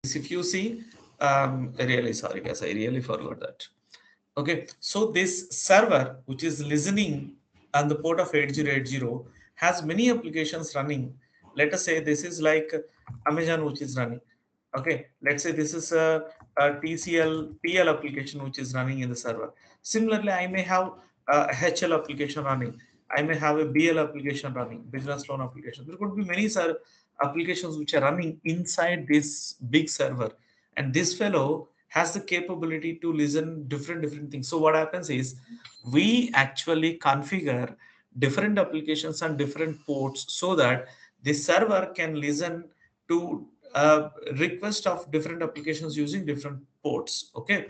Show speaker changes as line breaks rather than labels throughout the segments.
If you see, really sorry guys, I really forgot that. Okay, so this server which is listening on the port of 8080 has many applications running. Let us say this is like Amazon which is running. Okay, let's say this is a TCL PL application which is running in the server. Similarly, I may have a HL application running. I may have a BL application running, business loan application. There could be many applications which are running inside this big server, and this fellow has the capability to listen different things. So what happens is we actually configure different applications on different ports so that the server can listen to request of different applications using different ports. Okay,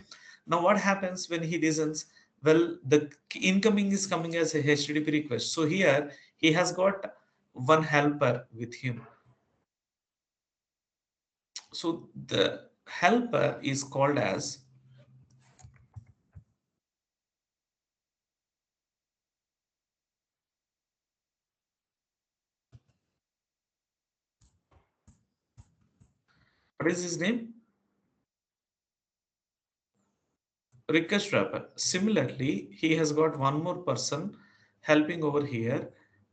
now what happens when he listens? Well, the incoming is coming as a HTTP request. So here he has got one helper with him. So the helper is called as, what is his name? Request wrapper. Similarly, he has got one more person helping over here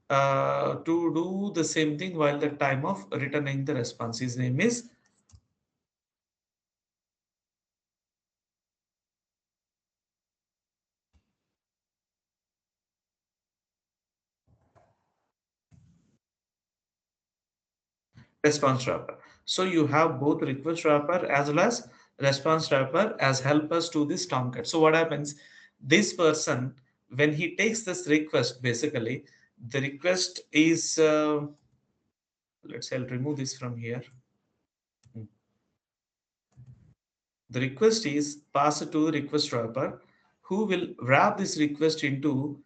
to do the same thing while the time of returning the response. His name is, response wrapper. So you have both request wrapper as well as response wrapper as helpers to this Tomcat. So what happens? This person, when he takes this request, basically the request is, let's say I'll remove this from here. The request is passed to the request wrapper, who will wrap this request into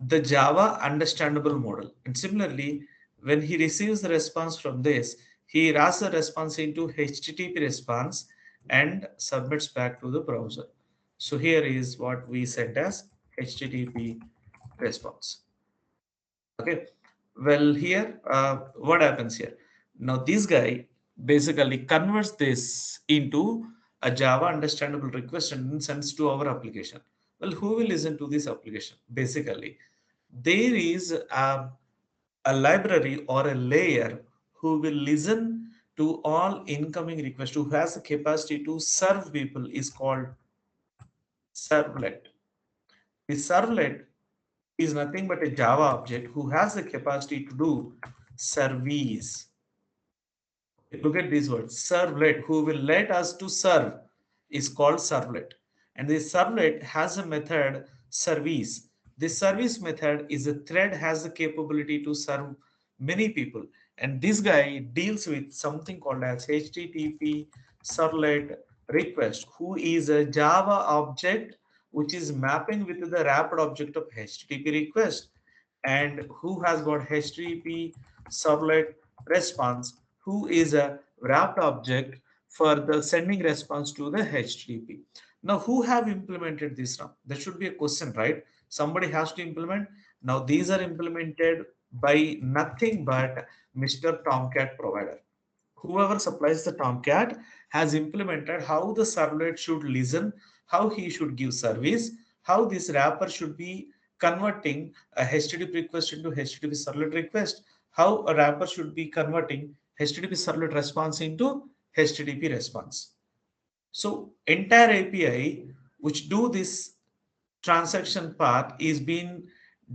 the Java understandable model. And similarly, when he receives the response from this, he wraps the response into HTTP response and submits back to the browser. So here is what we sent as HTTP response. Okay, well here what happens here? Now this guy basically converts this into a Java understandable request and then sends to our application. Well, who will listen to this application? Basically there is a library or a layer who will listen to all incoming requests, who has the capacity to serve people, is called servlet. The servlet is nothing but a Java object who has the capacity to do service. Look at these words. Servlet, who will let us to serve, is called servlet. And this servlet has a method service. This service method is a thread, has the capability to serve many people. And this guy deals with something called as HTTP servlet request, who is a Java object which is mapping with the wrapped object of HTTP request, and who has got HTTP servlet response, who is a wrapped object for the sending response to the HTTP. Now, who have implemented this now? That should be a question, right? Somebody has to implement. Now, these are implemented by nothing but Mr. Tomcat provider. Whoever supplies the Tomcat has implemented how the servlet should listen, how he should give service, how this wrapper should be converting a HTTP request into HTTP servlet request, how a wrapper should be converting HTTP servlet response into HTTP response. So entire API which do this transaction part is being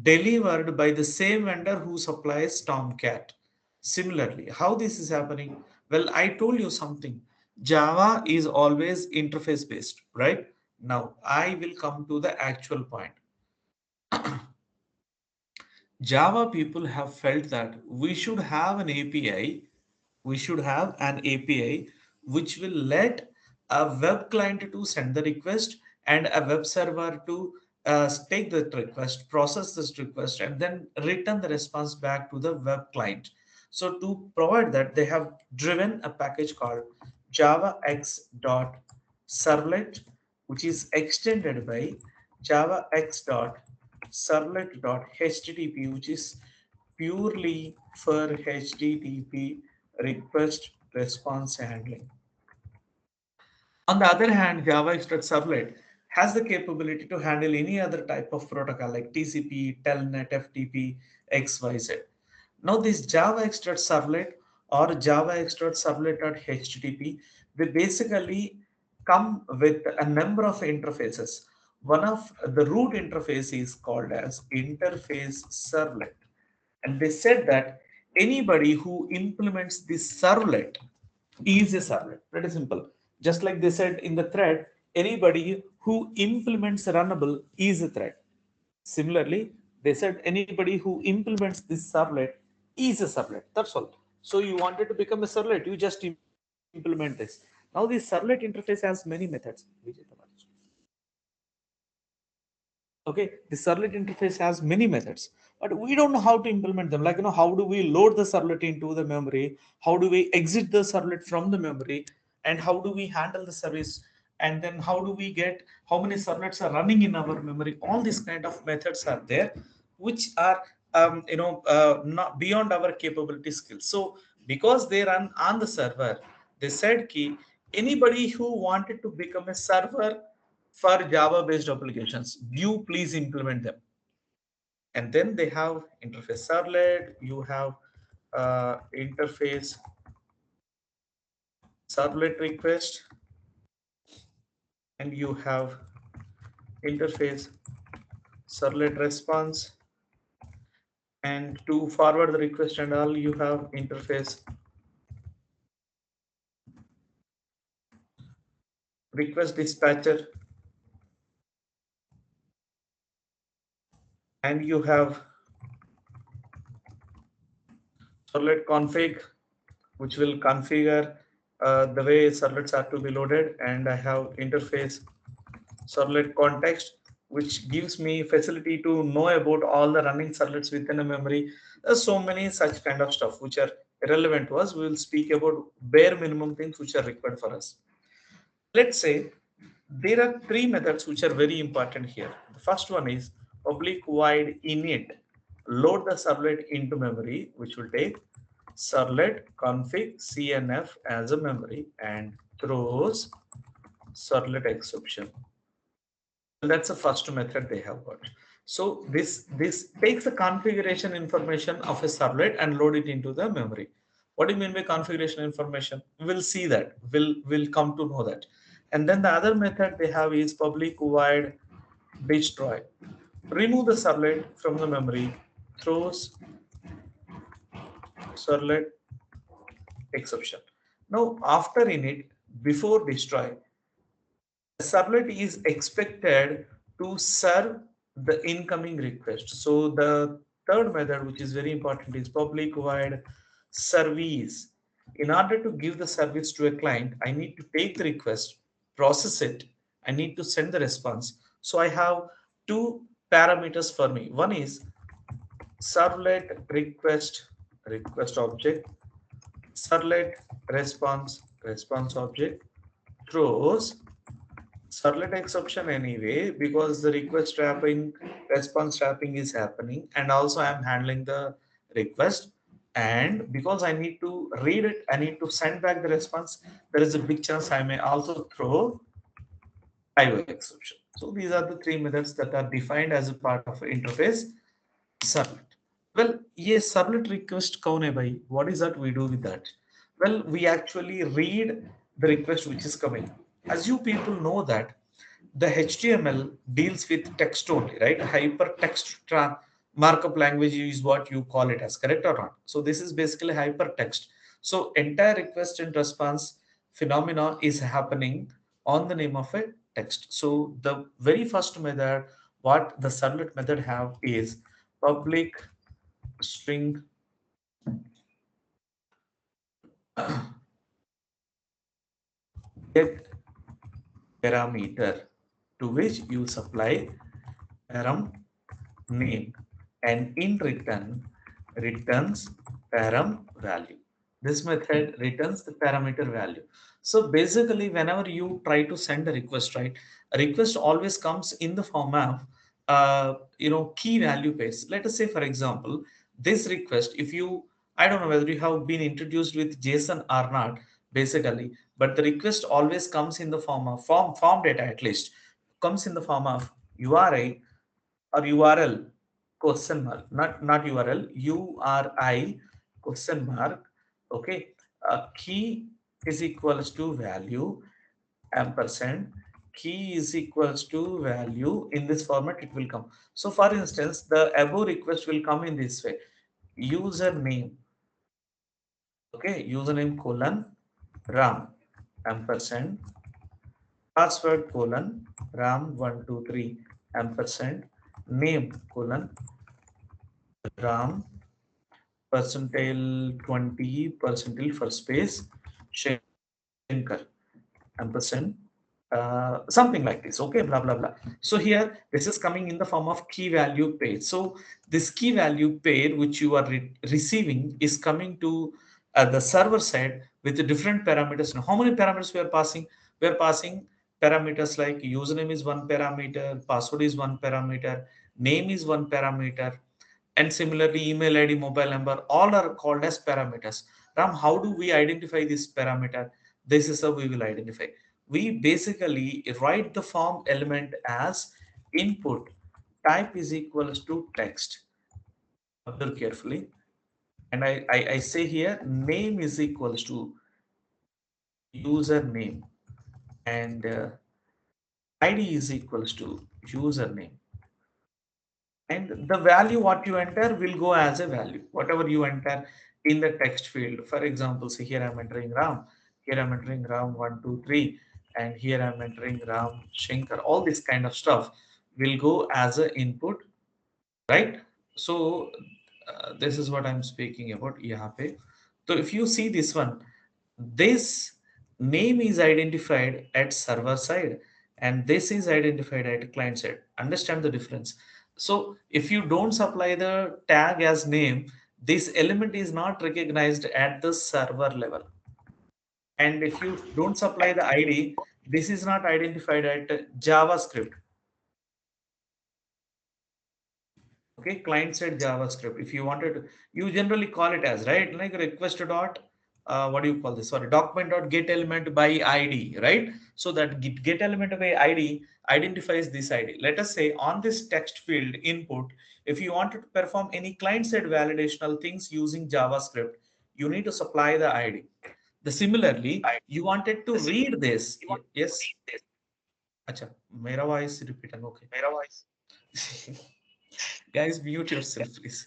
delivered by the same vendor who supplies Tomcat. Similarly, how this is happening? Well, I told you something. Java is always interface based, right? Now, I will come to the actual point. Java people have felt that we should have an API, we should have an API which will let a web client to send the request and a web server to take the request, process this request, and then return the response back to the web client. So to provide that, they have driven a package called javax.servlet, which is extended by javax.servlet.http, which is purely for HTTP request response handling. On the other hand, Java Extract Servlet has the capability to handle any other type of protocol like TCP, Telnet, FTP, XYZ. Now, this Java Extract Servlet or Java Extract Servlet.http, they basically come with a number of interfaces. One of the root interface is called as interface servlet. And they said that anybody who implements this servlet is a servlet. Pretty simple. Just like they said in the thread, anybody who implements runnable is a thread. Similarly, they said anybody who implements this servlet is a servlet. That's all. So you wanted to become a servlet, you just implement this. Now this servlet interface has many methods. Okay, the servlet interface has many methods, but we don't know how to implement them. Like, how do we load the servlet into the memory? How do we exit the servlet from the memory? And how do we handle the service? And then how do we get how many servlets are running in our memory? All these kind of methods are there, which are not beyond our capability skills. So because they run on the server, they said key anybody who wanted to become a server for Java based applications, you please implement them. And then they have interface servlet, you have interface servlet request, and you have interface servlet response. And to forward the request and all, you have interface request dispatcher, and you have servlet config, which will configure the way servlets are to be loaded. And I have interface servlet context, which gives me facility to know about all the running servlets within a memory. There's so many such kind of stuff which are irrelevant to us. We will speak about bare minimum things which are required for us. Let's say there are three methods which are very important here. The first one is public void init. Load the servlet into memory, which will take servlet config cnf as a memory and throws servlet exception. That's the first method they have got. So this takes the configuration information of a servlet and load it into the memory. What do you mean by configuration information? We'll see that. We'll come to know that. And then the other method they have is public void destroy. Remove the servlet from the memory, throws servlet exception. Now after init, before destroy, the servlet is expected to serve the incoming request. So the third method, which is very important, is public void service. In order to give the service to a client, I need to take the request, process it, I need to send the response. So I have two parameters for me. One is servlet request object, servlet response object throws servlet exception anyway, because the request wrapping response wrapping is happening, and also I'm handling the request. And because I need to read it, I need to send back the response, there is a big chance I may also throw IO exception. So these are the three methods that are defined as a part of interface servlet. Well, yes, servlet request kaun hai bhai? What is that we do with that? Well, we actually read the request which is coming. As you people know that the HTML deals with text only, right? Hypertext markup language is what you call it as, correct or not? So this is basically hypertext. So entire request and response phenomena is happening on the name of a text. So the very first method, what the servlet method have is public string get parameter, to which you supply param name, and in return returns param value. This method returns the parameter value. So basically whenever you try to send a request, right, a request always comes in the form of key value pairs. Let us say for example, this request, if you I don't know whether you have been introduced with JSON or not, basically, but the request always comes in the form of form data, at least comes in the form of URI or URL question mark, not URL, URI question mark. Okay, key is equals to value ampersand, key is equals to value. In this format it will come. So for instance, the above request will come in this way: username, okay, username colon ram ampersand, password colon ram123 ampersand, name colon ram percentile 20 percentile for space Shankar ampersand, something like this, okay, blah blah blah. So here this is coming in the form of key value pair. So this key value pair which you are receiving is coming to the server side with the different parameters. Now how many parameters we are passing? We are passing parameters like username is one parameter, password is one parameter, name is one parameter, and similarly email id, mobile number, all are called as parameters. Ram, how do we identify this parameter? This is how we will identify. We basically write the form element as input type is equals to text. Observe carefully. And I say here name is equals to username, and id is equals to username, and the value what you enter will go as a value whatever you enter in the text field. For example, see here I'm entering ram, here I'm entering ram 123, and here I'm entering ram shankar. All this kind of stuff will go as a input, right? So this is what I'm speaking about yahan pe. So if you see this one, this name is identified at server side and this is identified at client side. Understand the difference? So if you don't supply the tag as name, this element is not recognized at the server level, and if you don't supply the id, this is not identified at javascript. Okay, client side javascript. If you wanted to, you generally call it as, right, like request dot what do you call this, sorry, document dot get element by id, right? So that get element by id identifies this id. Let us say on this text field input, if you wanted to perform any client side validational things using javascript, you need to supply the id. The similarly you wanted to read this, yes, acha, mera voice repeat, okay. Guys, mute yourself, please.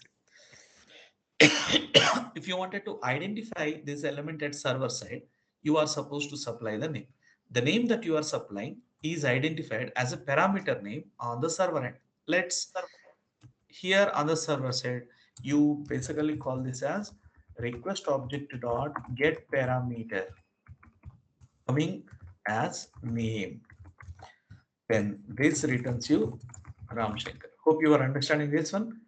If you wanted to identify this element at server side, you are supposed to supply the name. The name that you are supplying is identified as a parameter name on the server end. Let's here on the server side, you basically call this as request object dot get parameter coming as name. Then this returns you Ram Shankar. Hope you are understanding this one.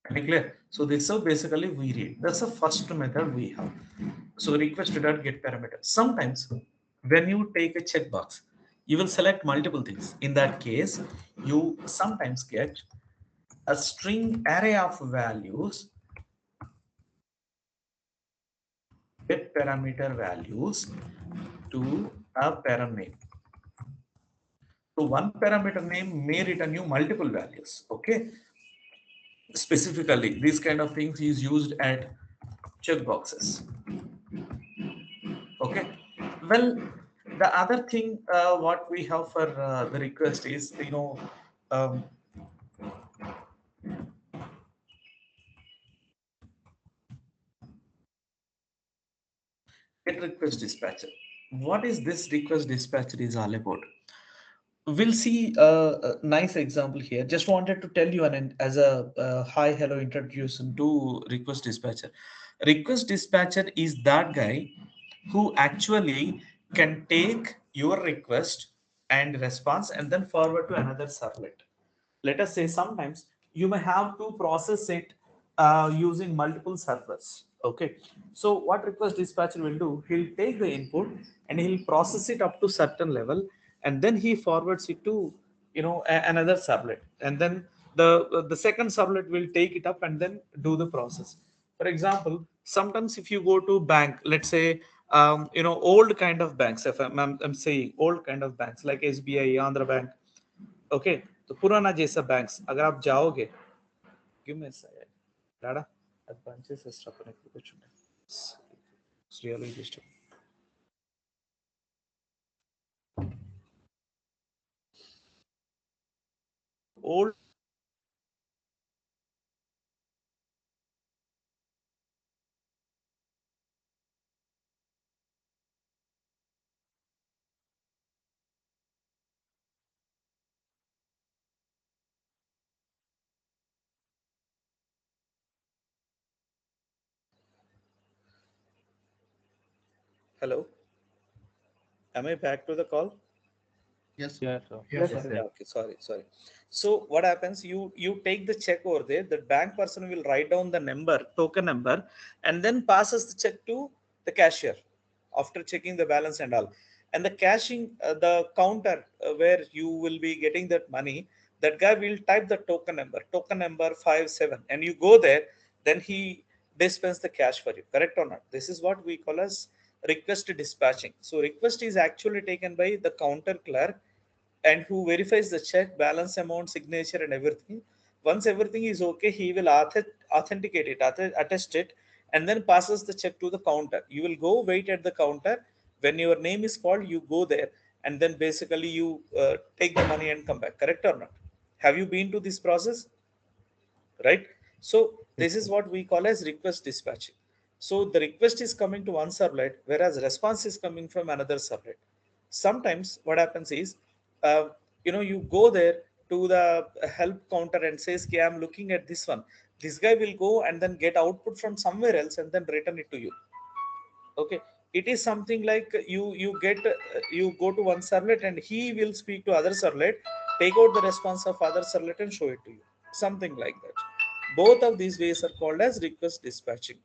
Any clear? So this is how basically we read. That's the first method we have. So request dot get parameter. Sometimes when you take a checkbox, you will select multiple things. In that case, you sometimes get a string array of values, get parameter values to a param name. So one parameter name may return you multiple values. Okay. Specifically, these kind of things is used at checkboxes. Okay. Well, the other thing what we have for the request is, um, get request dispatcher. What is this request dispatcher is all about? We'll see a nice example here. Just wanted to tell you as a hi hello introduction to request dispatcher. Request dispatcher is that guy who actually can take your request and response and then forward to another servlet. Let us say sometimes you may have to process it using multiple servers. Okay, so what request dispatcher will do, he'll take the input and he'll process it up to certain level, and then he forwards it to another servlet, and then the second servlet will take it up and then do the process. For example, Sometimes if you go to bank, let's say old kind of banks, if I'm saying old kind of banks like SBI, Andhra Bank, okay, तो पुराना जैसा banks अगर आप जाओगे, give me a second, Dada, advances is happening. It's really disturbing. Old. Hello, am I back to the call?
Yes,
Yeah, sir.
yes,
Yes,
sir.
sir.
Okay, sorry. So what happens? You take the check over there. The bank person will write down the number, token number, and then passes the check to the cashier after checking the balance and all. And the cashing, the counter where you will be getting that money, that guy will type the token number 57, and you go there. Then he dispense the cash for you. Correct or not? This is what we call as request dispatching. So request is actually taken by the counter clerk, and who verifies the check, balance amount, signature, and everything. Once everything is okay, he will authenticate it, attest it, and then passes the check to the counter. You will go wait at the counter. When your name is called, you go there, and then basically you take the money and come back. Correct or not? Have you been to this process? Right? So
Yes,
this is
sir.
what we call as request dispatching. So the request is coming to one servlet, whereas response is coming from another servlet. Sometimes what happens is, uh, you go there to the help counter and says, okay, I'm looking at this one. This guy will go and then get output from somewhere else and then return it to you. Okay, it is something like you go to one servlet and he will speak to other servlet, take out the response of other servlet and show it to you, something like that. Both of these ways are called as request dispatching.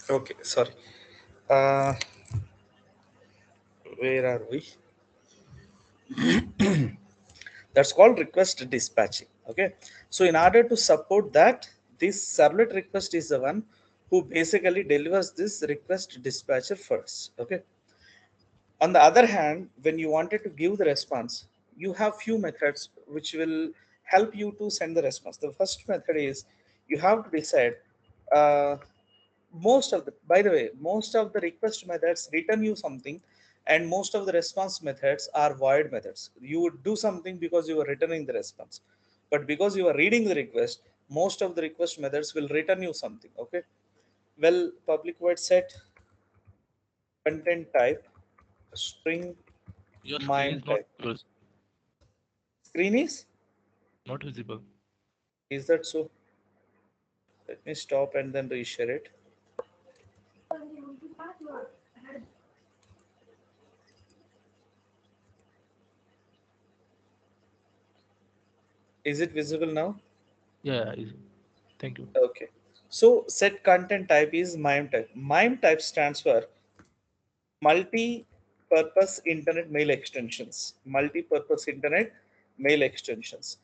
Okay, sorry. uh, where are we? That's called request dispatching. Okay, so in order to support that, this servlet request is the one who basically delivers this request dispatcher first. Okay, on the other hand, when you wanted to give the response, you have few methods which will help you to send the response. The first method is, you have to decide, uh, by the way, most of the request methods return you something, and most of the response methods are void methods. You would do something because you are returning the response, but because you are reading the request, most of the request methods will return you something. Okay, well, public void set content type string
Your screen
mime
is not
type.
visible.
Screen
Not visible.
is that so? Let me stop and then reshare it. Is it visible now?
Yeah, yeah. Thank you.
Okay. So set content type is mime type. Mime type stands for multi-purpose internet mail extensions. Multi-purpose internet mail extensions.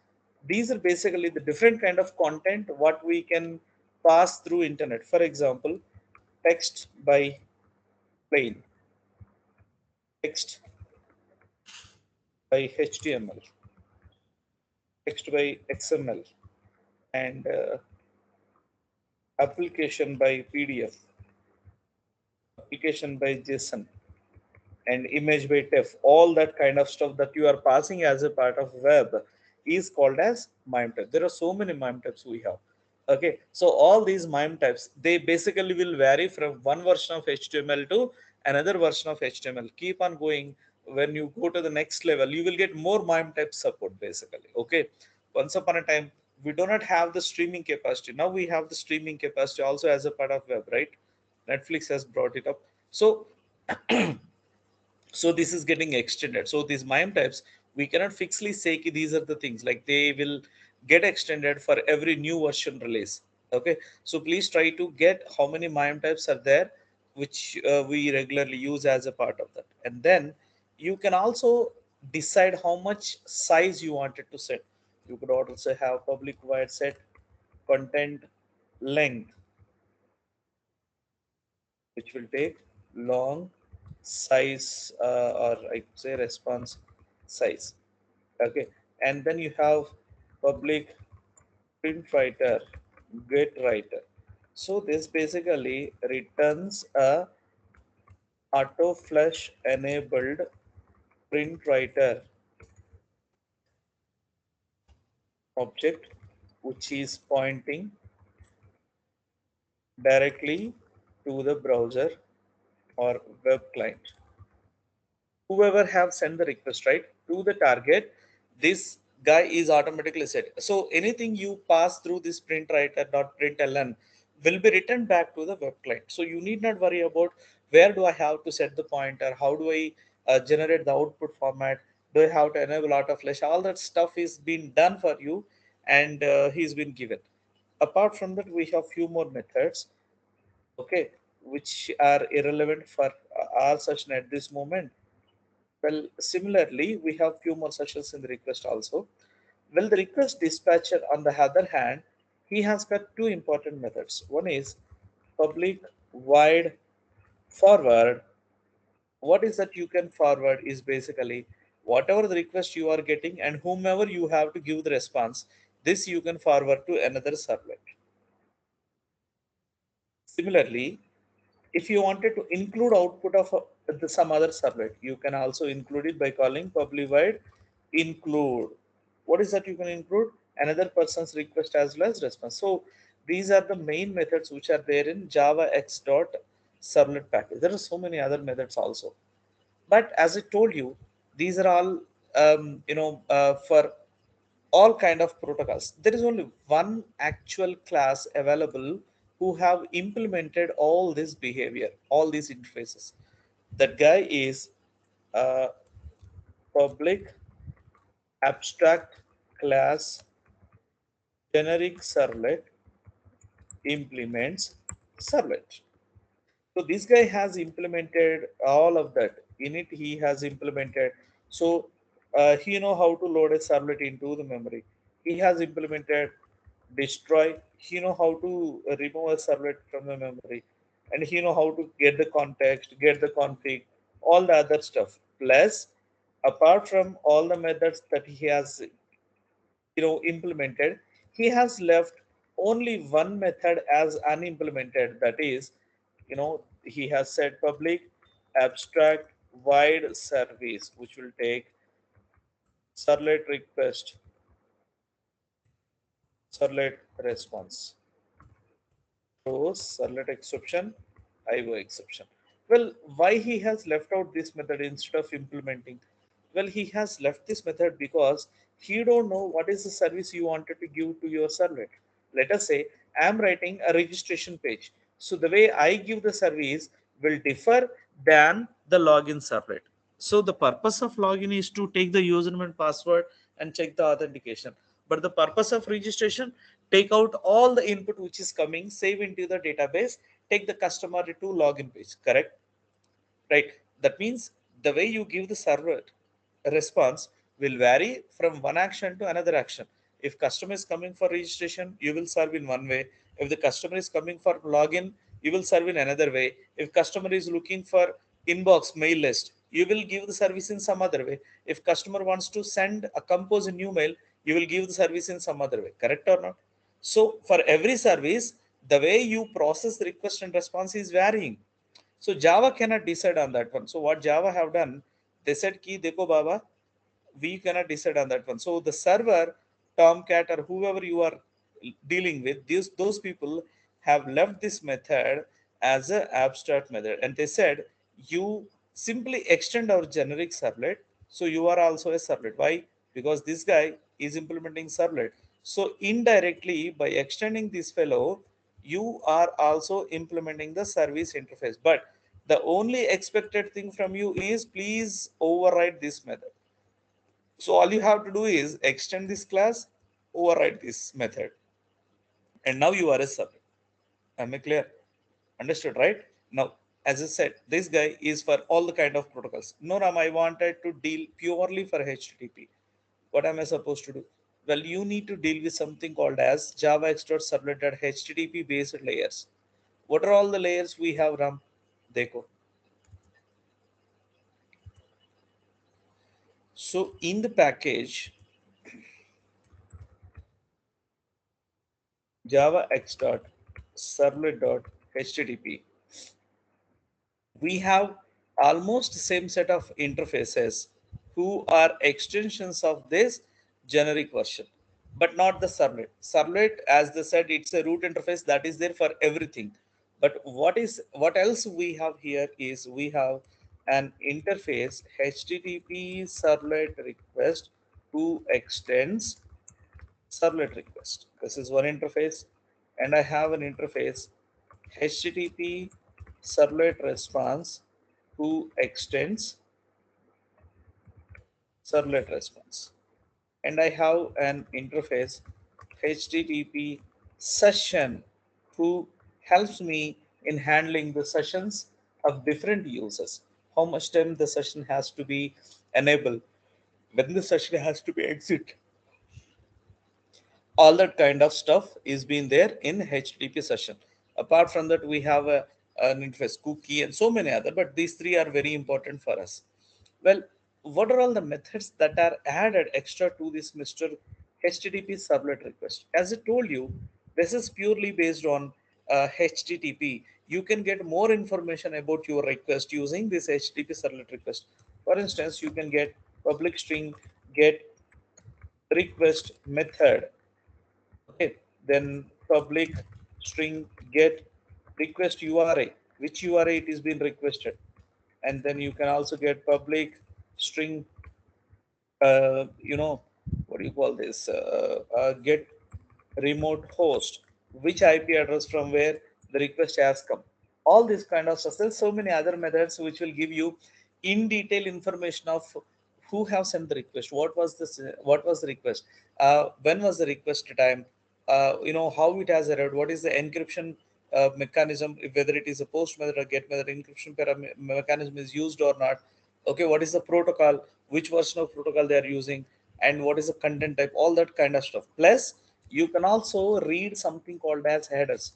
These are basically the different kind of content what we can pass through internet. For example, text by plane, text by HTML,
text by XML, and application by PDF, application by JSON, and image by TIFF, all that kind of stuff that you are passing as a part of web is called as MIME type. There are so many MIME types we have. Okay, so all these MIME types, they basically will vary from one version of HTML to another version of HTML. Keep on going. When you go to the next level, you will get more MIME type support basically. Okay, once upon a time, we do not have the streaming capacity. Now we have the streaming capacity also as a part of web, right? Netflix has brought it up. So so this is getting extended. So these MIME types, we cannot fixly say ki these are the things, like they will get extended for every new version release. Okay, so please try to get how many MIME types are there which we regularly use as a part of that, and then you can also decide how much size you wanted to set. You could also have public void set content length, which will take long size, or I could say response size. Okay, and then you have public print writer, get writer. So this basically returns a auto flush enabled print writer object, which is pointing directly to the browser or web client. Whoever have sent the request, right, to the target, this guy is automatically set. So anything you pass through this print writer dot println will be returned back to the web client. So you need not worry about where do I have to set the pointer, how do I generate the output format, do I have to enable auto flash. All that stuff is being done for you, and he's been given. Apart from that, we have few more methods, okay, which are irrelevant for our session at this moment. Well, similarly, we have few more sessions in the request also. Well, the request dispatcher, on the other hand, he has got two important methods. One is public wide forward. What is that you can forward is basically whatever the request you are getting and whomever you have to give the response, this you can forward to another servlet. Similarly, if you wanted to include output of some other servlet, you can also include it by calling public void include. What is that you can include? Another person's request as well as response. So these are the main methods which are there in Java X dot servlet package. There are so many other methods also, but as I told you, these are all for all kind of protocols. There is only one actual class available who have implemented all this behavior, all these interfaces. That guy is uh, public abstract class generic servlet implements servlet. So this guy has implemented all of that. In it, he has implemented. So he know how to load a servlet into the memory. He has implemented destroy. He know how to remove a servlet from the memory, and he know how to get the context, get the config, all the other stuff. Plus, apart from all the methods that he has implemented, he has left only one method as unimplemented. That is, he has said public abstract wide service, which will take servlet request, servlet response, so servlet exception, IO exception. Well, why he has left out this method instead of implementing? Well, he has left this method because he don't know what is the service you wanted to give to your servlet. Let us say I am writing a registration page. So the way I give the service will differ than the login servlet. So the purpose of login is to take the username and password and check the authentication. But the purpose of registration, take out all the input which is coming, save into the database, take the customer to login page. Correct? Right? That means the way you give the server response will vary from one action to another action. If customer is coming for registration, you will serve in one way. If the customer is coming for login, you will serve in another way. If customer is looking for inbox mail list, you will give the service in some other way. If customer wants to send a compose a new mail, you will give the service in some other way, correct or not? So for every service, the way you process request and response is varying. So Java cannot decide on that one. So what Java have done, they said ki dekho baba, we cannot decide on that one. So the server, Tomcat or whoever you are dealing with, those people have left this method as an abstract method, and they said you simply extend our generic servlet, so you are also a servlet. Why? Because this guy is implementing servlet. So indirectly, by extending this fellow, you are also implementing the service interface. But the only expected thing from you is please override this method. So all you have to do is extend this class, override this method, and now you are a servlet. Am I clear? Understood, right? Now, as I said, this guy is for all the kind of protocols. No, Ram, I wanted to deal purely for HTTP. What am I supposed to do? Well, you need to deal with something called as Java Extort Servlet HTTP based layers. What are all the layers we have, Ram? Dekho. So in the package Java Extort Servlet.http, we have almost the same set of interfaces who are extensions of this generic version, but not the servlet. Servlet, as they said, it's a root interface that is there for everything. But what else we have here is we have an interface HTTP servlet request who extends servlet request. This is one interface, and I have an interface HTTP servlet response who extends servlet response. And I have an interface HTTP session who helps me in handling the sessions of different users. How much time the session has to be enabled, when the session has to be exit, all that kind of stuff is being there in HTTP session. Apart from that, we have an interface cookie and so many other, but these three are very important for us. Well, what are all the methods that are added extra to this Mr. HTTP servlet request? As I told you, this is purely based on HTTP. You can get more information about your request using this HTTP servlet request. For instance, you can get public string get request method. Okay, then public string get request URI, which URI it is being requested, and then you can also get public string, what do you call this? Get remote host, which IP address from where the request has come. All this kind of stuff. There's so many other methods which will give you in detail information of who have sent the request, what was the request, when was the request time, how it has arrived, what is the encryption mechanism, whether it is a post method or get method encryption mechanism is used or not. Okay, what is the protocol, which version of protocol they are using, and what is the content type, all that kind of stuff. Plus you can also read something called as headers.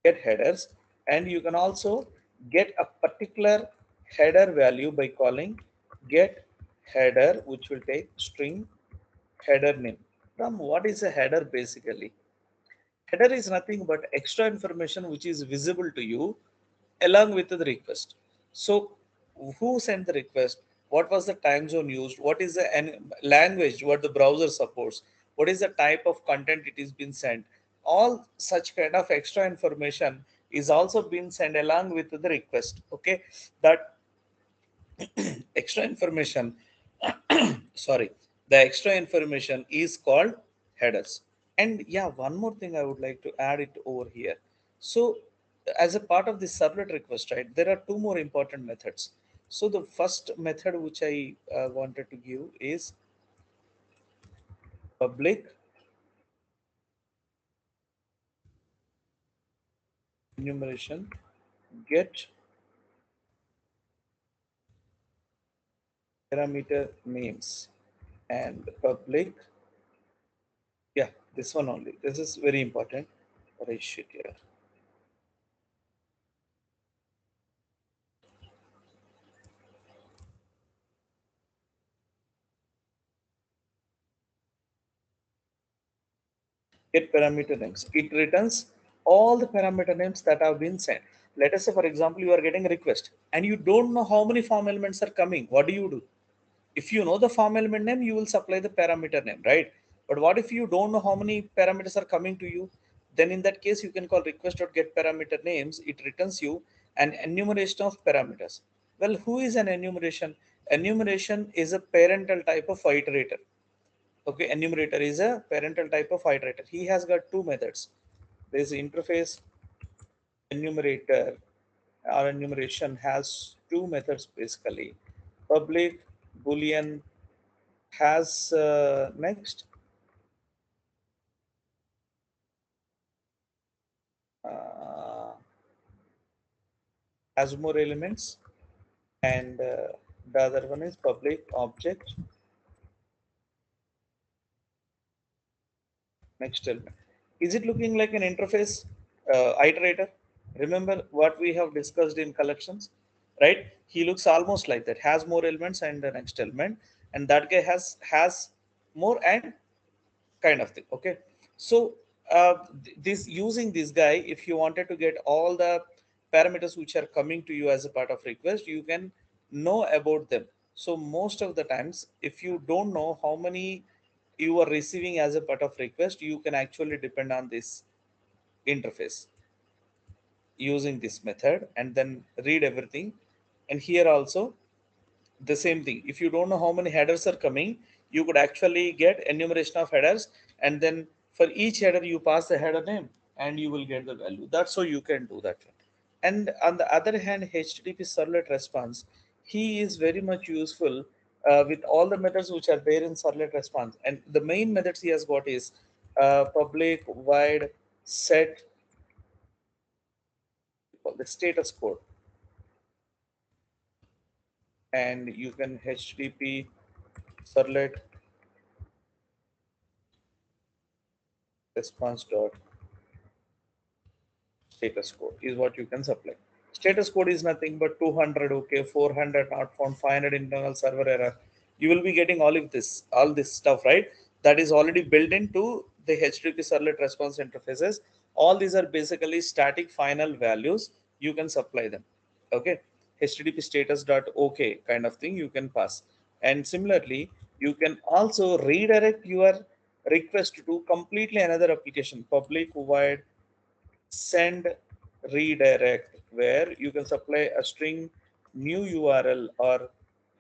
Get headers, and you can also get a particular header value by calling get header, which will take string header name. From what is a header basically? Header is nothing but extra information which is visible to you along with the request. So who sent the request? What was the time zone used? What is the language what the browser supports? What is the type of content it is being sent? All such kind of extra information is also being sent along with the request. Okay, that extra information, sorry, the extra information is called headers. And yeah, one more thing I would like to add it over here. So as a part of this servlet request, right, there are two more important methods. So the first method which I wanted to give is public enumeration get parameter names, and public, yeah, this one only. This is very important. What I should here. get parameter names. It returns all the parameter names that have been sent. Let us say, for example, you are getting a request and you don't know how many form elements are coming. What do? If you know the form element name, you will supply the parameter name, right? But what if you don't know how many parameters are coming to you? Then in that case, you can call request.get parameter names. It returns you an enumeration of parameters. Well, who is an enumeration? Enumeration is a parental type of iterator. Okay, enumerator is a parental type of iterator. He has got two methods. There is interface enumerator or enumeration has two methods basically. Public boolean has next uh, has more elements, and the other one is public object next element. Is it looking like an interface iterator? Remember what we have discussed in collections, right? He looks almost like that, has more elements and the next element, and that guy has more and kind of thing. Okay, so this using this guy, if you wanted to get all the parameters which are coming to you as a part of request, you can know about them. So most of the times, if you don't know how many you are receiving as a part of request, you can actually depend on this interface using this method and then read everything. And here also the same thing. If you don't know how many headers are coming, you could actually get enumeration of headers, and then for each header you pass the header name and you will get the value. That's how you can do that. And on the other hand, HTTP servlet response, he is very much useful with all the methods which are there in servlet response. And the main methods he has got is public void set the status code, and you can HTTP servlet response dot status code is what you can supply. Status code is nothing but 200, okay, 400 not found, 500 internal server error. You will be getting all this stuff, right? That is already built into the HTTP servlet response interfaces. All these are basically static final values. You can supply them. Okay, HTTP status dot okay kind of thing you can pass. And similarly, you can also redirect your request to completely another application, public void send redirect, where you can supply a string new URL or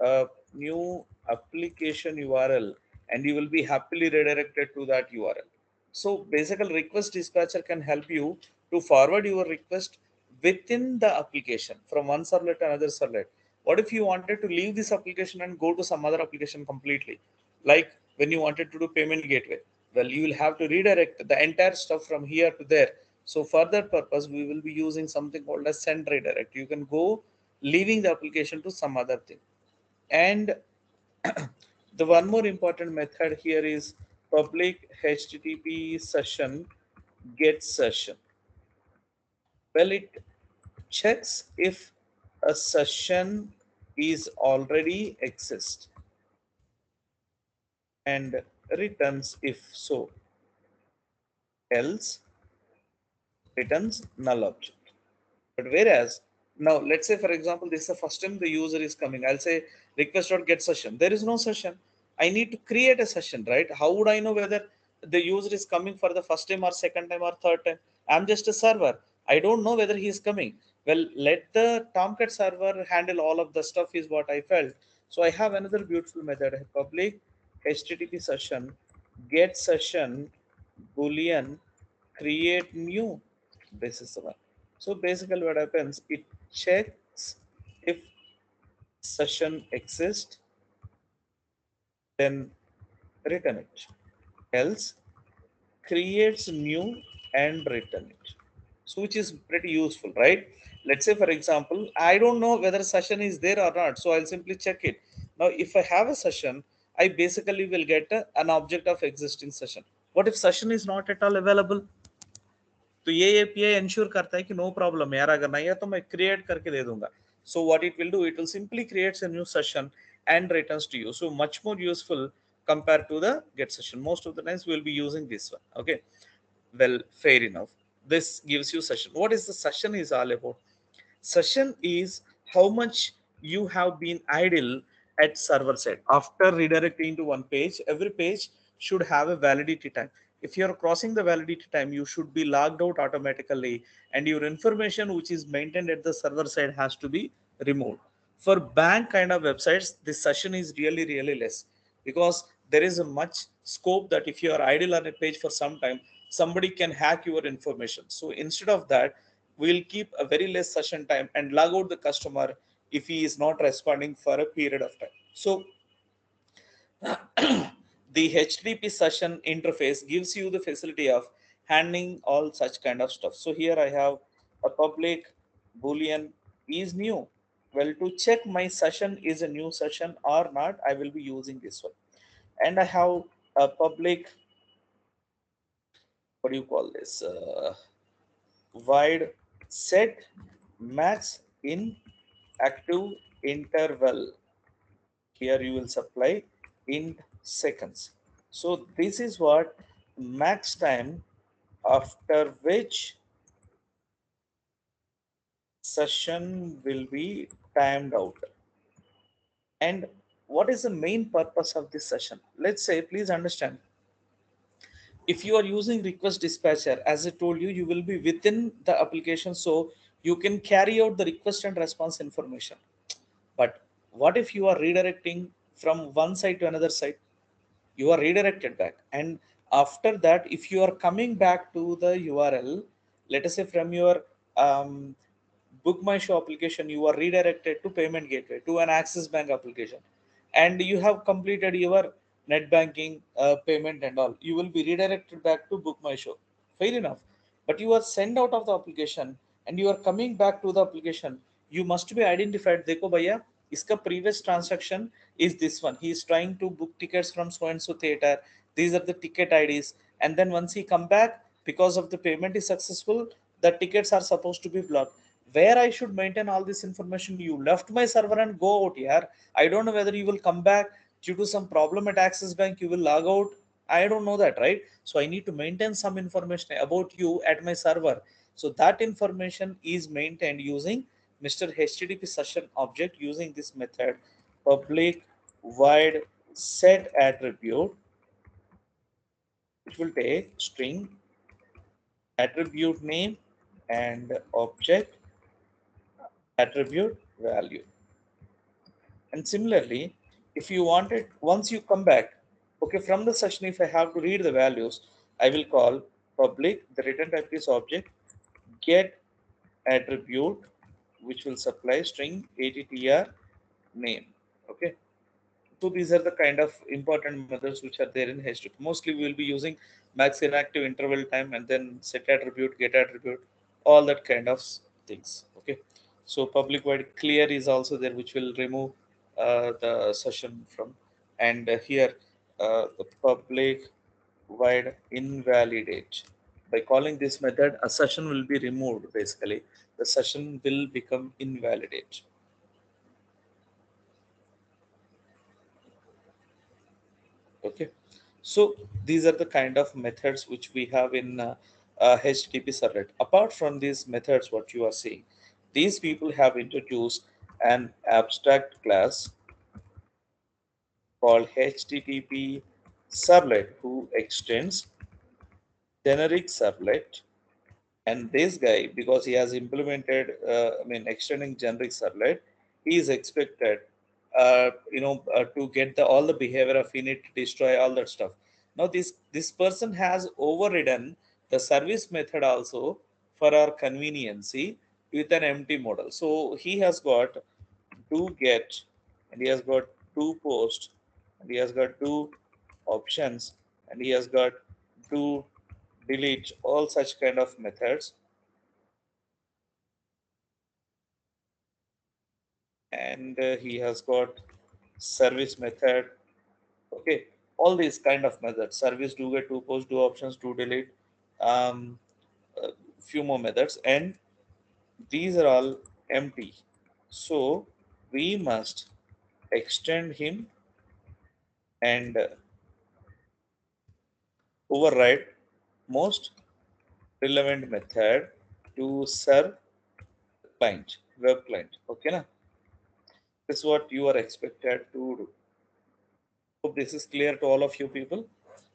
a new application URL, and you will be happily redirected to that URL. So basically request dispatcher can help you to forward your request within the application from one servlet to another servlet. What if you wanted to leave this application and go to some other application completely, like when you wanted to do payment gateway? Well, you will have to redirect the entire stuff from here to there. So for that purpose, we will be using something called as send redirect. You can go leaving the application to some other thing. And the one more important method here is public HTTP session get session. Well, it checks if a session is already exist and returns if so, else returns null object. But whereas now, let's say, for example, this is the first time the user is coming. I'll say request.get session. There is no session. I need to create a session, right? How would I know whether the user is coming for the first time or second time or third time? I'm just a server. I don't know whether he is coming. Well, let the Tomcat server handle all of the stuff is what I felt. So I have another beautiful method, public HTTP session, get session, boolean, create new. This is the one. So basically what happens, it checks if session exists, then return it. Else creates new and return it. So which is pretty useful, right? Let's say, for example, I don't know whether session is there or not. So I'll simply check it. Now, if I have a session, I basically will get an object of existing session. What if session is not at all available? तो ये API ensure करता है कि no problem यार, अगर नहीं है तो मैं क्रिएट करके दे दूंगा. So what it will do, it will simply creates a new session and returns to you. So much more useful compared to the get session. Most of the times we will be using this one. Okay, Well, fair enough. This gives you session. What is the session is all about? Session is how much you have been idle at server side. After redirecting to one page, every page should have a validity time. If you are crossing the validity time, you should be logged out automatically, and your information which is maintained at the server side has to be removed. For bank kind of websites, this session is really less, because there is a much scope that if you are idle on a page for some time, somebody can hack your information. So instead of that, we'll keep a very less session time and log out the customer if he is not responding for a period of time. So the HTTP session interface gives you the facility of handling all such kind of stuff. So here I have a public boolean is new. Well, to check my session is a new session or not, I will be using this one. And I have a public, what do you call this? Wide set max in active interval. Here you will supply in seconds. So this is what max time after which session will be timed out. And what is the main purpose of this session? Let's say, please understand, if you are using request dispatcher, as I told you, you will be within the application, so you can carry out the request and response information. But what if you are redirecting from one side to another side? You are redirected back, and after that, if you are coming back to the URL, let us say from your um, book my show application, you are redirected to payment gateway, to an Axis Bank application, and you have completed your net banking payment and all, you will be redirected back to book my show. Fair enough. But you are sent out of the application and you are coming back to the application, you must be identified. Dekho bhaiya, iska previous transaction is this one, he is trying to book tickets from so and so theater, these are the ticket IDs, and then once he come back, because of the payment is successful, the tickets are supposed to be blocked. Where I should maintain all this information? You left my server and go out here. I don't know whether you will come back due to some problem at Axis Bank, you will log out. I don't know that, right? So I need to maintain some information about you at my server. So that information is maintained using Mr. HTTP session object, using this method public void set attribute, which will take string attribute name and object attribute value. And similarly, if you want it, once you come back, okay, from the session, if I have to read the values, I will call public, the return type is object, get attribute, which will supply string attr name. Okay. So these are the kind of important methods which are there in HTTP. Mostly we will be using max inactive interval time and then set attribute, get attribute, all that kind of things. Okay. So public void clear is also there, which will remove the session from. And here the public void invalidate. By calling this method, a session will be removed. Basically, the session will become invalidate. Okay, so these are the kind of methods which we have in HTTP servlet. Apart from these methods, what you are seeing, these people have introduced an abstract class called HTTP servlet, who extends generic servlet. And this guy, because he has implemented extending generic servlet, he is expected to get the all the behavior of init, destroy, all that stuff. Now this person has overridden the service method also for our conveniency with an empty model. So he has got do get, and he has got do post, and he has got do options, and he has got do delete, all such kind of methods. And he has got service method. Okay, all these kind of methods: service, do get, do post, do options, do delete, um a few more methods, and these are all empty. So we must extend him and override most. relevant method to serve client, web client. Okay, na? This is what you are expected to do. Hope this is clear to all of you people.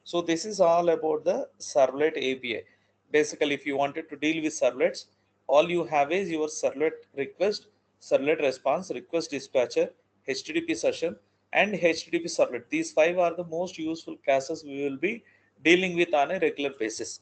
So this is all about the servlet API. Basically, if you wanted to deal with servlets, all you have is your servlet request, servlet response, request dispatcher, HTTP session, and HTTP servlet. These five are the most useful classes we will be dealing with on a regular basis.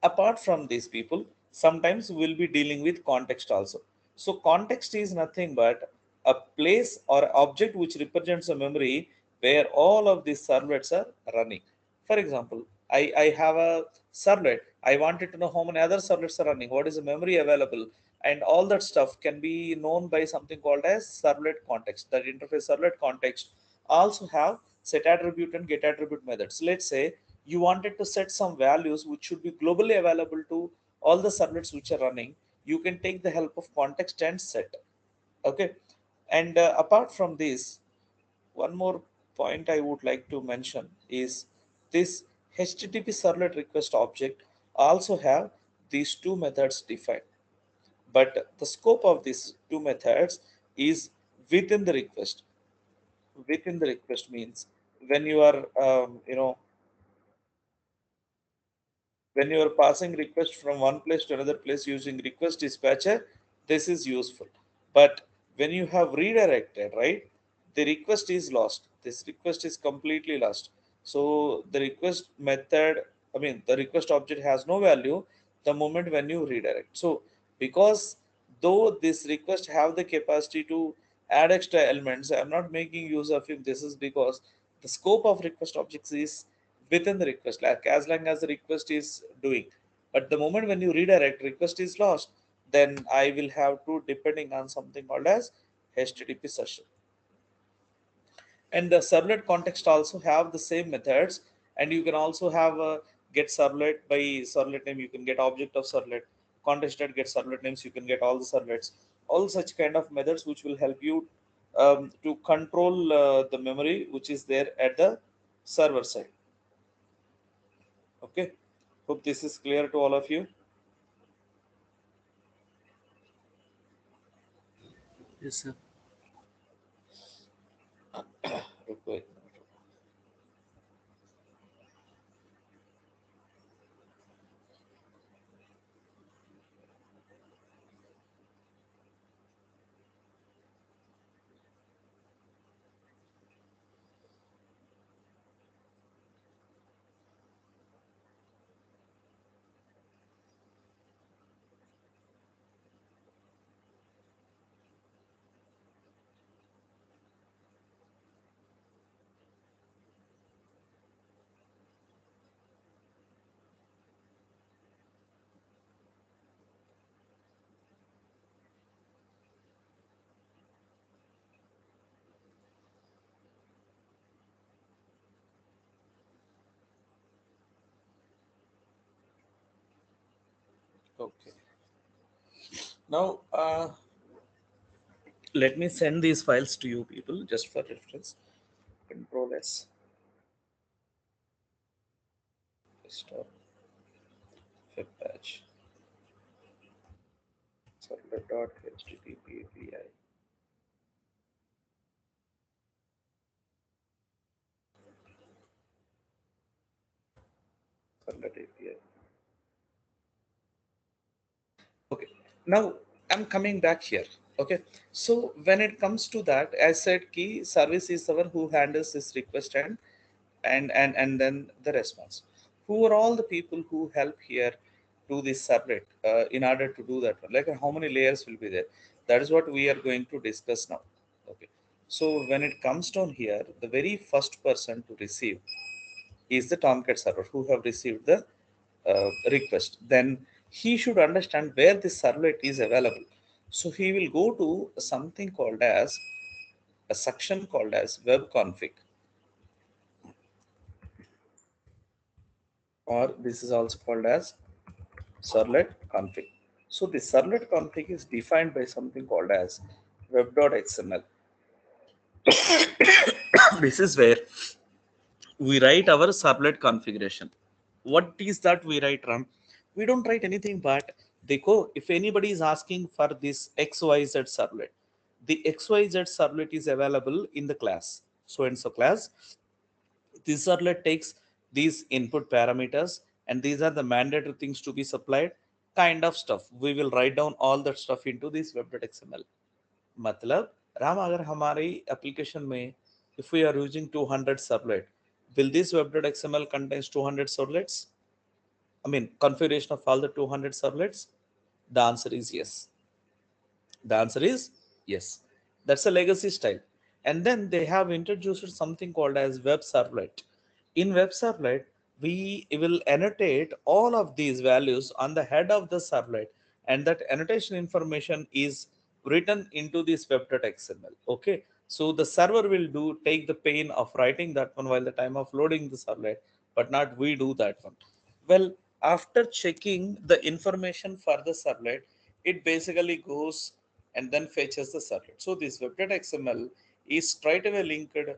Apart from these people, sometimes we'll be dealing with context also. So context is nothing but a place or object which represents a memory where all of these servlets are running. For example, I have a servlet. I wanted to know how many other servlets are running, what is the memory available, and all that stuff can be known by something called as servlet context. That interface servlet context also have set attribute and get attribute methods. Let's say you wanted to set some values which should be globally available to all the servlets which are running. You can take the help of context and set. Okay. And apart from this, one more point I would like to mention is this HTTP servlet request object also have these two methods defined. But the scope of these two methods is within the request. Within the request means when you are, when you are passing request from one place to another place using request dispatcher, this is useful. But when you have redirected, right, the request is lost, this request is completely lost. So the request method, I mean the request object has no value the moment when you redirect. So because though this request have the capacity to add extra elements, I'm not making use of it. This is because the scope of request objects is within the request, like as long as the request is doing. But the moment when you redirect, request is lost, then I will have to depending on something called as HTTP session. And the servlet context also have the same methods, and you can also have a get servlet by servlet name. You can get object of servlet context at get servlet names. You can get all the servlets, all such kind of methods which will help you to control the memory which is there at the server side. Okay, hope this is clear to all of you.
Yes, sir.
Okay. Okay. Now, let me send these files to you people just for reference. Control S. Stop. Web patch. Servlet.http API. Servlet API. Okay. Now I'm coming back here. Okay. So when it comes to that, I said key service is the one who handles this request and then the response. Who are all the people who help here to this servlet in order to do that one? Like how many layers will be there? That is what we are going to discuss now. Okay. So when it comes down here, the very first person to receive is the Tomcat server who have received the request. Then he should understand where this servlet is available. So he will go to something called as a section called as web config, or this is also called as servlet config. So the servlet config is defined by something called as web.xml. This is where we write our servlet configuration. What is that we write, Ram? We don't write anything, but देखो, if anybody is asking for this XYZ servlet, the XYZ servlet is available in the class. So and so class, this servlet takes these input parameters, and these are the mandatory things to be supplied, kind of stuff. We will write down all that stuff into this web.xml. मतलब राम अगर हमारी application में if we are using 200 servlet, will this web.xml contains 200 servlets? I mean configuration of all the 200 servlets? The answer is yes. The answer is yes. That's a legacy style. And then they have introduced something called as web servlet. In web servlet, we will annotate all of these values on the head of the servlet, and that annotation information is written into this web.xml. Okay. So the server will take the pain of writing that one while the time of loading the servlet, but not we do that one. Well, after checking the information for the servlet, it basically goes and then fetches the servlet. So this web.xml is straight away linked to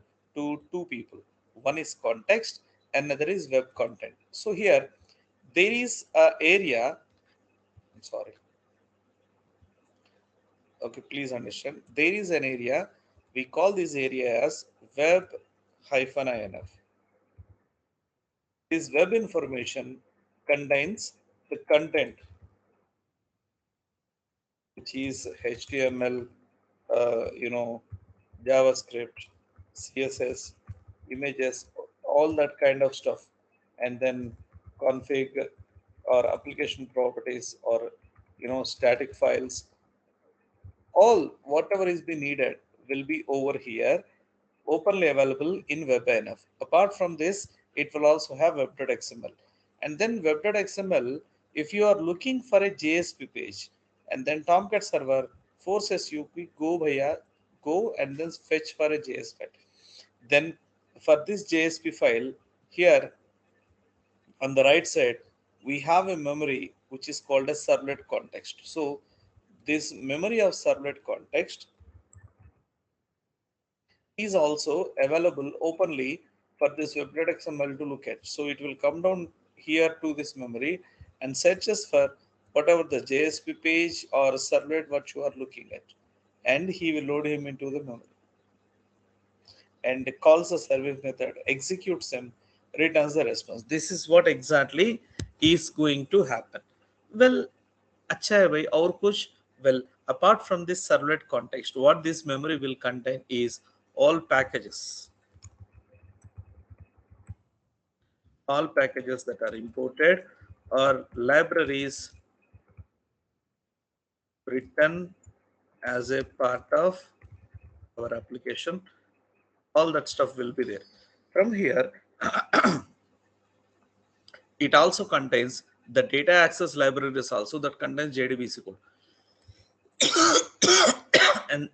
two people. One is context, another is web content. So here there is a area. I'm sorry. Okay, please understand. There is an area. We call this area as web-inf. This web information contains the content, which is HTML, JavaScript, CSS, images, all that kind of stuff, and then config or application properties or static files. All whatever is be needed will be over here, openly available in WebInf. Apart from this, it will also have web.xml. And then web.xml, if you are looking for a JSP page, and then Tomcat server forces you to go bhaiya, go and then fetch for a JSP. Then for this JSP file, here on the right side, we have a memory which is called a servlet context. So this memory of servlet context is also available openly for this web.xml to look at. So it will come down here to this memory and searches for whatever the JSP page or servlet what you are looking at, and he will load him into the memory and calls the service method, executes them, returns the response. This is what exactly is going to happen. Well, अच्छा है भाई और कुछ. Well, apart from this servlet context, what this memory will contain is all packages that are imported or libraries written as a part of our application. All that stuff will be there. From here, it also contains the data access libraries also that contains JDBC code. And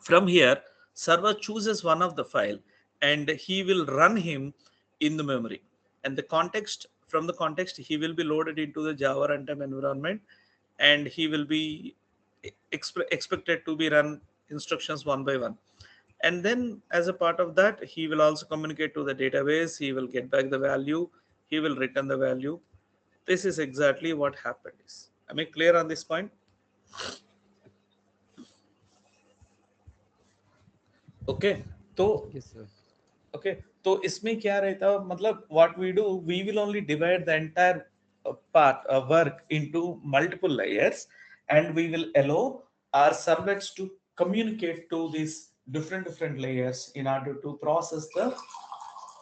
from here, server chooses one of the file and he will run him in the memory. And the context, from the context, he will be loaded into the Java runtime environment, and he will be expected to be run instructions one by one. And then as a part of that, he will also communicate to the database. He will get back the value. He will return the value. This is exactly what happened. Am I clear on this point? Okay. So
Yes, sir.
okay, तो इसमें क्या रहता है, मतलब what we do, we will only divide the entire work into multiple layers, and we will allow our servlets to communicate to these different layers in order to process the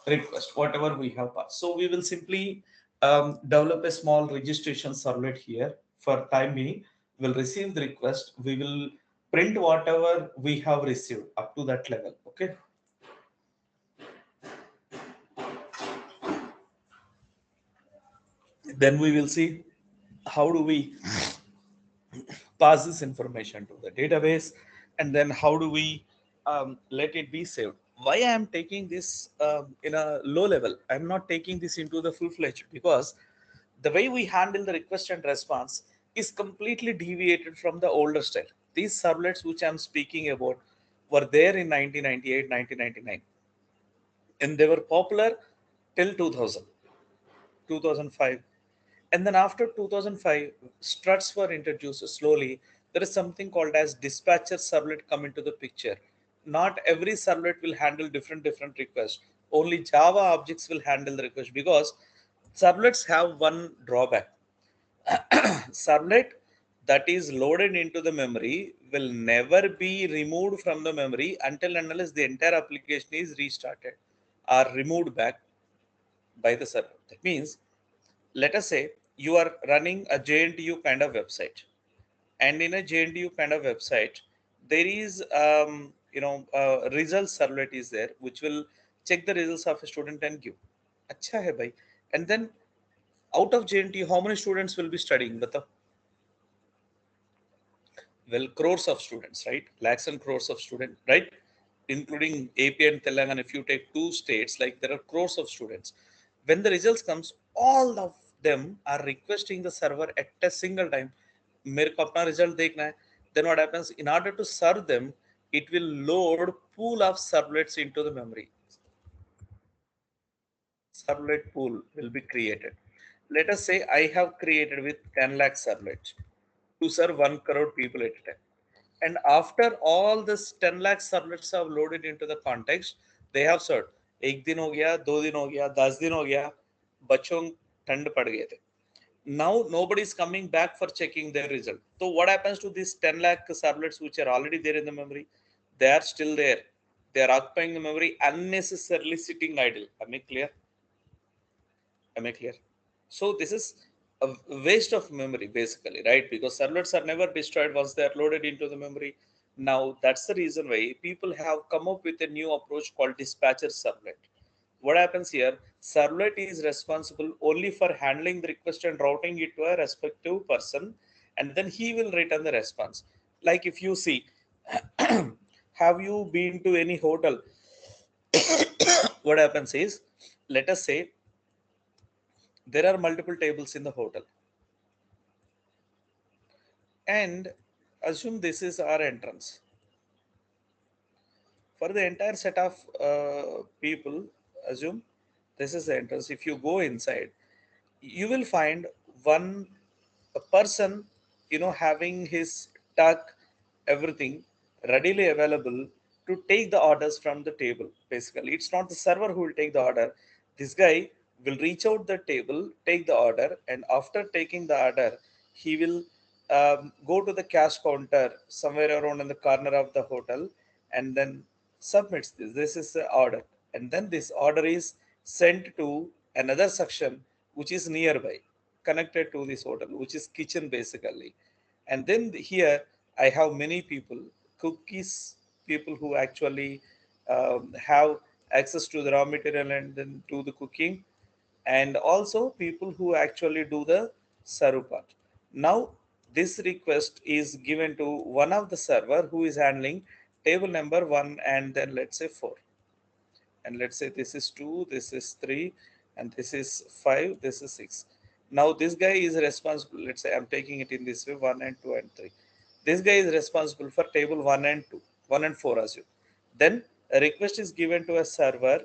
request whatever we have passed. So we will simply develop a small registration servlet here. For time being, we'll receive the request, we will print whatever we have received up to that level. Okay. Then we will see how do we pass this information to the database, and then how do we let it be saved. Why I am taking this in a low level, I'm not taking this into the full-fledged, because the way we handle the request and response is completely deviated from the older style. These servlets which I'm speaking about were there in 1998, 1999, and they were popular till 2000, 2005. And then after 2005, struts were introduced slowly. There is something called as dispatcher servlet come into the picture. Not every servlet will handle different requests. Only Java objects will handle the request, because servlets have one drawback. Servlet that is loaded into the memory will never be removed from the memory until and unless the entire application is restarted or removed back by the server. That means, let us say you are running a JNTU kind of website, and in a JNTU kind of website, there is a result servlet is there, which will check the results of a student and give. Acha hai bhai. And then out of JNTU, how many students will be studying? Bata? Well, crores of students, right? Lakhs and crores of students, right? Including AP and Telangana. If you take two states, like there are crores of students. When the results comes, all of them are requesting the server at a single time. मेरे को अपना result देखना है. Then what happens? In order to serve them, it will load pool of servlets into the memory. Servlet pool will be created. Let us say I have created with 10 lakh servlets to serve 1 crore people at a time. And after all this 10 lakh servlets have loaded into the context, they have served. एक दिन हो गया, 2 दिन हो गया, 10 दिन हो गया, बच्चों ठंड पड़ गए थे. Now nobody is coming back for checking their result. So what happens to these 10 lakh servlets which are already there in the memory? They are still there. They are occupying the memory, unnecessarily sitting idle. Am I clear? Am I clear? So this is a waste of memory basically, right? Because servlets are never destroyed once they are loaded into the memory. Now that's the reason why people have come up with a new approach called dispatcher servlet. What happens here? Servlet is responsible only for handling the request and routing it to a respective person, and then he will return the response. Like if you see, have you been to any hotel? What happens is, let us say there are multiple tables in the hotel, and assume this is our entrance for the entire set of people. Assume this is the entrance. If you go inside, you will find one a person, having his tuck, everything readily available to take the orders from the table. Basically, it's not the server who will take the order. This guy will reach out the table, take the order, and after taking the order, he will go to the cash counter somewhere around in the corner of the hotel, and then submits this. This is the order, and then this order is sent to another section which is nearby, connected to this hotel, which is kitchen basically. And then here I have many people, cookies people who actually have access to the raw material and then do the cooking, and also people who actually do the serve part. Now this request is given to one of the server who is handling table number 1 and then let's say 4, and let's say this is 2, this is 3, and this is 5, this is 6. Now this guy is responsible. Let's say I'm taking it in this way, 1 and 2 and 3. This guy is responsible for table 1 and 2, 1 and 4 as you. Then a request is given to a server,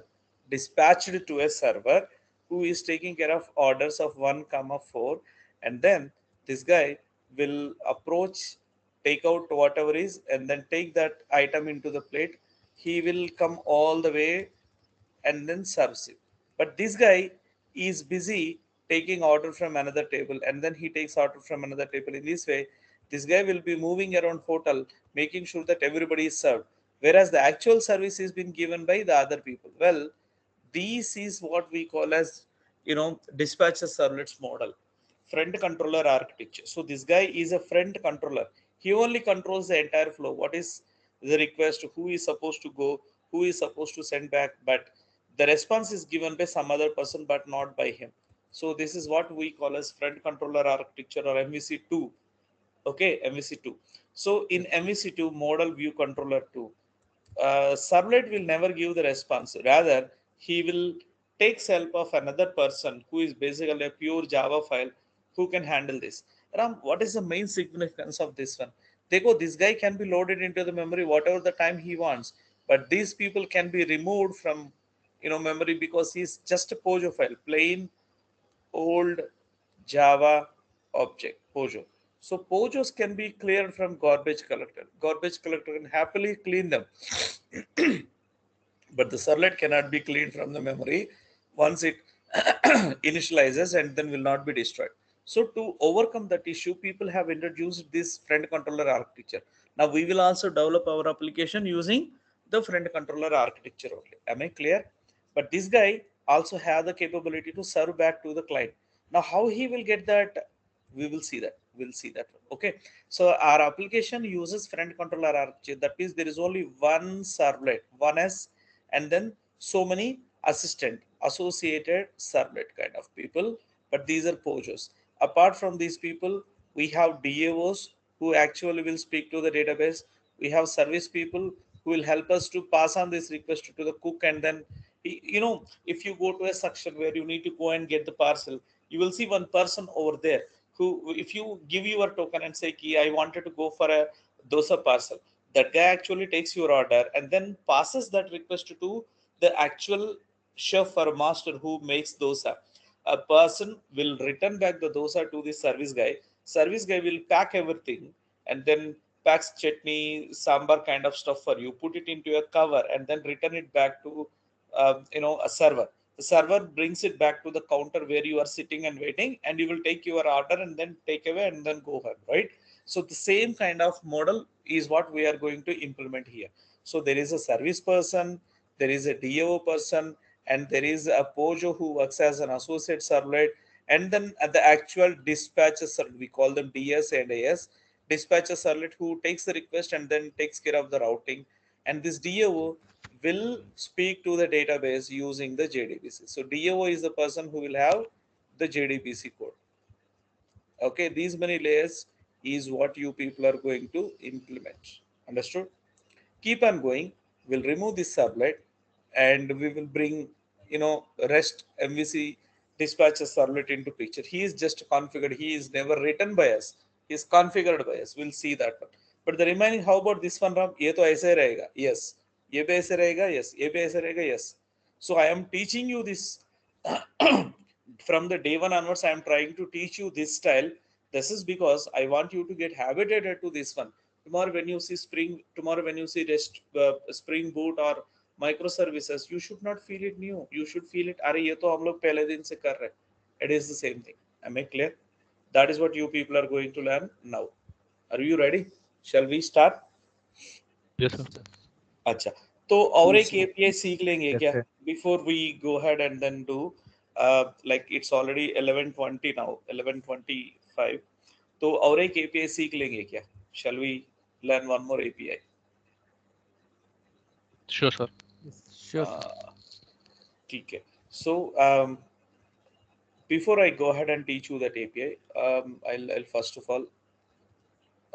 dispatched to a server who is taking care of orders of 1 comma 4, and then this guy will approach, take out whatever is, and then take that item into the plate. He will come all the way and then serves it. But this guy is busy taking order from another table, and then he takes order from another table. In this way, this guy will be moving around hotel, making sure that everybody is served. Whereas the actual service is being given by the other people. Well, this is what we call as dispatcher servlets model, front controller architecture. So this guy is a front controller. He only controls the entire flow. What is the request? Who is supposed to go? Who is supposed to send back? But the response is given by some other person, but not by him. So this is what we call as front controller architecture, or MVC2. Okay, MVC2. So in MVC2 model view controller 2, servlet will never give the response. Rather, he will take help of another person who is basically a pure Java file who can handle this. Ram, what is the main significance of this one? This guy can be loaded into the memory whatever the time he wants, but these people can be removed from memory because he's just a Pojo file, plain old Java object, Pojo. So Pojos can be cleared from garbage collector. Garbage collector can happily clean them, but the servlet cannot be cleaned from the memory once it initializes and then will not be destroyed. So to overcome that issue, people have introduced this friend controller architecture. Now we will also develop our application using the friend controller architecture only. Am I clear? But this guy also have the capability to serve back to the client. Now how he will get that, we will see that. We'll see that. Okay. So our application uses friend controller architecture. That means there is only one servlet, one S, and then so many assistant associated servlet kind of people, but these are pojos. Apart from these people, we have DAOs who actually will speak to the database. We have service people who will help us to pass on this request to the cook, and then if you go to a section where you need to go and get the parcel, you will see one person over there who, if you give your token and say ki I wanted to go for a dosa parcel, that guy actually takes your order and then passes that request to the actual chef or master who makes dosa. A person will return back the dosa to the service guy. Service guy will pack everything and then packs chutney, sambar kind of stuff for you, put it into a cover and then return it back to a server. The server brings it back to the counter where you are sitting and waiting, and you will take your order and then take away and then go home, right? So the same kind of model is what we are going to implement here. So there is a service person, there is a DAO person, and there is a Pojo who works as an associate servlet, and then at the actual dispatcher servlet, we call them DS and AS, dispatcher servlet who takes the request and then takes care of the routing. And this DAO will speak to the database using the JDBC. So DAO is the person who will have the JDBC code. Okay, these many layers is what you people are going to implement. Understood? Keep on going. We'll remove this servlet and we will bring REST MVC dispatcher servlet into picture. He is just configured. He is never written by us. He is configured by us. We'll see that one. But the remaining, how about this one, Ram? ये तो ऐसे रहेगा. Yes. ये भी ऐसे रहेगा. Yes. ये भी ऐसे रहेगा. Yes. So I am teaching you this from the day one onwards. I am trying to teach you this style. This is because I want you to get habituated to this one. Tomorrow when you see tomorrow when you see REST, Spring Boot or microservices, you should not feel it new. You should feel it, अरे ये तो हम लोग पहले दिन से कर रहे. It is the same thing. Am I clear? That is what you people are going to learn now. Are you ready? Shall we start?
Yes, sir.
अच्छा, तो और एक
Yes.
API सीख लेंगे
Yes,
क्या?
sir.
Before we go ahead and then do, like it's already 11:20 now, 11:25. तो और एक API सीख लेंगे क्या? Shall we learn one more API?
Sure, sir.
Sure, sir.
ठीक है. So before I go ahead and teach you that API, I'll first of all,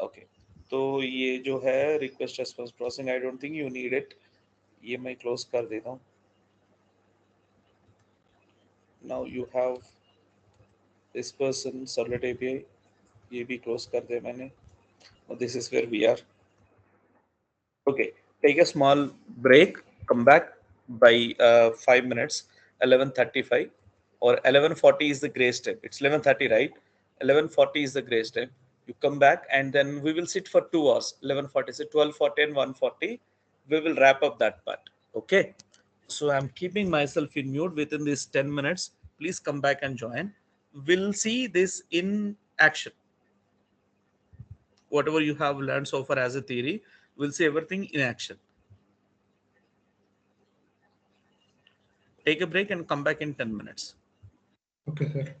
okay. तो ये जो है request response processing, I don't think you need it. ये मैं close कर देता हूँ. Now you have this person servlet API. ये भी close कर दे मैंने. This is where we are. Okay, take a small break. Come back by 5 minutes. 11:35 or 11:40 is the grace time. It's 11:30, right? 11:40 is the grace time. You come back and then we will sit for 2 hours. 11:40, so 12:40 and 1:40. We will wrap up that part. Okay. So I'm keeping myself in mute within these 10 minutes. Please come back and join. We'll see this in action. Whatever you have learned so far as a theory, we'll see everything in action. Take a break and come back in 10 minutes.
Okay, sir.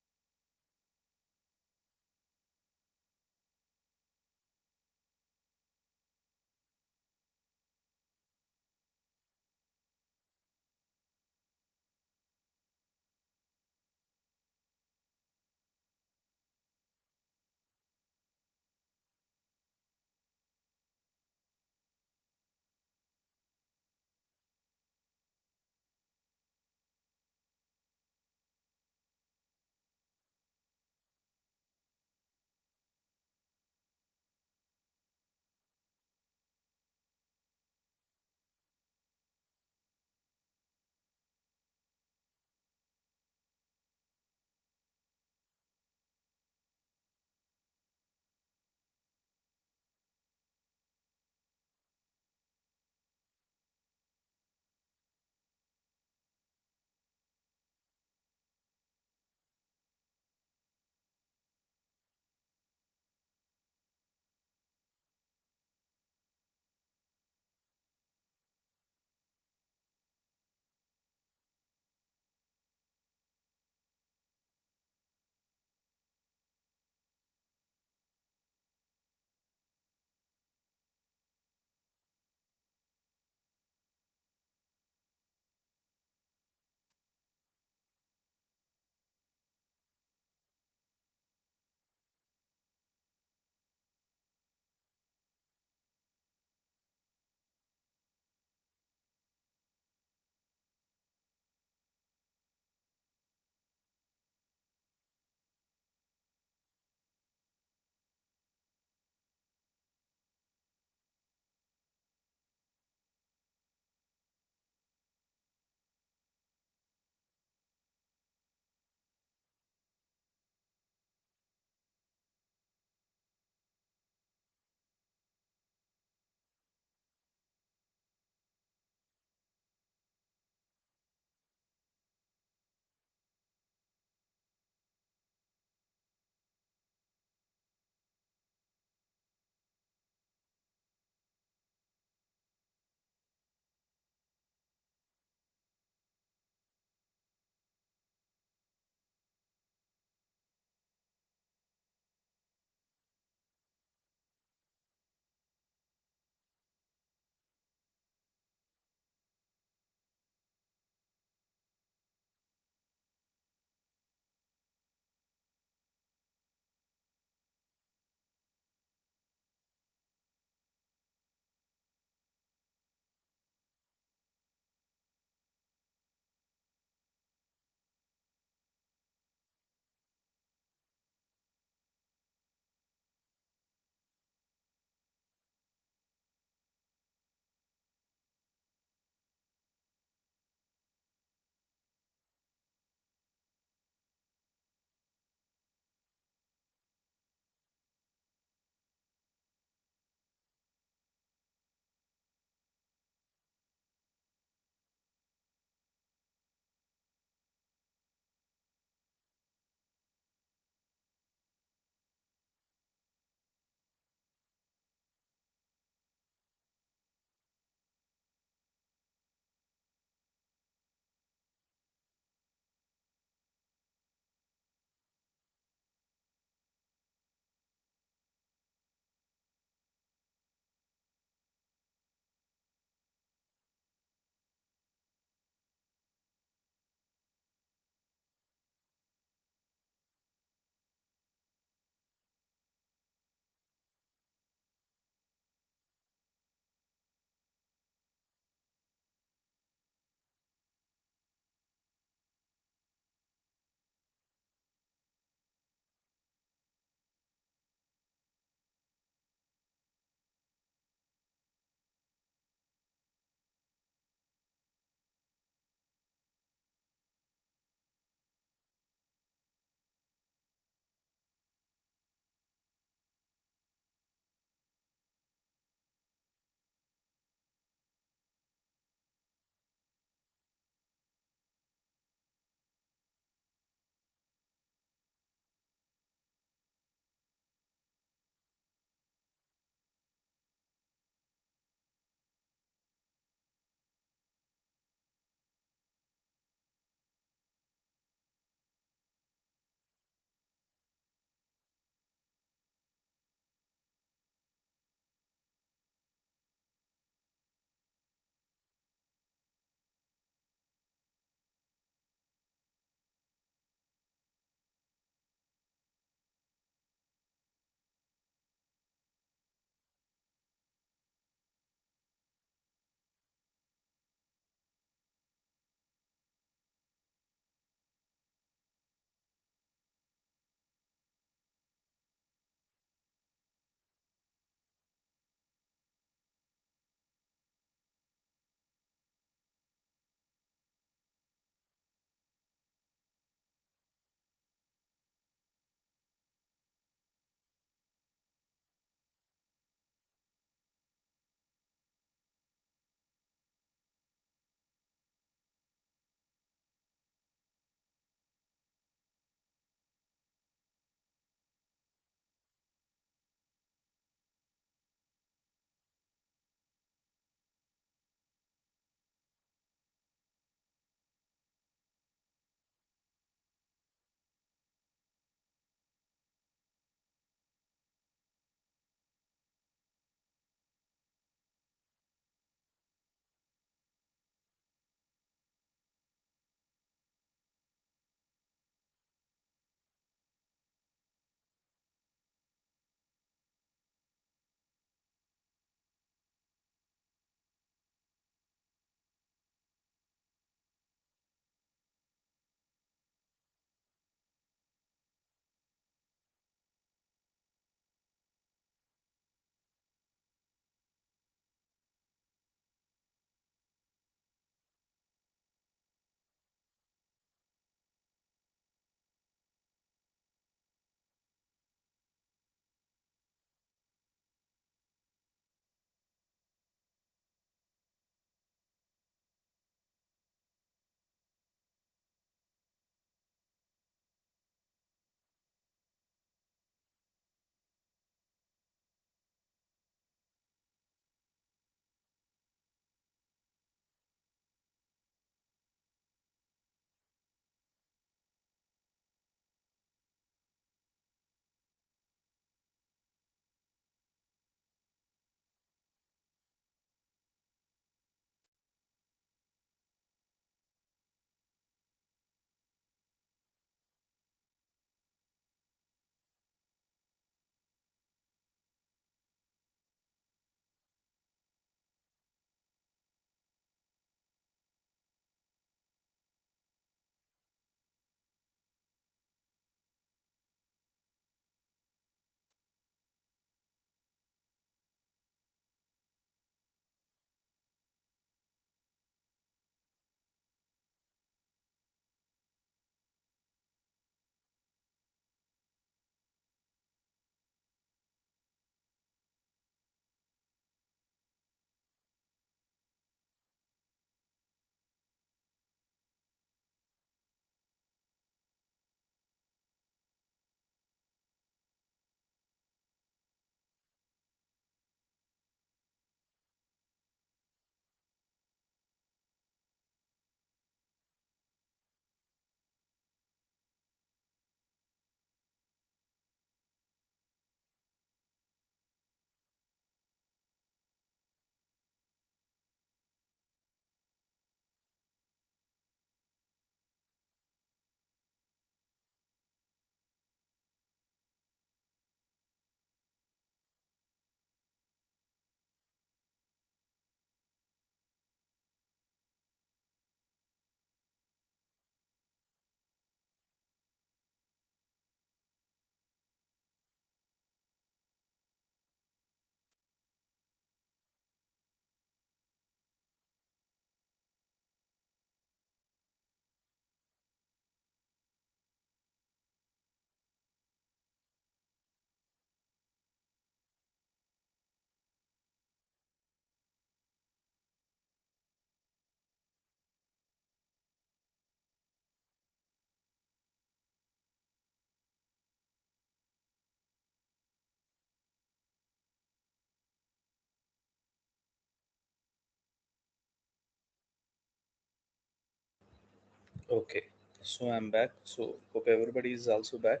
Okay, so I'm back. So hope everybody is also back.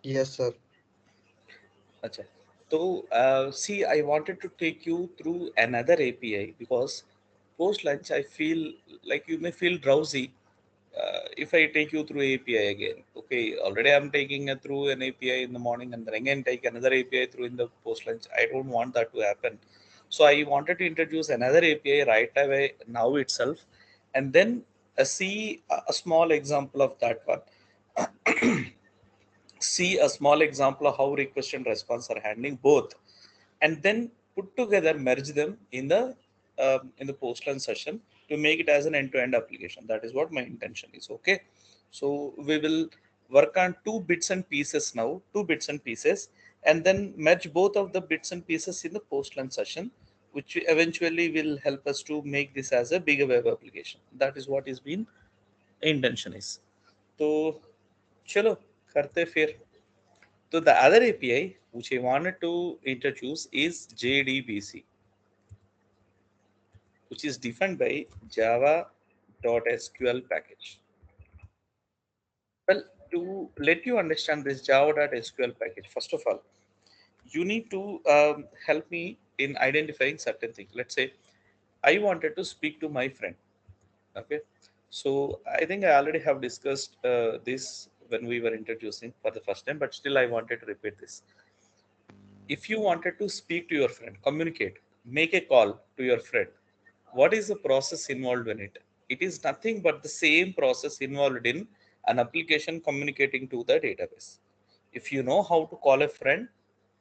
Yes, sir.
Acha. So see, I wanted to take you through another API because post lunch I feel like you may feel drowsy if I take you through API again. Okay, already I'm taking it through an API in the morning and then again take another API through in the post lunch. I don't want that to happen. So I wanted to introduce another API right away now itself, and then see a small example of that one. See a small example of how request and response are handling both, and then put together, merge them in the postline session to make it as an end-to-end application. That is what my intention is. Okay, so we will work on two bits and pieces now, two bits and pieces, and then merge both of the bits and pieces in the postline session, which eventually will help us to make this as a bigger web application. That is what is been intention is. तो चलो करते फिर. So the other API which I wanted to introduce is JDBC, which is defined by Java.SQL package. Well, to let you understand this Java.SQL package, first of all, you need to help me in identifying certain things. Let's say I wanted to speak to my friend. Okay, so I think I already have discussed this when we were introducing for the first time, but still I wanted to repeat this. If you wanted to speak to your friend, communicate, make a call to your friend, what is the process involved in it? It is nothing but the same process involved in an application communicating to the database. If you know how to call a friend,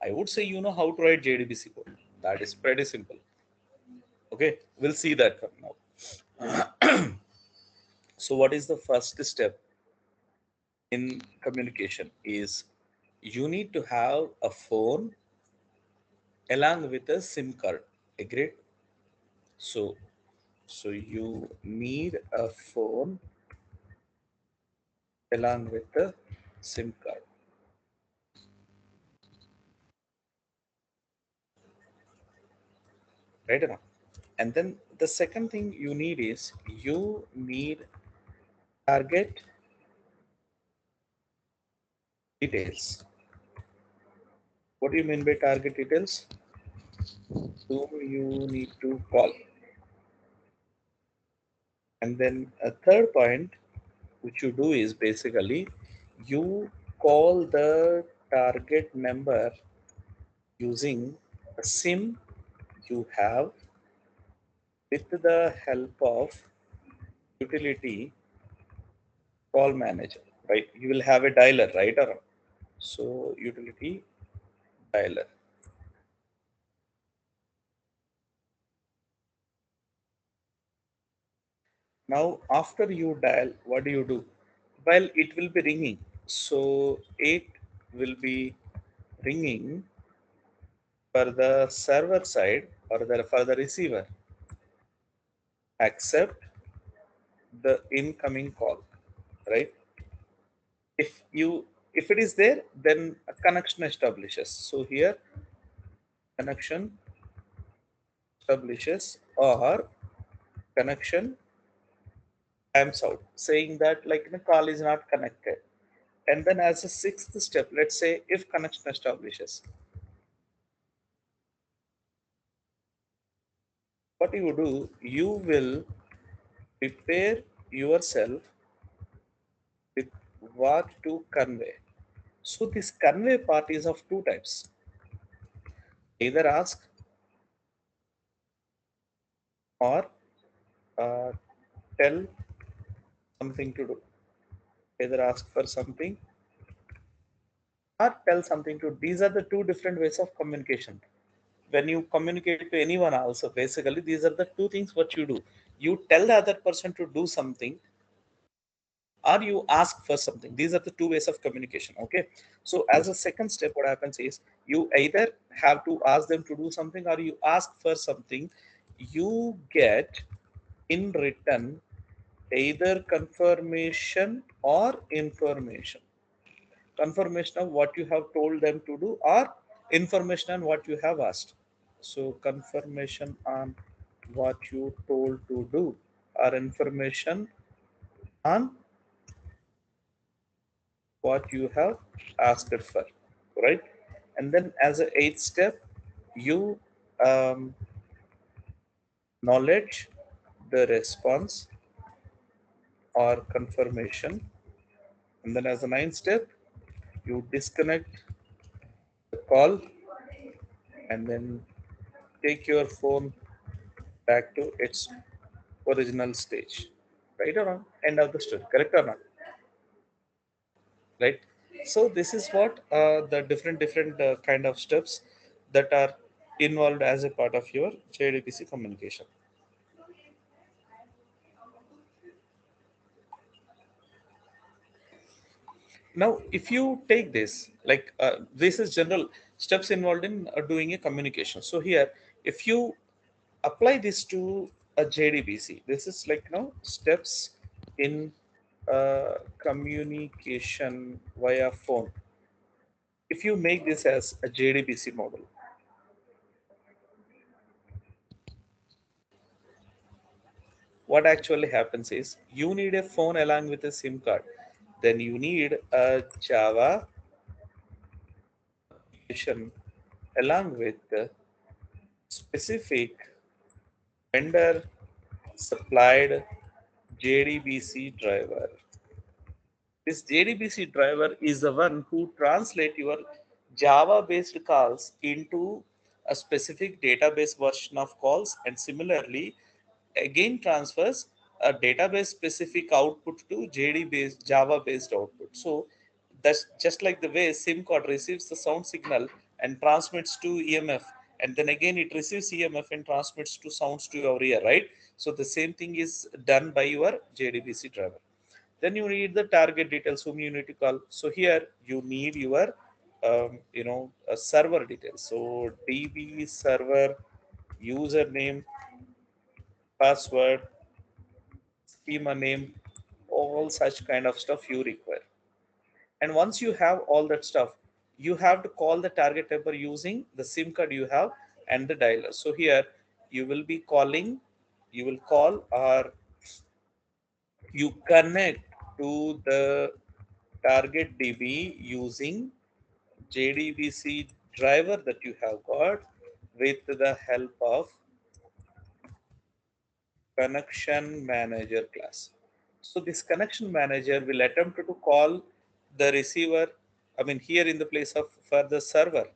I would say you know how to write JDBC code. That is pretty simple. Okay, we'll see that now. So what is the first step in communication is you need to have a phone along with a SIM card. Agreed? So you need a phone along with the SIM card, right now. And then the second thing you need is you need target details. What do you mean by target details? Whom you need to call. And then a third point which you do is basically you call the target number using a SIM you have with the help of utility call manager, right? You will have a dialer, right? So utility dialer. Now, after you dial, what do you do? Well, it will be ringing. So it will be ringing for the server side or for the receiver. Accept the incoming call, right? If you if it is there, then a connection establishes. So here connection establishes or connection times out, saying that like the call is not connected. And then as a sixth step, let's say if connection establishes, what you do, you will prepare yourself with what to convey. So this convey part is of two types. Either ask or uh, tell something to do. Either ask for something or tell something to do. These are the two different ways of communication. When you communicate to anyone also, basically these are the two things what you do. You tell the other person to do something or you ask for something. These are the two ways of communication. Okay, so as a second step, what happens is you either have to ask them to do something or you ask for something. You get in return either confirmation or information. confirmation of what you have told them to do or information on what you have asked. So confirmation on what you told to do or information on what you have asked for, right? And then as a eighth step, you knowledge the response or confirmation. And then as a ninth step, you disconnect the call and then take your phone back to its original stage. Right or wrong? End of the story. Correct or not? Right. So this is what the different kind of steps that are involved as a part of your JDBC communication. Now, if you take this, like this is general steps involved in doing a communication. So here, if you apply this to a JDBC, this is like steps in communication via phone. If you make this as a JDBC model, what actually happens is you need a phone along with a SIM card. Then you need a Java application along with the specific vendor supplied JDBC driver. This JDBC driver is the one who translate your Java based calls into a specific database version of calls, and similarly again transfers a database specific output to JD based Java based output. So that's just like the way SIM card receives the sound signal and transmits to EMF, and then again it receives EMF and transmits to sounds to your ear, right? So the same thing is done by your JDBC driver. Then you need the target details whom you need to call. So here you need your server details. So DB server username, password, schema name, all such kind of stuff you require. And once you have all that stuff, you have to call the target number using the SIM card you have and the dialer. So here you will be calling, you will call or you connect to the target DB using JDBC driver that you have got with the help of connection manager class. So this connection manager will attempt to call the receiver, I mean here in the place of for the server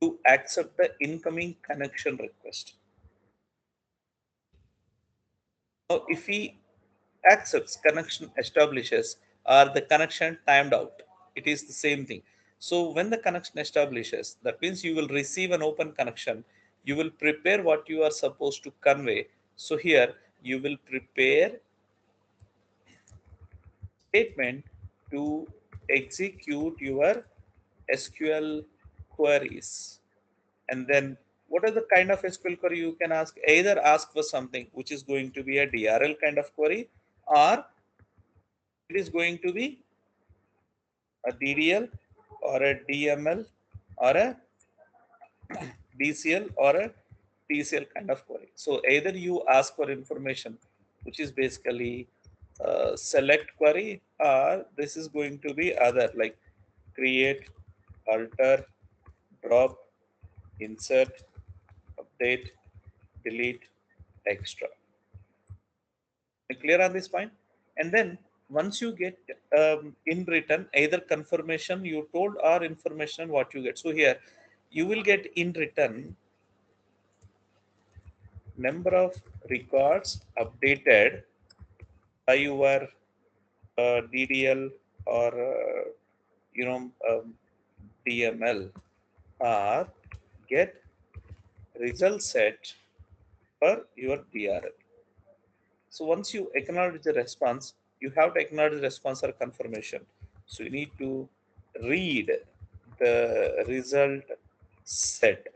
to accept the incoming connection request. Now if he accepts, connection establishes, or the connection timed out, it is the same thing. So when the connection establishes, that means you will receive an open connection, you will prepare what you are supposed to convey. So here you will prepare statement to execute your SQL queries. And then what are the kind of SQL query you can ask? Either ask for something which is going to be a DRL kind of query, or it is going to be a DDL or a DML or a DCL or a TCL kind of query. So either you ask for information, which is basically select query, or this is going to be other like create, alter, drop, insert, update, delete, extra. Clear on this point? And then once you get in return either confirmation you told or information what you get. So here you will get in return number of records updated by your DDL or you know um, DML, or get result set for your DRL. So once you acknowledge the response, you have to acknowledge the response or confirmation. So you need to read the result set,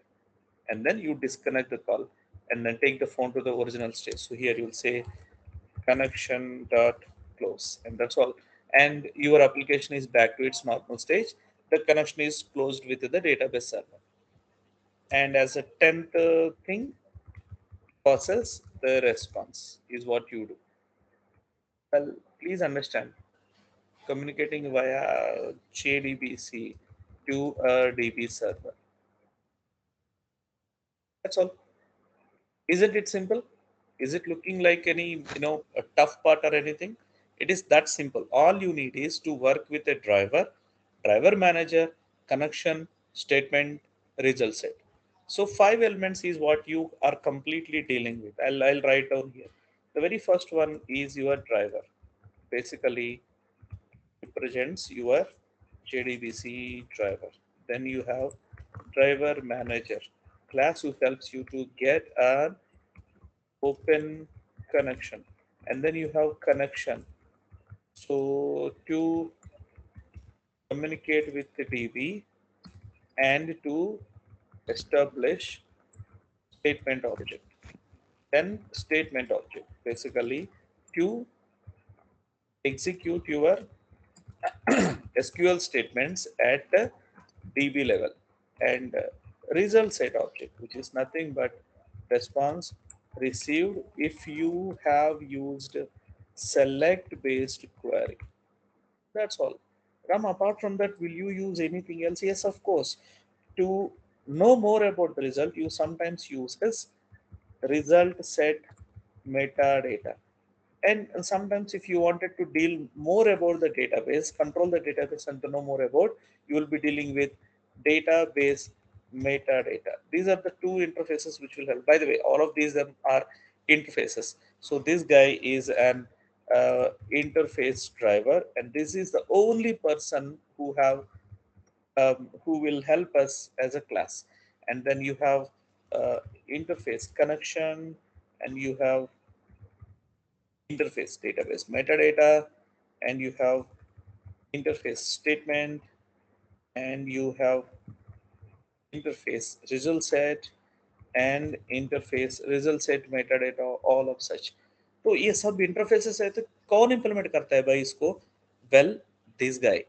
and then you disconnect the call and then take the phone to the original state. So here you will say connection dot close, and that's all. and your application is back to its normal stage. The connection is closed with the database server. And as a 10th thing, process the response is what you do. Well, please understand, communicating via JDBC to a DB server. That's all. Isn't it simple? Is it looking like any, a tough part or anything? It is that simple. All you need is to work with a driver manager, connection, statement, result set. So 5 elements is what you are completely dealing with. I'll write down here. The very first one is your driver. Basically represents your JDBC driver. Then you have driver manager class who helps you to get an open connection, and then you have connection, so to communicate with the DB and to establish statement object. Then statement object basically to execute your SQL statements at the DB level, and result set object, which is nothing but response received if you have used select based query. That's all. Ram, apart from that, will you use anything else? Yes, of course. To know more about the result, you sometimes use this result set metadata. And sometimes if you wanted to deal more about the database, control the database and to know more about, you will be dealing with database metadata. These are the two interfaces which will help. By the way, all of these are interfaces. So this guy is an interface driver, and this is the only person who will help us as a class. And then you have interface connection, and you have interface database metadata, and you have interface statement, and you have interface result set and interface result set metadata, all of such. तो ये सब interfaces है, तो कौन implement करता है भाई इसको? Well, this guy,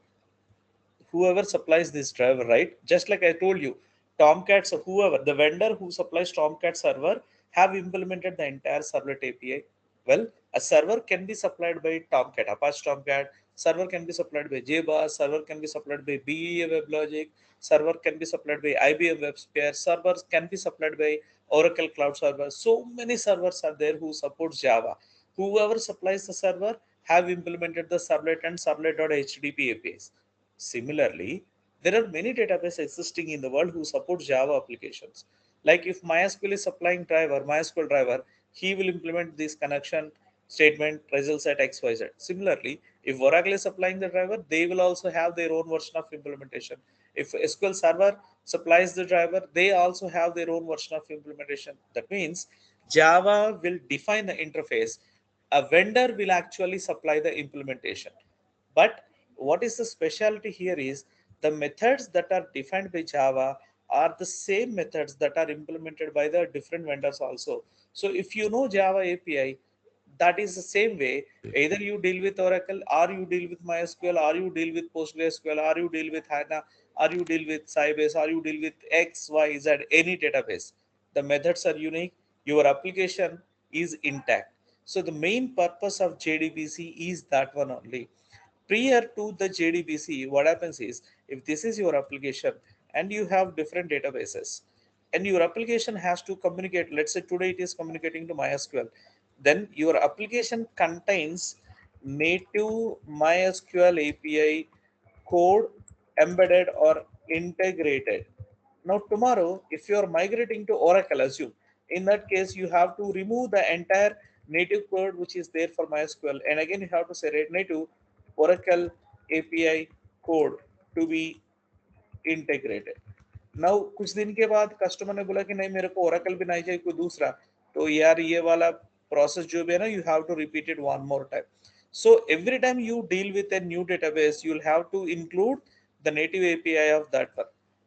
whoever supplies this driver, right? Just like I told you, Tomcats, whoever, the vendor who supplies Tomcat server have implemented the entire servlet API. Well, a server can be supplied by Tomcat, Apache Tomcat, server can be supplied by JBoss, server can be supplied by BEA WebLogic, server can be supplied by IBM WebSphere, servers can be supplied by Oracle Cloud Server. So many servers are there who support Java. Whoever supplies the server have implemented the servlet and servlet.hdp APIs. Similarly, there are many databases existing in the world who support Java applications. Like if MySQL is supplying driver, MySQL driver, he will implement this connection statement result set XYZ. Similarly, if Oracle is supplying the driver, they will also have their own version of implementation. If SQL Server supplies the driver, they also have their own version of implementation. That means Java will define the interface. A vendor will actually supply the implementation. But what is the specialty here is the methods that are defined by Java are the same methods that are implemented by the different vendors also. So if you know Java API, that is the same way. Either you deal with Oracle, or you deal with MySQL, or you deal with PostgreSQL, or you deal with HANA, or you deal with Sybase, or you deal with X, Y, Z, any database. The methods are unique. Your application is intact. So the main purpose of JDBC is that one only. Prior to the JDBC, what happens is, if this is your application and you have different databases, and your application has to communicate, let's say today it is communicating to MySQL, then your application contains native MySQL API code embedded or integrated. Now tomorrow, if you are migrating to Oracle, assume, in that case you have to remove the entire native code which is there for MySQL, and again you have to say native Oracle API code to be integrated. Now कुछ दिन के बाद customer ने बोला कि नहीं, मेरे को ओरेकल भी नहीं चाहिए, कोई दूसरा, तो यार ये वाला प्रोसेस जो भी है ना, you have to repeat it one more time. So every time you deal with a new database, you'll have to include the native API of that one.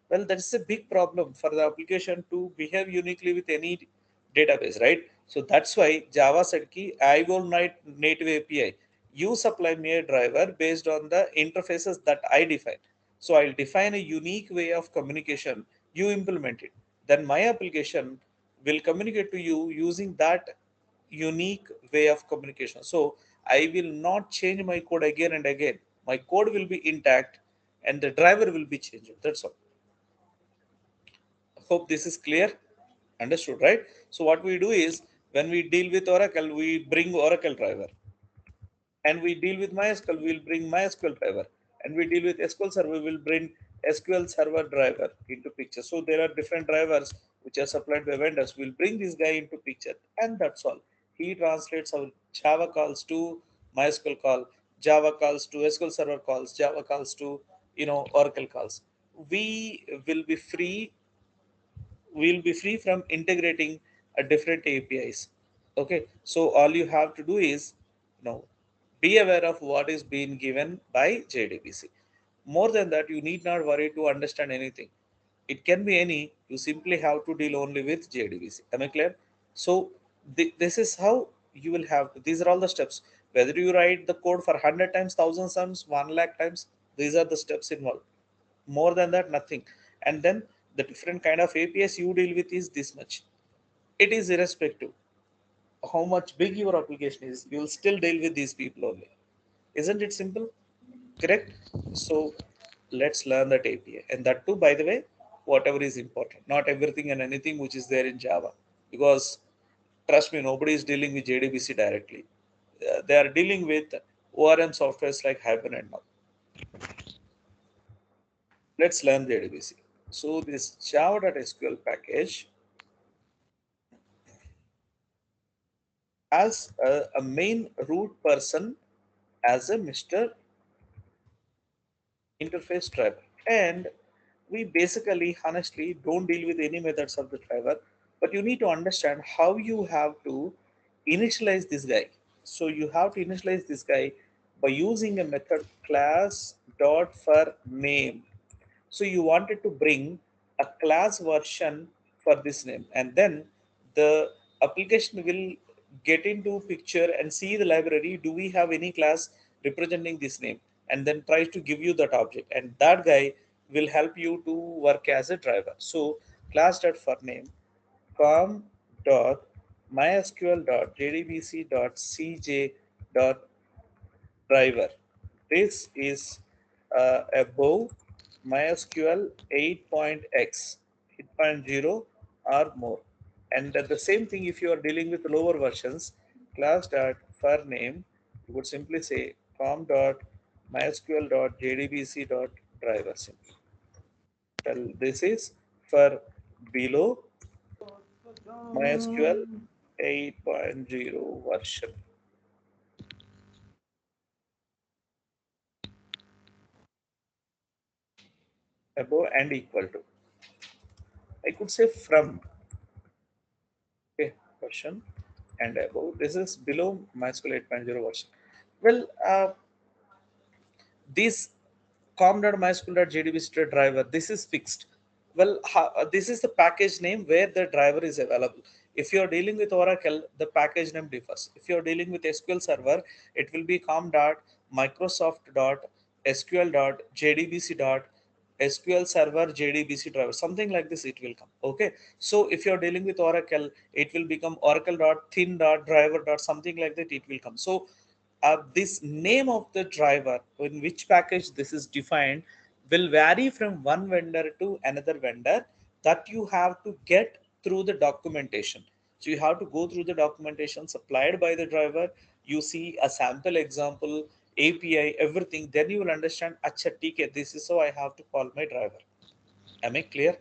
Well, that's a big problem for the application to behave uniquely with any database, right? So that's why Java said ki I will write native API. you supply me a driver based on the interfaces that I define. So I'll define a unique way of communication, you implement it, then my application will communicate to you using that unique way of communication. So I will not change my code again and again. My code will be intact and the driver will be changed. That's all. Hope this is clear. Understood, right? So what we do is, when we deal with Oracle, we bring Oracle driver, and we deal with MySQL, we'll bring MySQL driver, and we deal with SQL Server, we'll bring SQL Server driver into picture. So there are different drivers which are supplied by vendors. We'll bring this guy into picture, and that's all. He translates our Java calls to MySQL call, Java calls to SQL Server calls, Java calls to Oracle calls. We will be free we'll be free from integrating a different APIs. Okay, so all you have to do is, be aware of what is being given by JDBC. More than that, you need not worry to understand anything. It can be any. You simply have to deal only with JDBC. Am I clear? So this is how you will have. These are all the steps. Whether you write the code for 100 times, 1,000 times, 1 lakh times, these are the steps involved. More than that, nothing. And then the different kind of APIs you deal with is this much. It is irrespective how much big your application is, you will still deal with these people only. Isn't it simple? Correct? So let's learn that API. And that too, by the way, whatever is important, not everything and anything which is there in Java. Because trust me, nobody is dealing with JDBC directly. They are dealing with ORM softwares like Hibernate now. Let's learn JDBC. So this java.sql package has a main root person as a Mr. Interface driver. And we basically, honestly, don't deal with any methods of the driver, but you need to understand how you have to initialize this guy. So you have to initialize this guy by using a method class dot for name. So you wanted to bring a class version for this name, and then the application will get into picture and see the library. Do we have any class representing this name? And then tries to give you that object, and that guy will help you to work as a driver. So class dot for name com dot mysql dot jdbc dot cj dot driver. This is above MySQL 8.x, 8.0 or more. And the same thing, if you are dealing with lower versions, class dot for name, you would simply say com dot mysql dot jdbc dot driver simply. Well, this is for below MySQL 8.0 version. Above and equal to. I could say from, okay, version and above. This is below MySQL 8.0 version. Well, this com.mysql.jdbc driver, this is fixed. Well, this is the package name where the driver is available. If you're dealing with Oracle, the package name differs. If you're dealing with SQL Server, it will be com.microsoft.sql.jdbc.SQL Server JDBC driver, something like this it will come. Okay, so if you're dealing with Oracle, it will become oracle.thin.driver. Something like that it will come. So this name of the driver, in which package this is defined, will vary from one vendor to another vendor, that you have to get through the documentation. So you have to go through the documentation supplied by the driver. You see a sample example, API, everything. Then you will understand, acha, TK, this is how I have to call my driver. Am I clear?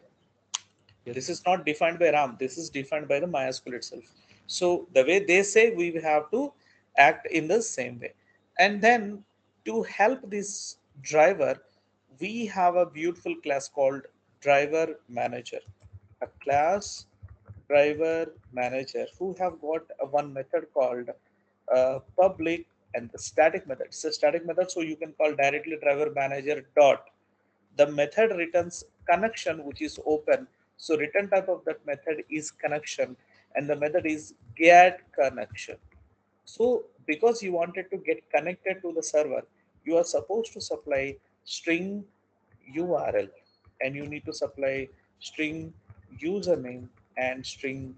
Yes,
This
sir.
is not defined by RAM. This is defined by the MySQL itself. So the way they say, we have to act in the same way. And then to help this driver, we have a beautiful class called driver manager. A class driver manager who have got one method called public and the static method. It's a static method, so you can call directly driver manager dot. The method returns connection which is open. So return type of that method is connection, and the method is get connection. So because you wanted to get connected to the server, you are supposed to supply string URL, and you need to supply string username and string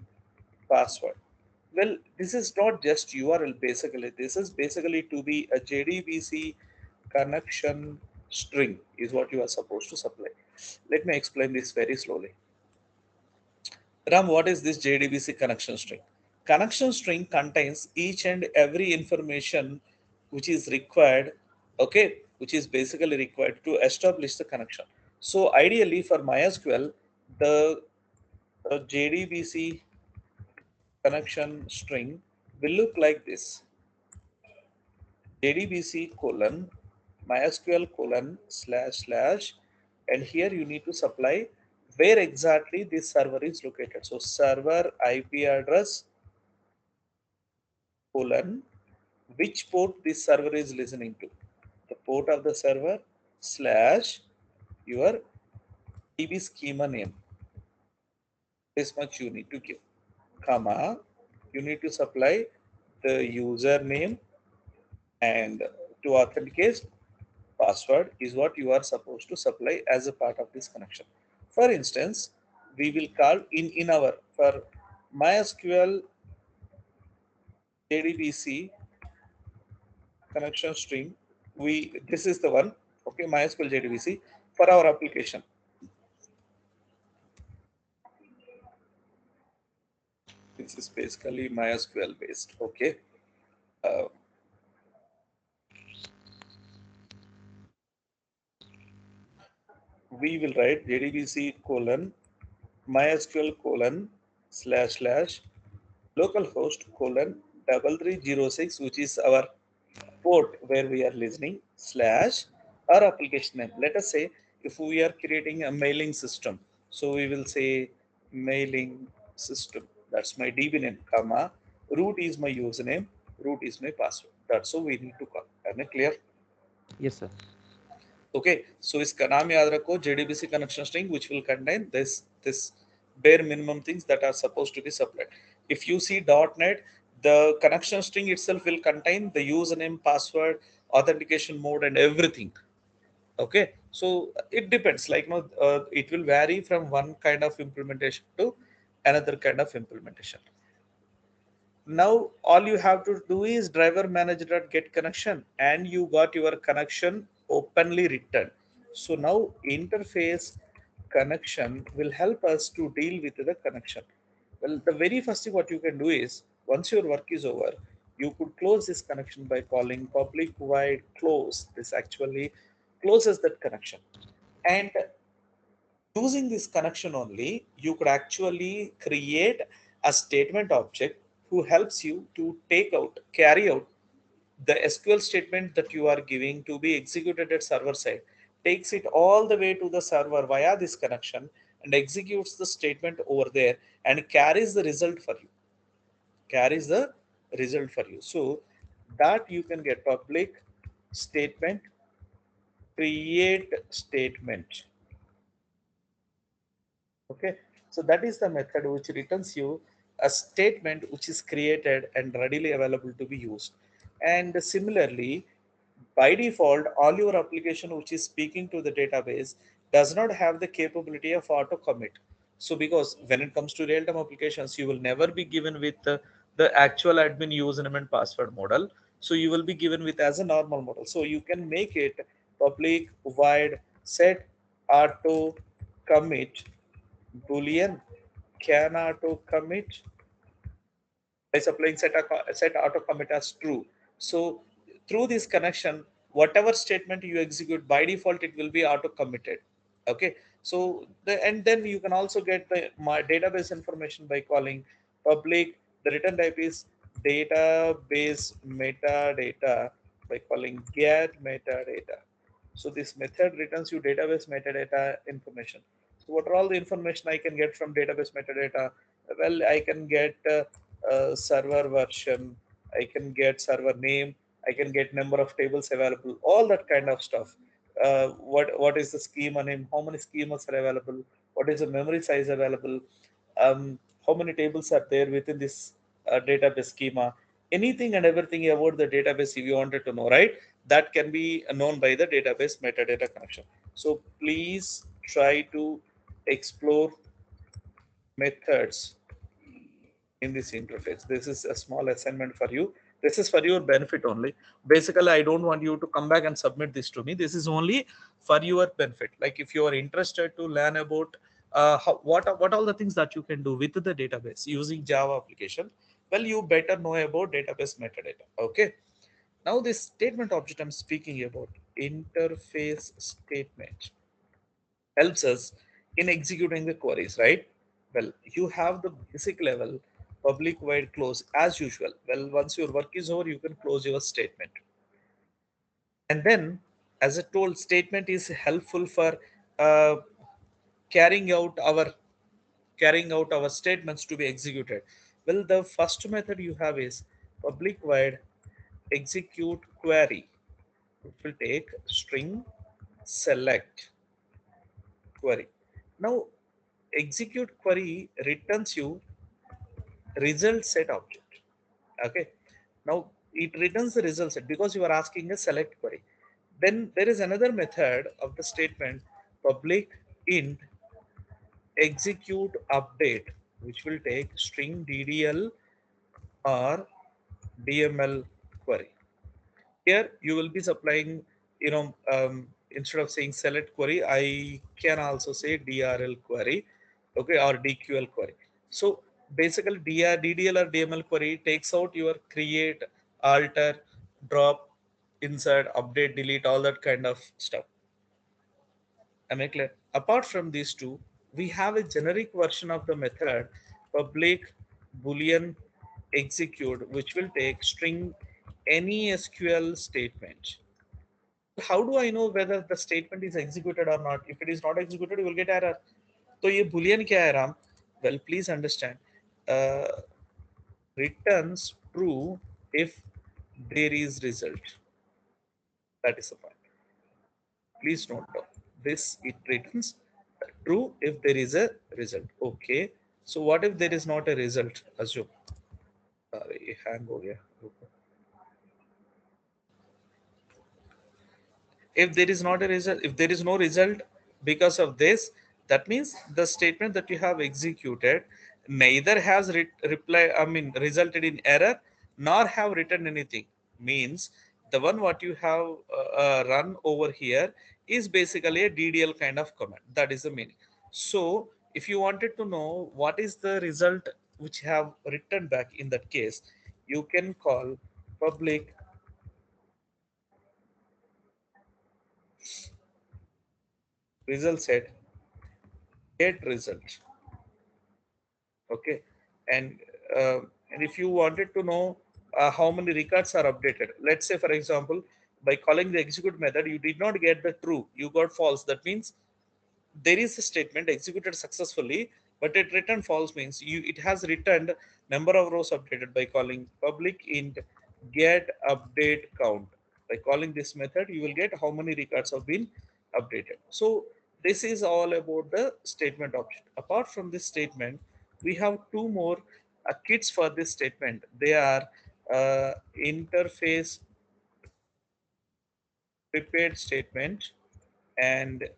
password. Well, this is not just URL basically. This is basically to be a JDBC connection string is what you are supposed to supply. Let me explain this very slowly. Ram, what is this JDBC connection string? Connection string contains each and every information which is required, okay, which is basically required to establish the connection. So ideally for MySQL, the JDBC connection string will look like this: JDBC colon MySQL colon slash slash, and here you need to supply where exactly this server is located. So server IP address colon which port this server is listening to, the port of the server slash your DB schema name. This much you need to give, comma, you need to supply the username, and to authenticate password is what you are supposed to supply as a part of this connection. For instance, we will call in our for MySQL JDBC connection string. We this is the one, okay, MySQL JDBC for our application. This is basically MySQL based. Okay, uh, we will write JDBC colon MySQL colon slash slash localhost colon 3306, which is our port where we are listening, slash our application name. Let us say if we are creating a mailing system, so we will say mailing system. That's my DB name, comma, root is my username, root is my password. That's how we need to call. Am I clear?
Yes, sir.
Okay, so इसका नाम याद रखो JDBC connection string, which will contain this bare minimum things that are supposed to be supplied. If you see .NET, the connection string itself will contain the username, password, authentication mode, and everything. Okay, so it depends. Like no, it will vary from one kind of implementation to another kind of implementation. Now all you have to do is driver manager.get connection, and you got your connection openly written. So now interface connection will help us to deal with the connection. Well, the very first thing what you can do is, once your work is over, you could close this connection by calling public void close. This actually closes that connection. And using this connection only, you could actually create a statement object who helps you to carry out the SQL statement that you are giving to be executed at server side, takes it all the way to the server via this connection and executes the statement over there and carries the result for you. Carries the result for you. So that you can get public statement, create statement. Okay, so that is the method which returns you a statement which is created and readily available to be used. And similarly, by default, all your application which is speaking to the database does not have the capability of auto commit. So because when it comes to real-time applications, you will never be given with the actual admin username and password model. So you will be given with as a normal model. So you can make it public void set auto commit boolean can auto commit by supplying set auto commit as true. So through this connection, whatever statement you execute by default, it will be auto committed. Okay. So and then you can also get the my database information by calling public. The return type is database metadata by calling get metadata. So this method returns you database metadata information. So what are all the information I can get from database metadata? Well, I can get server version, I can get server name, I can get number of tables available, all that kind of stuff. What is the schema name? How many schemas are available? What is the memory size available? How many tables are there within this database schema? anything and everything about the database if you wanted to know, right? That can be known by the database metadata connection. So please try to explore methods in this interface. This is a small assignment for you. This is for your benefit only. Basically, I don't want you to come back and submit this to me. This is only for your benefit. Like if you are interested to learn about what all the things that you can do with the database using Java application, well, you better know about database metadata. Okay. Now this statement object I'm speaking about, interface statement, helps us in executing the queries, right? Well, you have the basic level public void close as usual. Well, once your work is over, you can close your statement. And then, as I told, statement is helpful for uh, carrying out our statements to be executed. Well, the first method you have is public void execute query. It will take string select query. Now, execute query returns you result set object. Okay. Now it returns the result set because you are asking a select query. Then there is another method of the statement public int execute update, which will take string ddl or dml query. Here you will be supplying, instead of saying select query, I can also say drl query, okay, or dql query. So basically ddl or dml query takes out your create, alter, drop, insert, update, delete, all that kind of stuff. Am I clear? Apart from these two, we have a generic version of the method public boolean execute, which will take string any SQL statement. How do I know whether the statement is executed or not? If it is not executed, you will get error. So ये boolean क्या है Ram? Well, please understand. Returns true if there is result. That is the point. Please note down this. It returns true if there is a result. Okay. So what if there is not a result? Assume. Sorry, hang हो गया. If there is not a result, if there is no result because of this, that means the statement that you have executed neither has resulted in error nor have written anything. Means the one what you have run over here is basically a ddl kind of command. That is the meaning. So if you wanted to know what is the result which have written back, in that case you can call public result set get result. Okay. And uh, and if you wanted to know how many records are updated, let's say for example, by calling the execute method you did not get the true, you got false. That means there is a statement executed successfully, but it returned false. Means it has returned number of rows updated. By calling public int get update count, by calling this method you will get how many records have been updated. So this is all about the statement object. Apart from this statement, we have two more kits for this statement. They are interface prepared statement and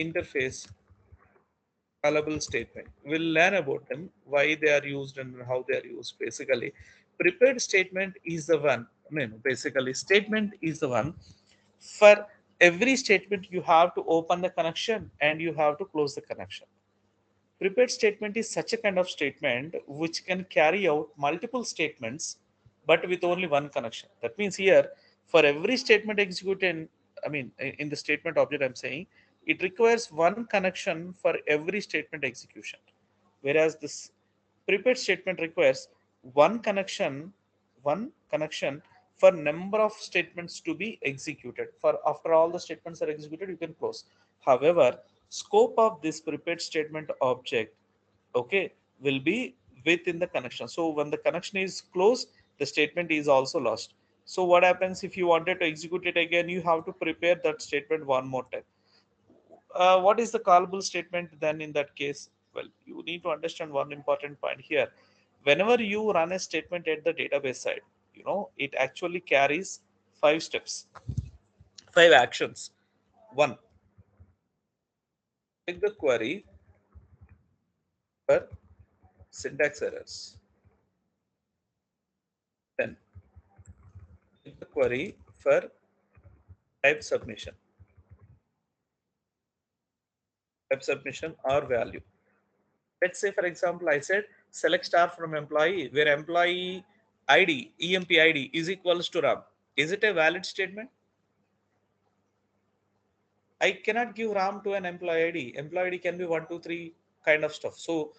interface callable statement. We'll learn about them, why they are used and how they are used. Basically, prepared statement is the one. Basically, statement is the one. For every statement, you have to open the connection and you have to close the connection. Prepared statement is such a kind of statement which can carry out multiple statements, but with only one connection. That means here, for every statement executed, in the statement object, I'm saying it requires one connection for every statement execution, whereas this prepared statement requires one connection, one connection for number of statements to be executed. For after all the statements are executed, you can close. However, scope of this prepared statement object, okay, will be within the connection. So when the connection is closed, the statement is also lost. So what happens if you wanted to execute it again? You have to prepare that statement one more time. What is the callable statement then in that case? Well, you need to understand one important point here. whenever you run a statement at the database side, it actually carries 5 steps, 5 actions. One, check the query for syntax errors. Then check the query for type submission or value. Let's say, for example, I said select star from employee, where employee ID, EMP ID is equals to RAM. Is it a valid statement? I cannot give RAM to an employee ID. Employee ID can be 1, 2, 3 kind of stuff. So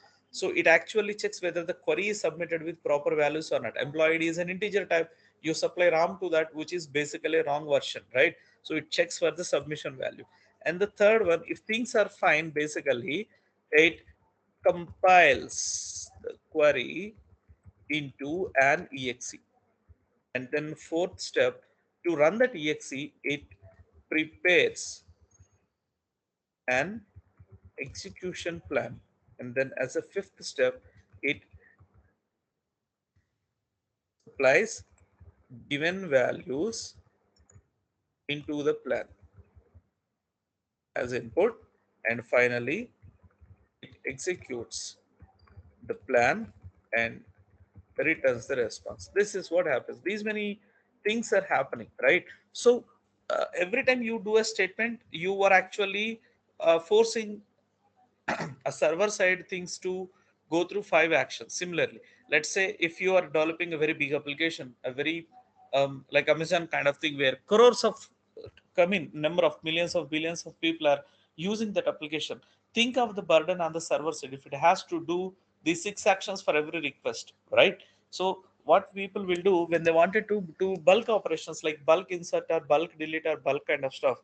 it actually checks whether the query is submitted with proper values or not. Employee ID is an integer type. You supply RAM to that, which is basically a wrong version, right? So it checks for the submission value. And the third one, if things are fine, basically it compiles the query into an exe. And then fourth step, to run that exe, it prepares an execution plan. And then as a fifth step, it applies given values into the plan as input. And finally, it executes the plan and returns the response. This is what happens. These many things are happening, right? So every time you do a statement, you are actually forcing a server side things to go through 5 actions. Similarly, let's say if you are developing a very big application, a very like Amazon kind of thing, where crores of come in, number of millions of billions of people are using that application. Think of the burden on the server side if it has to do these 6 actions for every request, right? So what people will do when they wanted to do bulk operations like bulk insert or bulk delete or bulk kind of stuff,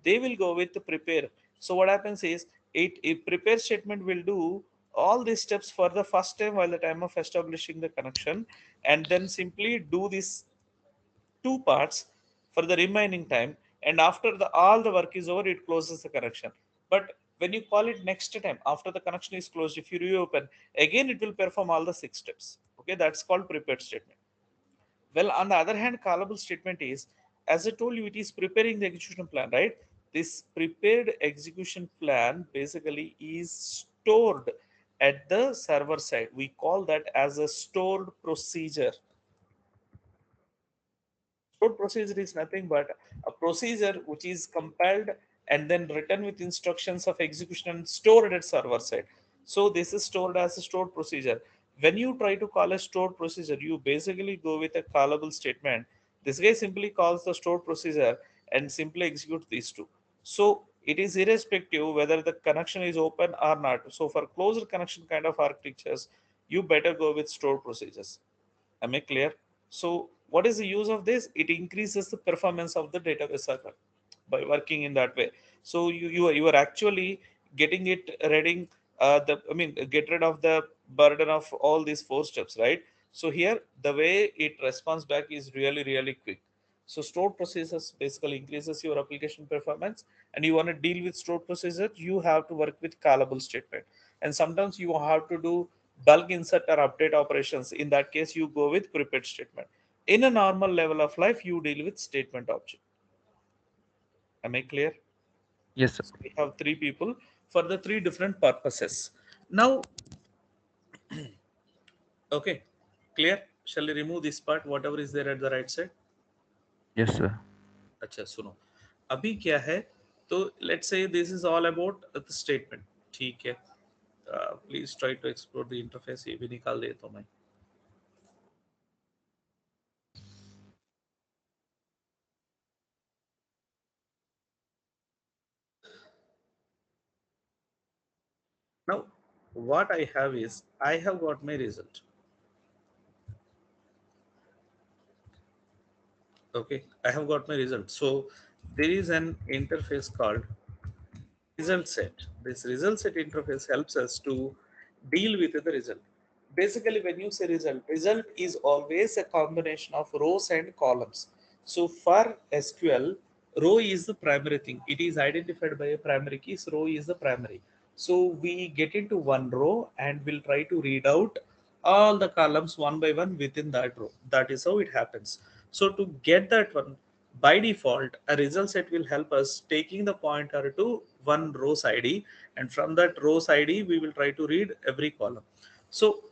they will go with the prepare. So what happens is a prepare statement will do all these steps for the first time while the time of establishing the connection, and then simply do these 2 parts for the remaining time, and after the all the work is over, it closes the connection. But when you call it next time after the connection is closed, if you reopen again, it will perform all the 6 steps. Okay, that's called prepared statement. Well, on the other hand, callable statement is, as I told you, it is preparing the execution plan, right? This prepared execution plan basically is stored at the server side. We call that as a stored procedure. Stored procedure is nothing but a procedure which is compiled and then written with instructions of execution and stored at server side. So this is stored as a stored procedure. When you try to call a stored procedure, you basically go with a callable statement. This guy simply calls the stored procedure and simply executes these two. So it is irrespective whether the connection is open or not. So for closed connection kind of architectures, you better go with stored procedures. Am I clear? So what is the use of this? It increases the performance of the database server by working in that way. So you are actually getting it ready. Get rid of the burden of all these 4 steps, right? So here the way it responds back is really quick. So stored procedures basically increases your application performance, and you want to deal with stored procedure, you have to work with callable statement. And sometimes you have to do bulk insert or update operations. In that case, you go with prepared statement. In a normal level of life, you deal with statement object. Am I clear?
Yes, sir.
So we have 3 people for the 3 different purposes. Now, okay, clear? Shall we remove this part, whatever is there at the right side?
Yes, sir.
अच्छा सुनो, अभी क्या है? तो let's say this is all about the statement. ठीक है? Please try to explore the interface. ये भी निकाल देता हूँ मैं. Now, what I have is I have got my result. Okay, I have got my result. So there is an interface called result set. This result set interface helps us to deal with the result. Basically, when you say result is always a combination of rows and columns. So for SQL, row is the primary thing. It is identified by a primary key. So row is the primary. So we get into one row and we'll try to read out all the columns one by one within that row. That is how it happens. So to get that one, by default, a result set will help us taking the pointer to one row's ID, and from that row's ID, we will try to read every column. So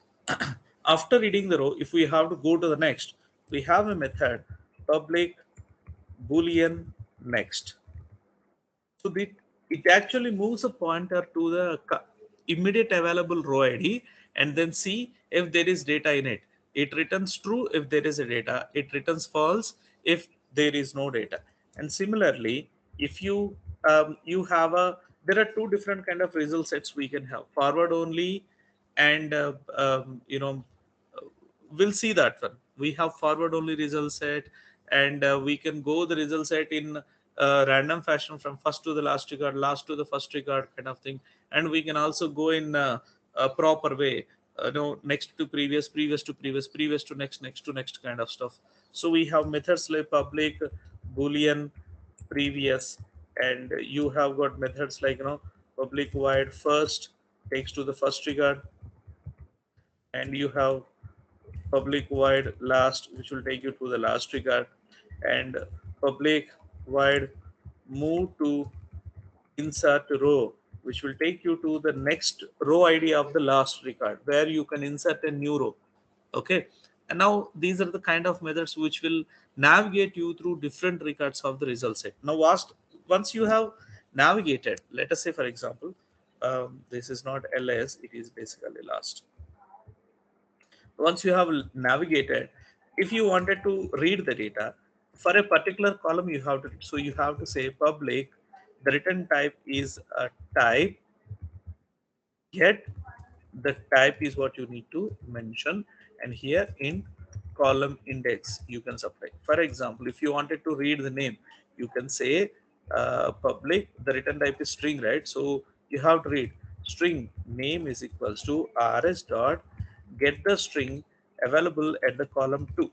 after reading the row, if we have to go to the next, we have a method public boolean next. So it actually moves a pointer to the immediate available row ID and then see if there is data in it. It returns true if there is a data. It returns false if there is no data. And similarly, if you have a there are two different kind of result sets we can have: forward only and we'll see that one. We have forward only result set, and we can go the result set in random fashion from first to the last record, last to the first record kind of thing. And we can also go in a proper way, no, next to previous, previous to previous, previous to next, next to next kind of stuff. So we have methods like public, boolean, previous, and you have got methods like public void first takes to the first record, and you have public void last, which will take you to the last record, and public void move to insert row, which will take you to the next row ID of the last record, where you can insert a new row. Okay, and now these are the kind of methods which will navigate you through different records of the result set. Now once you have navigated, let us say for example, this is not ls, it is basically last. Once you have navigated, if you wanted to read the data for a particular column, you have to say public, the return type is a type, get, the type is what you need to mention, and here in column index you can supply. For example, if you wanted to read the name, you can say public, the return type is string, right? So you have to read string name is equals to rs dot get the string available at the column 2,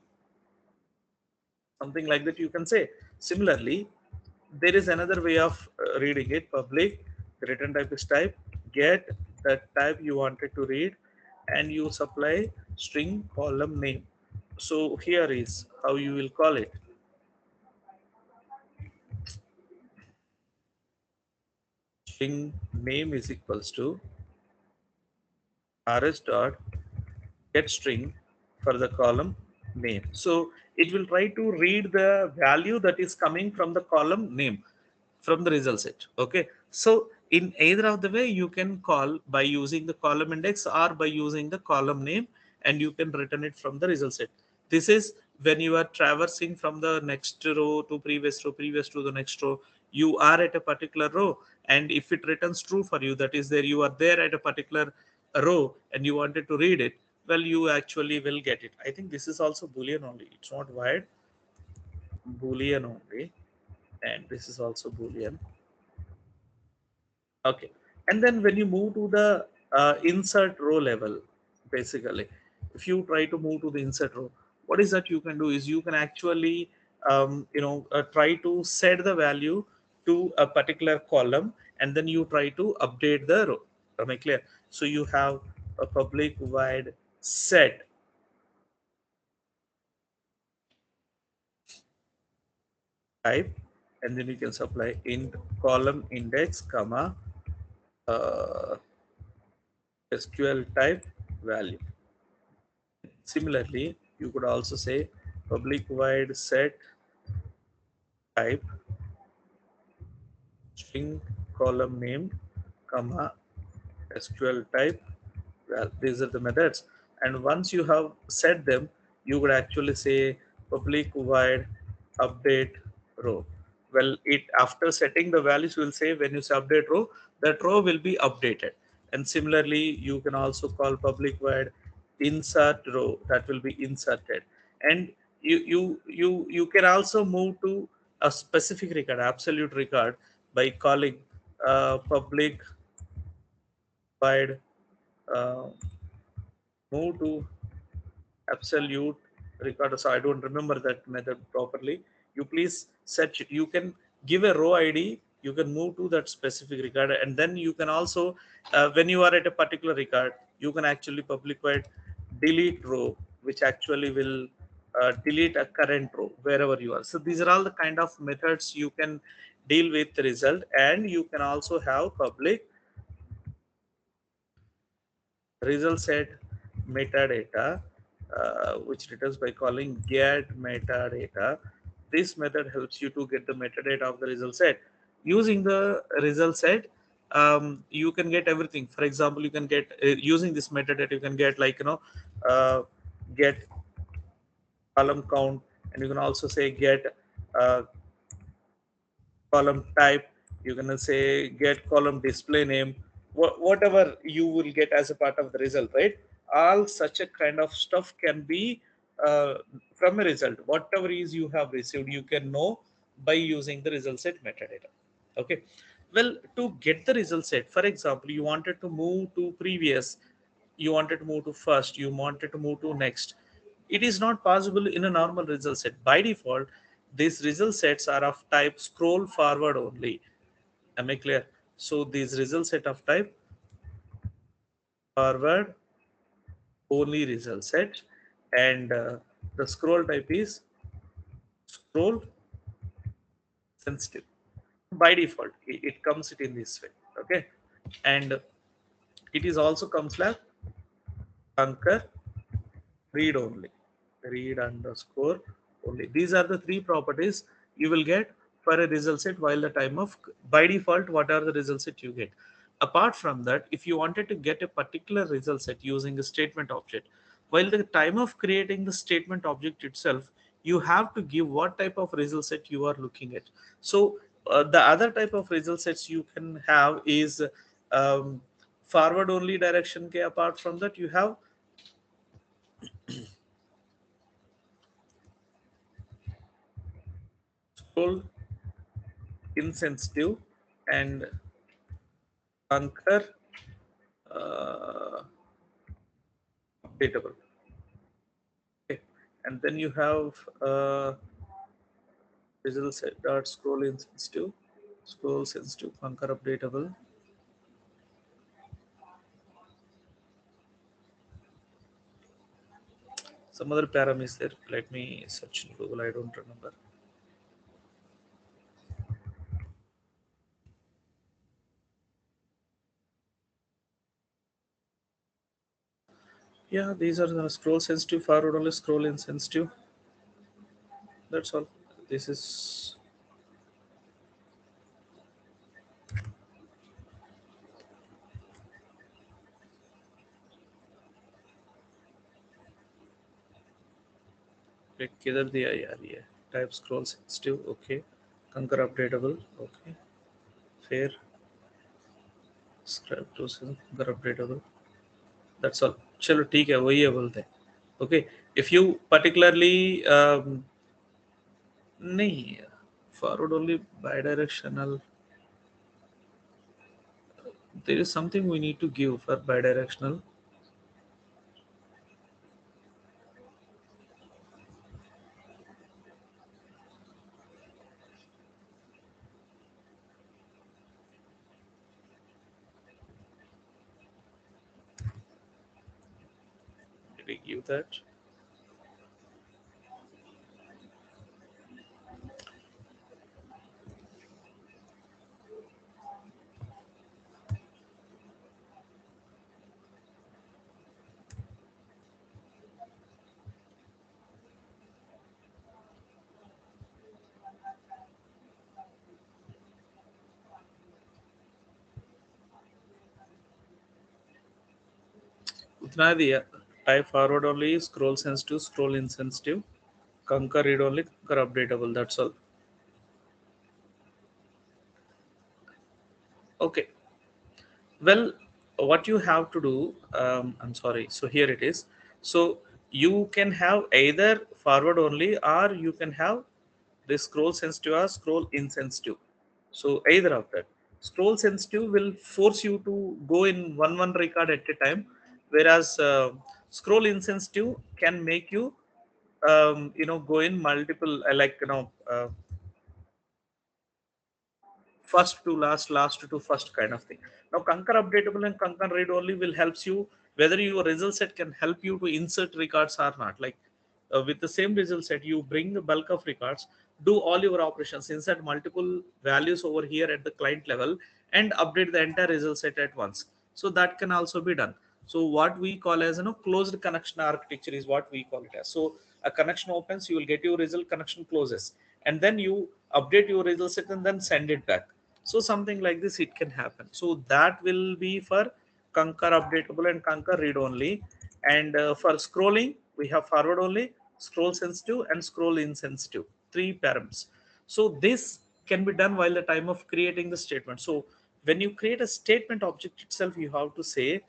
something like that you can say. Similarly, there is another way of reading it: public, the return type is type, get the type you wanted to read, and you supply string column name. So here is how you will call it: string name is equals to rs dot get string for the column name. So it will try to read the value that is coming from the column name from the result set. Okay, so in either of the way you can call by using the column index or by using the column name, and you can return it from the result set. This is when you are traversing from the next row to previous row, previous to the next row. You are at a particular row, and if it returns true for you, that is there you are there at a particular row and you wanted to read it, well, you actually will get it. I think this is also boolean only, it's not wide, boolean only, and this is also boolean. Okay, and then when you move to the insert row level, basically, if you try to move to the insert row, what is that you can do is you can actually try to set the value to a particular column, and then you try to update the row. Am I clear? So you have a public void set type, and then you can supply int column index comma uh, SQL type value. Similarly, you could also say public void set type string column name comma SQL type. Well, these are the methods, and once you have set them, you would actually say public void update row. Well, it after setting the values will say when you say update row, that row will be updated. And similarly, you can also call public void insert row, that will be inserted. And you can also move to a specific record, absolute record, by calling public void uh, move to absolute record. So I don't remember that method properly. You please search it. You can give a row ID, you can move to that specific record, and then you can also when you are at a particular record, you can actually public void delete row, which actually will delete a current row wherever you are. So these are all the kind of methods you can deal with the result. And you can also have public result set metadata, which returns by calling get metadata. This method helps you to get the metadata of the result set. Using the result set, you can get everything. For example, you can get using this metadata, you can get like get column count, and you can also say get uh, column type. You're gonna say get column display name, whatever you will get as a part of the result, right? All such a kind of stuff can be uh, from a result. Whatever is you have received, you can know by using the result set metadata. Okay. Well, to get the result set, for example, you wanted to move to previous, you wanted to move to first, you wanted to move to next. It is not possible in a normal result set. By default, these result sets are of type scroll forward only. Am I clear? So these result set of type forward only result set, and the scroll type is scroll sensitive. By default, it comes it in this way. Okay, and it is also comes like conquer read only, read underscore only. These are the three properties you will get for a result set while the time of, by default, what are the result set you get. Apart from that, if you wanted to get a particular result set using a statement object, while the time of creating the statement object itself, you have to give what type of result set you are looking at. So the other type of result sets you can have is um, forward only direction. Okay, apart from that, you have scroll insensitive and anchor uh, updatable. Okay. And then you have result set dot scroll insensitive anchor updatable. Some other param is there. Let me search in Google. I don't remember. Yeah, these are the scroll sensitive, forward only, scroll insensitive. That's all. This is like किधर दिया यार ये type scroll sensitive. Okay, conquer updatable. Okay, fair script to conquer updatable. That's all. चलो ठीक है वही है बोलते हैं. Okay, if you particularly नहीं forward only bidirectional, there is something we need to give for bidirectional. Did we give that? उतना दिया. Type forward only, scroll sensitive, scroll insensitive, conquer read only, conquer updatable. That's all. Okay. Well, what you have to do, I'm sorry. So here it is. So you can have either forward only or you can have this scroll sensitive or scroll insensitive. So either of that. Scroll sensitive will force you to go in one record at a time, whereas scroll insensitive can make you go in multiple first to last, last to first kind of thing. Now concur updatable and concur read only will helps you whether your result set can help you to insert records or not. Like with the same result set, you bring the bulk of records, do all your operations, insert multiple values over here at the client level, and update the entire result set at once. So that can also be done. So what we call as closed connection architecture is what we call it as. So a connection opens, you will get your result, connection closes, and then you update your result set and then send it back. So something like this it can happen. So that will be for concur updatable and concur read only. And for scrolling, we have forward only, scroll sensitive, and scroll insensitive. Three params. So this can be done while the time of creating the statement. So when you create a statement object itself, you have to say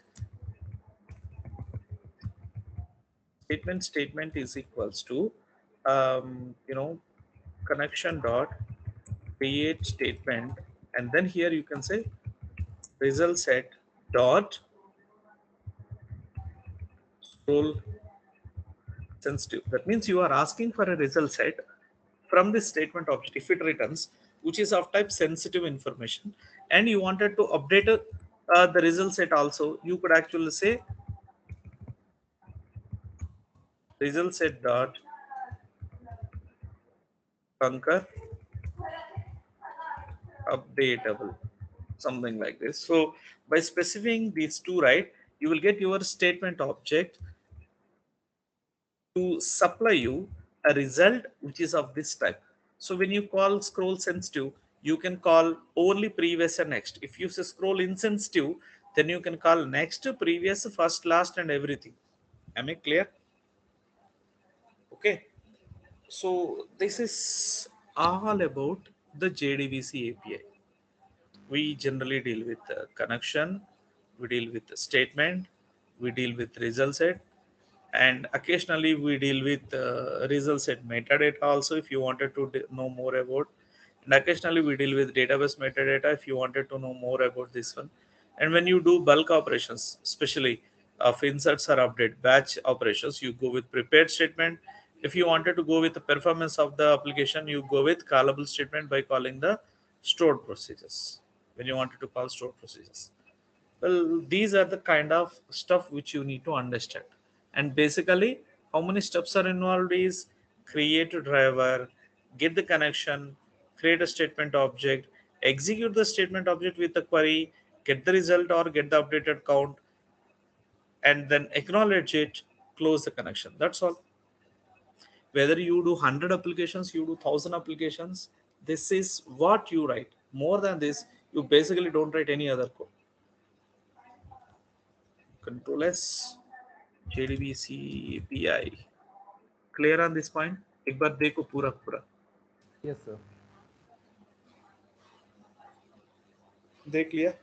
statement is equals to connection dot create statement, and then here you can say result set dot scroll sensitive. That means you are asking for a result set from this statement object if it returns, which is of type sensitive information, and you wanted to update the result set also, you could actually say result set dot concur updatable, something like this. So by specifying these two, right, you will get your statement object to supply you a result which is of this type. So when you call scroll sensitive, you can call only previous and next. If you say scroll insensitive, then you can call next, previous, first, last, and everything. Am I clear? Okay. So this is all about the JDBC API. We generally deal with connection, we deal with the statement, we deal with result set, and occasionally we deal with result set metadata also if you wanted to know more about, and occasionally we deal with database metadata if you wanted to know more about this one. And when you do bulk operations, especially of inserts or update batch operations, you go with prepared statement. If you wanted to go with the performance of the application, you go with callable statement by calling the stored procedures when you wanted to call stored procedures. Well, these are the kind of stuff which you need to understand. And basically, how many steps are involved is create a driver, get the connection, create a statement object, execute the statement object with the query, get the result or get the updated count, and then acknowledge it, close the connection. That's all. Whether you do 100 applications, you do 1,000 applications, this is what you write. More than this, you basically don't write any other code. Control S, JDBC API. Clear on this point? एक बार देखो पूरा पूरा.
Yes, sir.
देख लिया?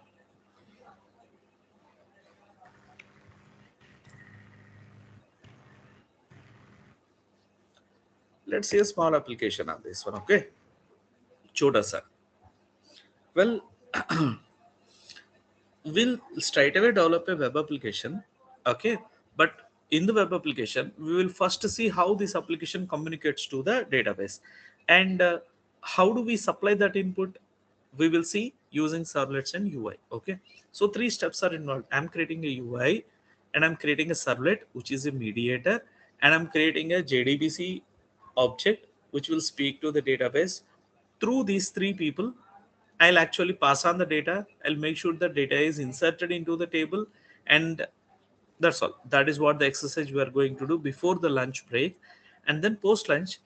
Let's see a small application on this one, okay? छोटा सा. Well, we'll straight away develop a web application, okay? But in the web application, we will first see how this application communicates to the database, and how do we supply that input. We will see using servlets and UI. Okay, so three steps are involved. I'm creating a UI, and I'm creating a servlet which is a mediator, and I'm creating a JDBC object which will speak to the database. Through these three people, I'll actually pass on the data. I'll make sure the data is inserted into the table, and that's all. That is what the exercise we are going to do before the lunch break. And then post lunch,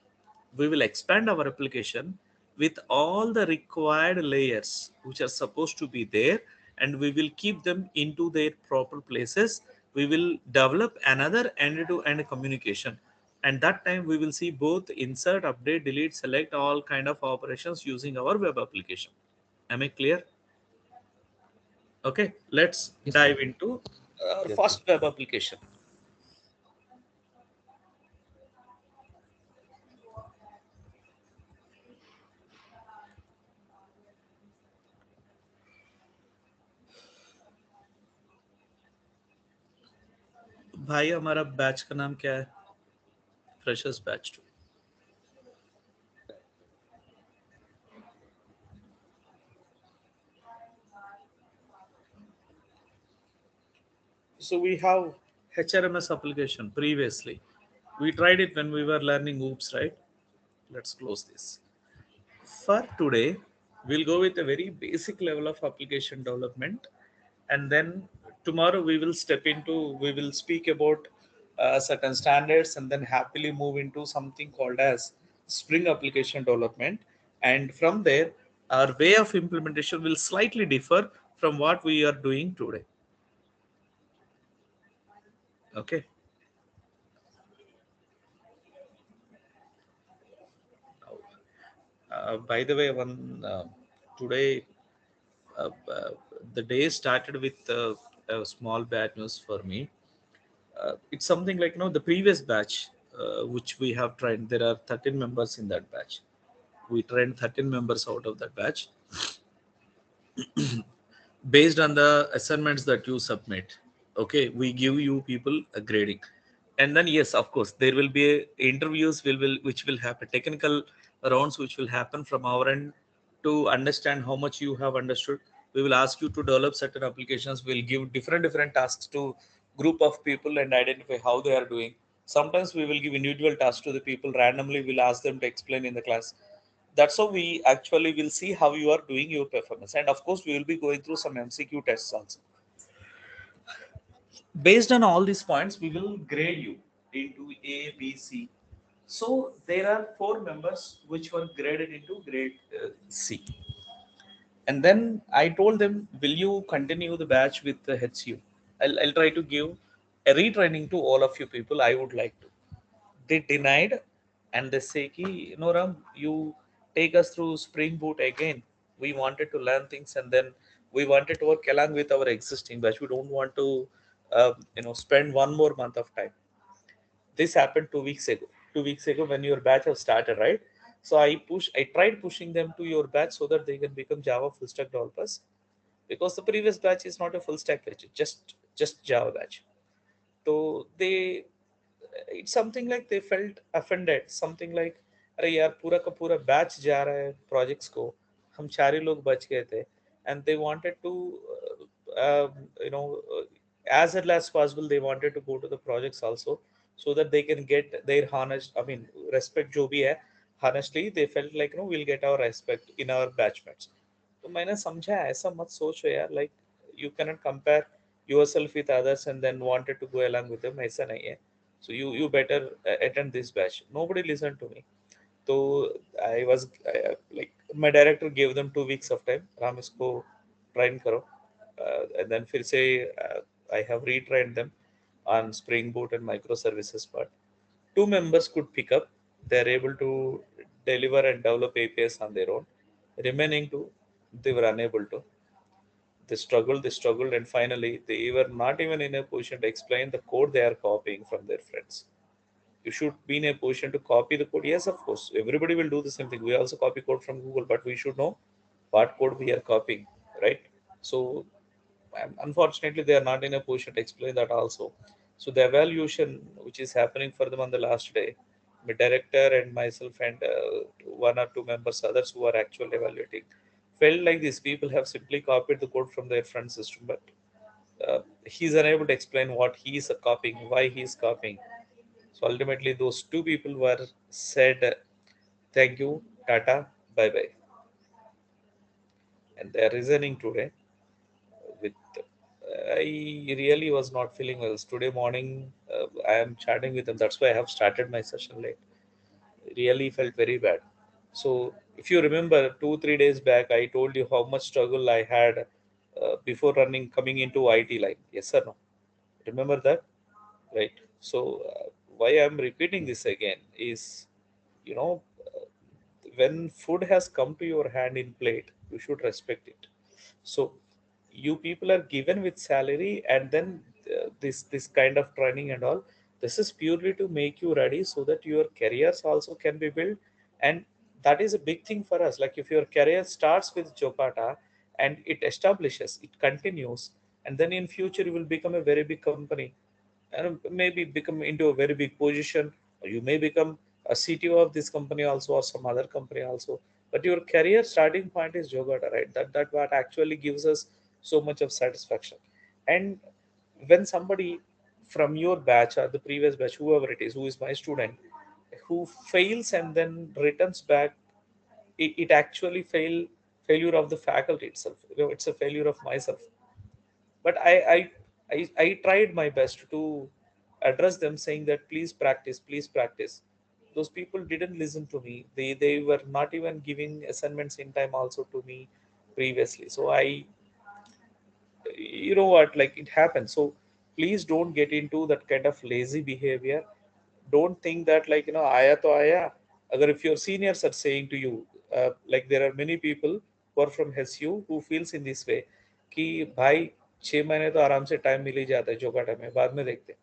we will expand our application with all the required layers which are supposed to be there, and we will keep them into their proper places. We will develop another end-to-end communication, and that time we will see both insert, update, delete, select, all kind of operations using our web application. Am I clear? Okay, let's
Yes, sir.
dive into our
Yes, sir.
first web application. भाई हमारा batch का नाम क्या है? Freshers batch 2. So we have HRMS application previously. We tried it when we were learning OOPS, right? Let's close this. For today, we'll go with a very basic level of application development, and then tomorrow we will speak about certain standards, and then happily move into something called as Spring application development. And from there, our way of implementation will slightly differ from what we are doing today. Okay. By the way, one today uh, the day started with a small bad news for me. It's something like, the previous batch which we have trained. There are 13 members in that batch. We trained 13 members out of that batch based on the assignments that you submit. Okay, we give you people a grading, and then yes, of course, there will be interviews will which will happen, technical rounds which will happen from our end to understand how much you have understood. We will ask you to develop certain applications. We'll give different tasks to group of people and identify how they are doing. Sometimes we will give individual tasks to the people randomly. We'll ask them to explain in the class. That's how we actually will see how you are doing your performance. And of course, we will be going through some MCQ tests also. Based on all these points, we will grade you into A, B, C. So there are 4 members which were graded into grade C. And then I told them, will you continue the batch with the HCU? I'll try to give a retraining to all of you people. I would like to. They denied, and they say, Ki, no, Ram, you take us through Spring Boot again. We wanted to learn things, and then we wanted to work along with our existing batch. We don't want to, spend one more month of time. This happened 2 weeks ago. 2 weeks ago, when your batch has started, right? So I tried pushing them to your batch so that they can become Java full stack developers, because the previous batch is not a full stack batch, it's just Java batch. So it's something like they felt offended, something like, अरे यार पूरा का पूरा batch जा रहा है projects को, हम 4 ही लोग बच गए थे, and they wanted to uh, you know uh, as early as possible they wanted to go to the projects also, so that they can get their honest, I mean, respect जो भी है, honestly they felt like, we'll get our respect in our batchmates. तो मैंने समझा ऐसा मत सोचो यार, like you cannot compare yourself with others and then wanted to go along with them, ऐसा नहीं है. So you better attend this batch. Nobody listened to me. So like, my director gave them 2 weeks of time. Ram इसको train करो. And then फिर से I have retrained them on Spring Boot and microservices part. 2 members could pick up. They're able to deliver and develop APIs on their own. Remaining two, they were unable to. They struggled, and finally, they were not even in a position to explain the code they are copying from their friends. You should be in a position to copy the code. Yes, of course, everybody will do the same thing. We also copy code from Google, but we should know what code we are copying, right? So, unfortunately, they are not in a position to explain that also. So, the evaluation which is happening for them on the last day, the director and myself and 1 or 2 members, others who are actually evaluating, felt like these people have simply copied the code from their front system, but he's unable to explain what he is copying, why he is copying. So ultimately, those 2 people were said, "Thank you, Tata, bye bye," and they are resigning today. With I really was not feeling well. Today morning, I am chatting with them. That's why I have started my session late. Really felt very bad. So if you remember, 2 3 days back, I told you how much struggle I had before coming into IT line. Yes or no? Remember that, right? So why I'm repeating this again is, you know, when food has come to your hand in plate, you should respect it. So you people are given with salary, and then this kind of training and all, this is purely to make you ready so that your careers also can be built. And that is a big thing for us. Like, if your career starts with Jopata and it establishes, it continues, and then in future you will become a very big company, and maybe become into a very big position, or you may become a CTO of this company also, or some other company also. But your career starting point is Jogata, right? That what actually gives us so much of satisfaction. And When somebody from your batch or the previous batch, whoever it is, who is my student, who fails and then returns back, it actually failure of the faculty itself. It's a failure of myself. But I tried my best to address them, saying that please practice, please practice. Those people didn't listen to me. They were not even giving assignments in time also to me previously. So I, you know what, like it happens. So please don't get into that kind of lazy behavior. Don't think that, like, aya to aya. Agar if your seniors are saying to you, like there are many people who are from HU who feels in this way कि भाई 6 महीने तो आराम से time मिल ही जाता है जोगाटा में, बाद में देखते हैं.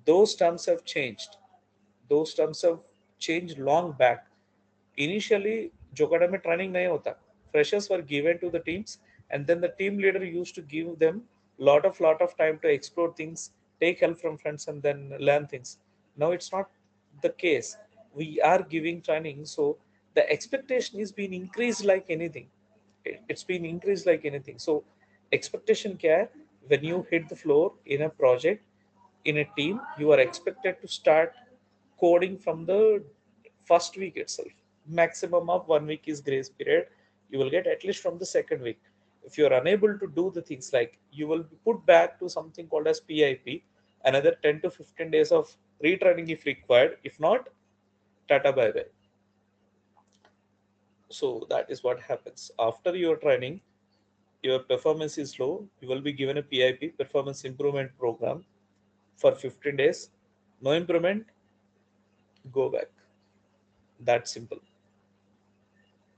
Those terms have changed. Those terms have changed long back. Initially, Jokada में training नहीं होता. Freshers were given to the teams, and then the team leader used to give them lot of time to explore things, take help from friends, and then learn things. Now it's not the case. We are giving training, so the expectation is being increased like anything. It's been increased like anything. So expectation care, when you hit the floor in a project, in a team, you are expected to start coding from the first week itself. Maximum of 1 week is grace period. You will get at least from the second week. If you are unable to do the things, like you will be put back to something called as PIP, another 10 to 15 days of retraining if required. If not, tata bye bye. So that is what happens. After your training, your performance is low, you will be given a PIP, performance improvement program, for 15 days. No improvement, go back. That simple.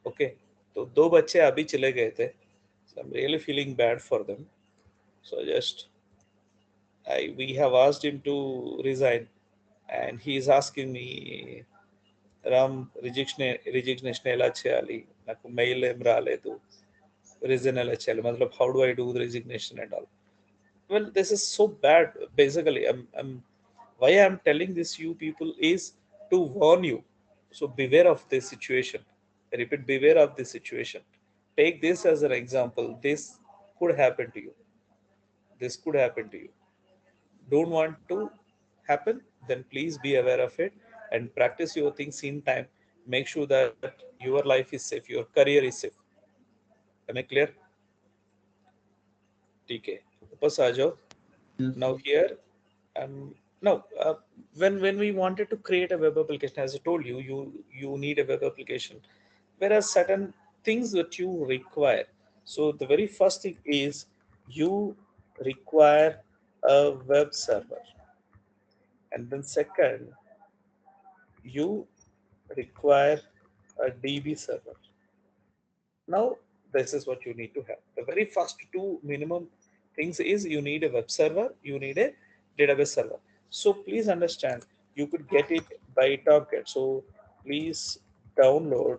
Okay. तो दो बच्चे अभी चले गए थे. So I'm really feeling bad for them. So just we have asked him to resign, and he is asking me, Ram, resignation ఎలా చేయాలి, నాకు మెయిల్ ఏం రాలేదు, రిజైన్ ఎలా చేయాలి, मतलब how do I do the resignation and all. Well, this is so bad. Basically, I'm why I'm telling this you people is to warn you. So beware of this situation. I repeat, beware of this situation. Take this as an example. This could happen to you. This could happen to you. Don't want to happen? Then please be aware of it and practice your things in time. Make sure that your life is safe, your career is safe. Am I clear? TK. वापस आ जाओ.
Yes.
Now here, now when we wanted to create a web application, as I told you, you need a web application. There are certain things that you require. So the very first thing is you require a web server, and then second, you require a DB server. Now, this is what you need to have. The very first two minimum things is you need a web server, you need a database server. So please understand, you could get it by Tomcat. So please download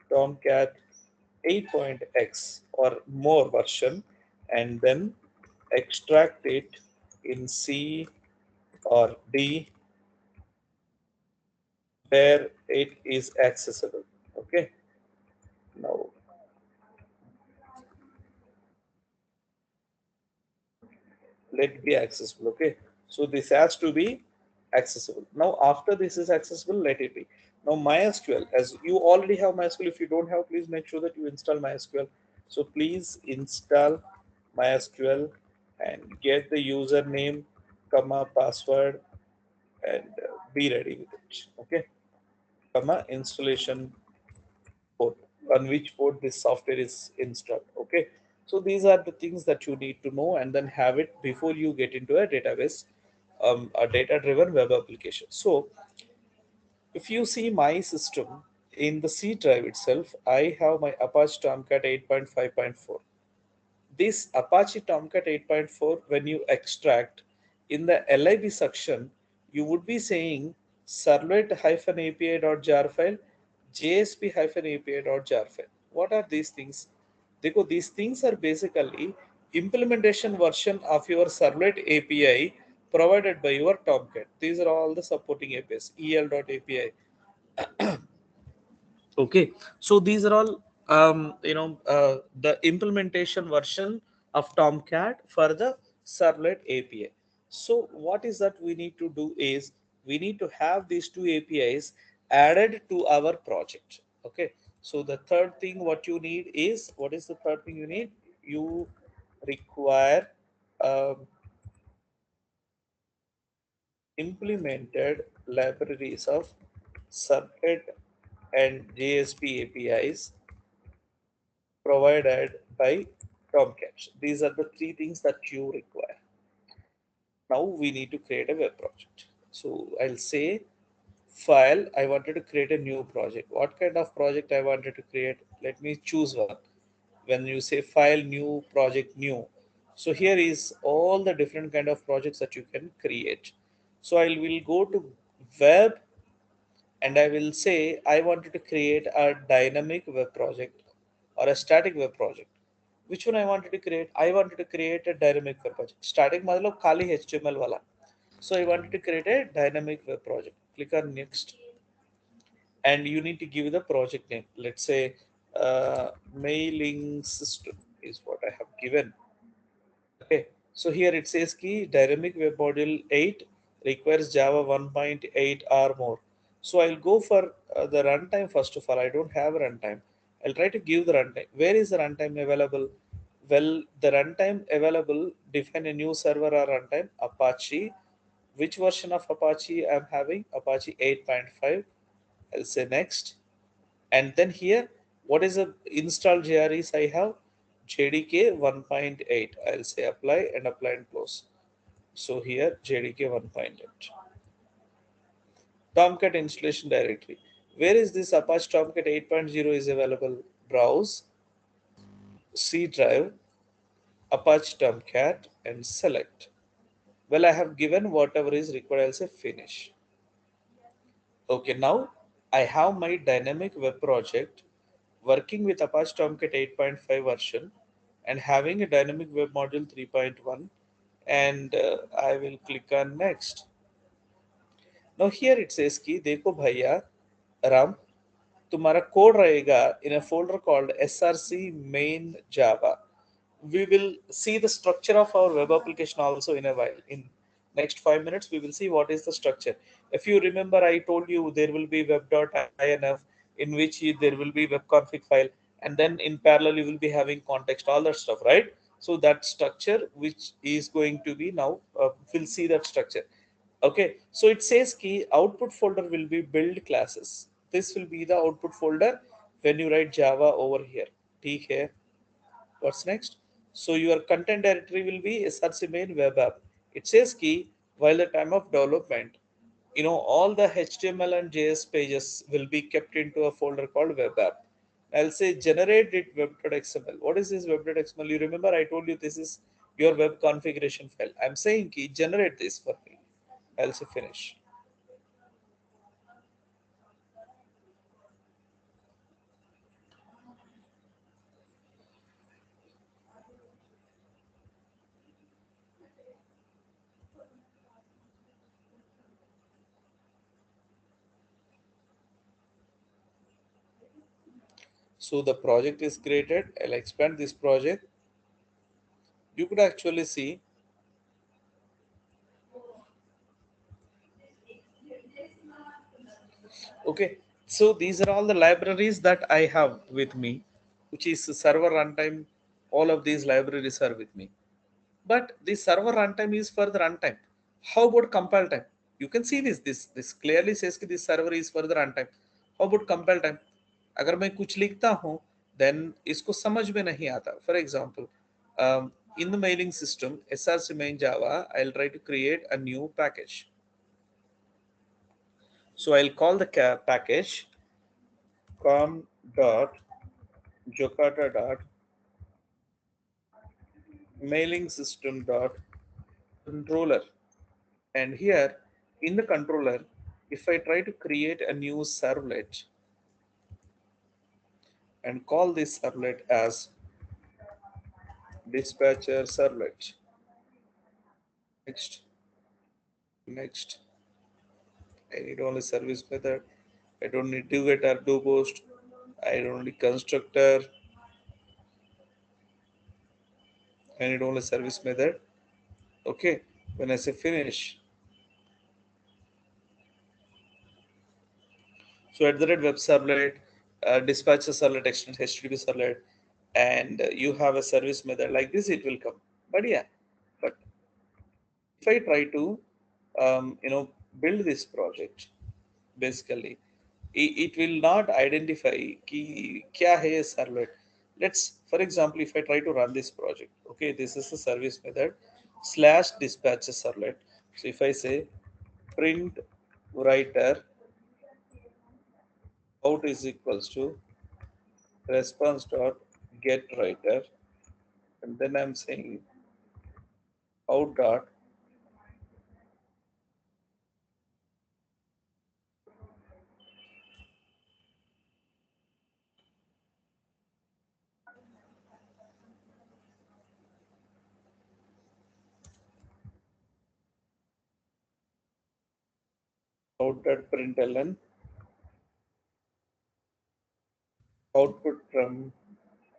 Tomcat 8.x or more version, and then extract it in C or D where it is accessible. Okay. Now let it be accessible. Okay, so this has to be accessible. Now after this is accessible, let it be. Now MySQL, as you already have MySQL, if you don't have, please make sure that you install MySQL. So please install MySQL and get the username, comma, password, and be ready with it. Okay, comma, installation port, on which port this software is installed. Okay, so these are the things that you need to know and then have it before you get into a database, a data driven web application. So if you see my system, in the C drive itself, I have my Apache Tomcat 8.5.4. This Apache Tomcat 8.4, when you extract in the lib section, you would be saying servlet-api.jar file, JSP-api.jar file. What are these things? Because these things are basically implementation version of your servlet API provided by your Tomcat. These are all the supporting APIs, el.api. Okay, so these are all the implementation version of Tomcat for the servlet API. So what is that we need to do is we need to have these two APIs added to our project. Okay. So the third thing what you need is, what is the third thing you need? You require um, implemented libraries of Servlet and JSP APIs provided by Tomcat. These are the three things that you require. Now we need to create a web project. So I'll say file, I wanted to create a new project. What kind of project I wanted to create? Let me choose one. When you say file, new project, new. So here is all the different kind of projects that you can create. So I will go to web and I will say I wanted to create a dynamic web project or a static web project. Which one I wanted to create? I wanted to create a dynamic web project. Static मतलब खाली HTML वाला. So I wanted to create a dynamic web project. Click on next, and you need to give the project name. Let's say mailing system is what I have given. Okay, so here it says key dynamic web module 8 requires Java 1.8 or more. So I'll go for the runtime first of all. I don't have a runtime. I'll try to give the runtime. Where is the runtime available? Well, the runtime available, define a new server or runtime, Apache. Which version of Apache I'm having? Apache 8.5. I'll say next. And then here, what is the install JREs I have? JDK 1.8. I'll say apply and apply and close. So here JDK 1.8. Tomcat installation directory. Where is this Apache Tomcat 8.0 is available? Browse, C drive, Apache Tomcat and select. Well, I have given whatever is required. I'll say finish. Okay, now I have my dynamic web project working with Apache Tomcat 8.5 version and having a dynamic web module 3.1, and I will click on next. Now here it says कि देखो भैया राम तुम्हारा code रहेगा in a folder called src main java. We will see the structure of our web application also in a while. In next 5 minutes we will see what is the structure. If you remember, I told you there will be web.inf in which there will be web config file, and then in parallel you will be having context, all that stuff, right? So that structure which is going to be now, we'll see that structure. Okay, so it says key output folder will be build classes. This will be the output folder when you write java over here. ठीक है. What's next? So your content directory will be src main web app. It says key while the time of development, all the HTML and JS pages will be kept into a folder called web app. I'll say generate it web.xml. What is this web.xml? You remember I told you this is your web configuration file. I'm saying key generate this for me. I'll say finish. So the project is created. I'll expand this project. You could actually see. Okay, so these are all the libraries that I have with me, which is server runtime. All of these libraries are with me. But the server runtime is for the runtime. How about compile time? You can see this clearly says that this server is for the runtime. How about compile time? अगर मैं कुछ लिखता हूँ, then इसको समझ में नहीं आता. For example, in the mailing system src main java, I'll try to create a new package. So I'll call the package com dot jokata dot mailing system dot controller. And here in the controller, if I try to create a new servlet and call this servlet as dispatcher servlet, next, next, I need only service method. I don't need do get or do post. I don't need constructor. I need only service method. Okay, when I say finish, so at the red web servlet, dispatcher servlet, extend HTTP servlet, and you have a service method like this, it will come. But yeah, but if I try to, build this project, basically, it will not identify ki kya hai ye servlet. Let's, for example, if I try to run this project, okay, this is the service method slash dispatcher servlet. So if I say print writer out is equals to response dot get writer, and then I'm saying out dot out dot println output from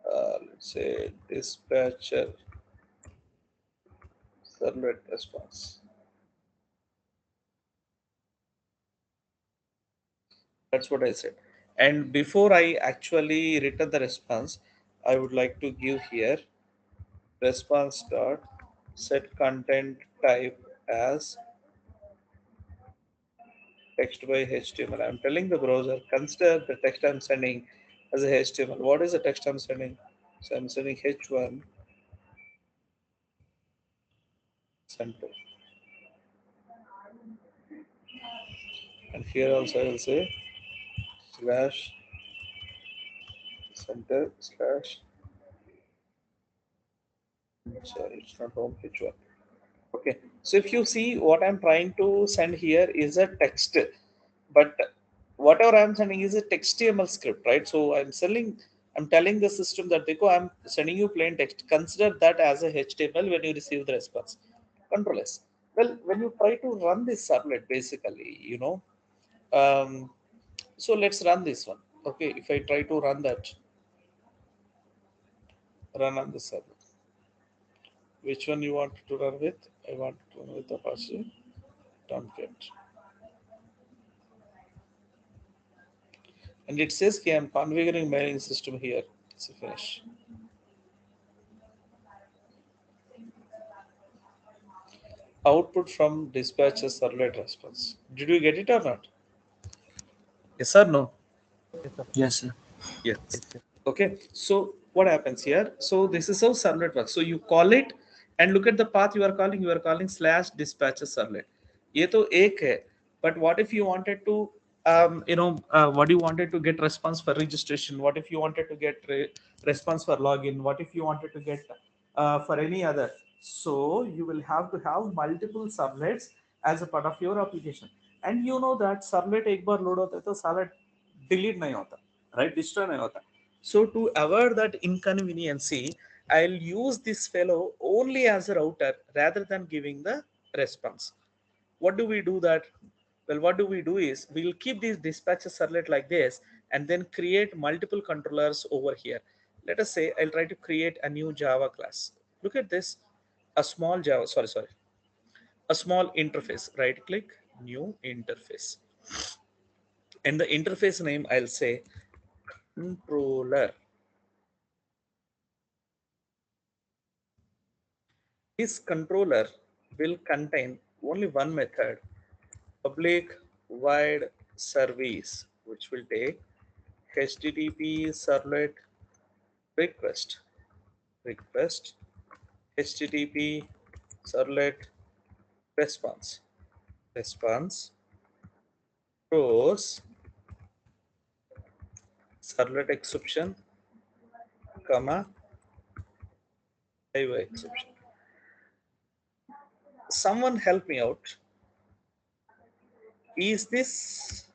let's say dispatcher servlet response. That's what I said. And before I actually return the response, I would like to give here response dot set content type as text by HTML. I'm telling the browser, consider the text I'm sending as a HTML. What is the text I'm sending? So I'm sending H1 center. And here also I will say slash center slash, sorry, it's not home H1. Okay, so if you see what I'm trying to send here is a text, but whatever I'm sending is a HTML script, right? So I'm telling the system that Dekho, I'm sending you plain text. Consider that as a HTML when you receive the response. Control S. Well, when you try to run this servlet, basically, so let's run this one. Okay, if I try to run that, run on the servlet. Which one you want to run with? I want to run with Apache Tomcat. And it says okay, I'm configuring mailing system here. So finish. Output from dispatcher servlet response. Did you get it or not? Yes or no?
Yes, sir.
Yes, sir.
Yes.
Yes, sir.
Okay. So what happens here? So this is how servlet works. So you call it and look at the path you are calling. You are calling slash dispatcher servlet. ये तो एक है. But what if you wanted to, what you wanted to get response for registration? What if you wanted to get response for login? What if you wanted to get for any other? So you will have to have multiple servlets as a part of your application. And you know that servlet एक बार load होता है तो साला delete नहीं होता, right? Destroy नहीं होता. So to avoid that inconveniency, I'll use this fellow only as a router rather than giving the response. What do we do that? Well, what do we do is we'll keep these dispatcher servlet like this and then create multiple controllers over here. Let us say I'll try to create a new Java class. Look at this, a small Java, sorry, a small interface. Right click, new interface. And the interface name I'll say controller. This controller will contain only one method, public void service, which will take HTTP servlet request HTTP servlet response throws servlet exception, comma IO exception. Someone help me out. Is this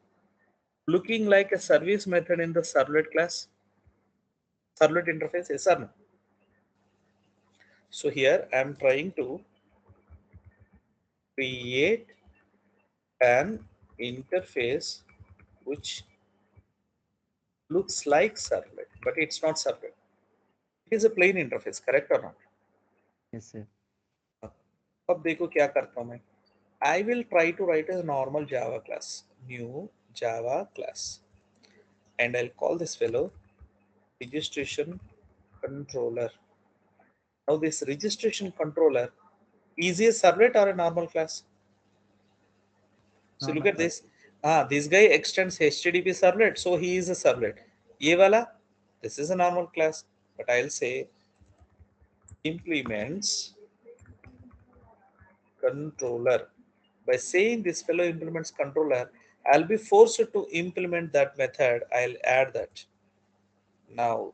looking like a service method in the servlet class? Servlet interface, yes or no? So here I am trying to create an interface which looks like servlet, but it's not servlet. It is a plain interface, correct or not?
Yes, sir.
अब देखो क्या करता हूँ मैं. I will try to write a normal Java class, new Java class, and I'll call this fellow registration controller. Now this registration controller is a servlet or a normal class? So look
Normal
at
class.
this. This guy extends HTTP servlet, so he is a servlet. Ye wala, this is a normal class, but I'll say implements controller. By saying this fellow implements controller, I'll be forced to implement that method. I'll add that. Now,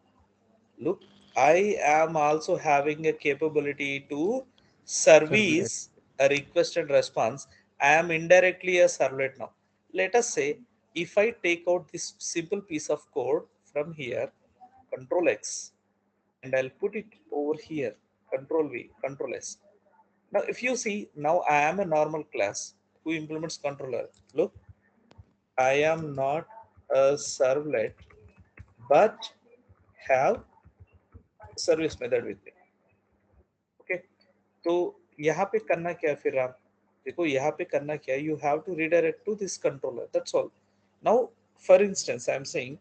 look, I am also having a capability to
Servlet.
service a request and response. I am indirectly a servlet now. Let us say if I take out this simple piece of code from here, control X, and I'll put it over here, control V, control S. Now, if you see, now I am a normal class who implements controller. Look, I am not a servlet, but have service method with me. Okay, तो यहाँ पे करना क्या है फिर आप देखो यहाँ पे करना क्या है, you have to redirect to this controller, that's all. Now for instance I am saying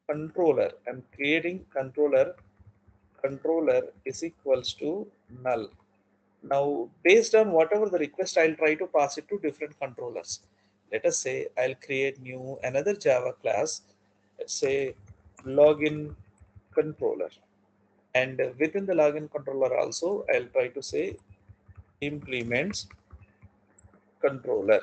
controller, I'm creating controller is equals to null. Now based on whatever the request, I'll try to pass it to different controllers. Let us say I'll create new another Java class, let's say login controller, and within the login controller also I'll try to say implements controller.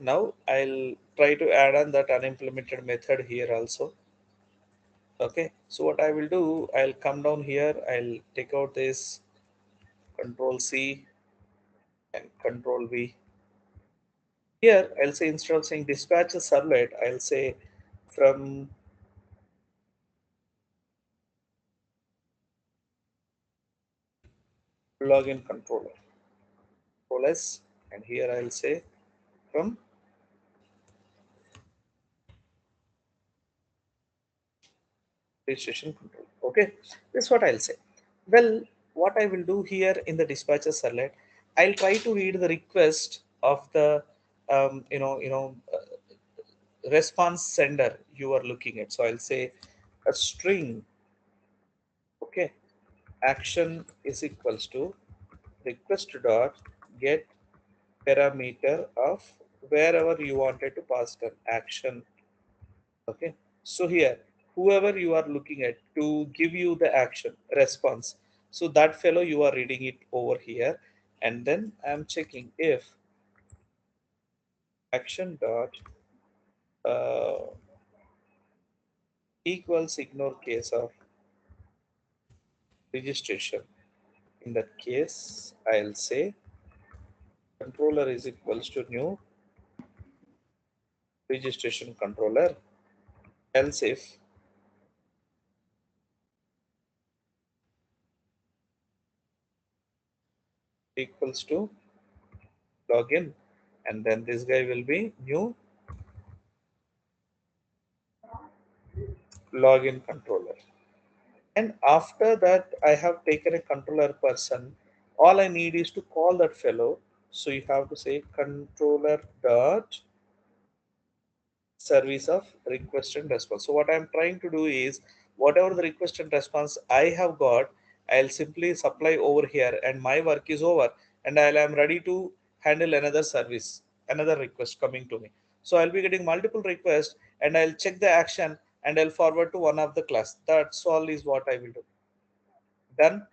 Now I'll try to add on that unimplemented method here also. Okay, so what I will do, I'll come down here, I'll take out this control C and control V. Here I'll say instead of saying dispatch a servlet, I'll say from login controller, control S, and here I'll say from registration control. Okay, this is what I'll say. Well, what I will do here in the dispatcher servlet, I'll try to read the request of the response sender you are looking at. So I'll say a string. Okay, action is equals to request dot get parameter of wherever you wanted to pass an action. Okay, so here whoever you are looking at to give you the action response, so that fellow you are reading it over here, and then I'm checking if action dot uh, equals ignore case of registration. In that case I'll say controller is equals to new registration controller, else if equals to login, and then this guy will be new login controller. And after that I have taken a controller person, all I need is to call that fellow. So you have to say controller dot service of request and response. So what I'm trying to do is whatever the request and response I have got, I'll simply supply over here and my work is over, and I am ready to handle another service, another request coming to me. So I'll be getting multiple requests and I'll check the action and I'll forward to one of the class. That's all is what I will do. Done.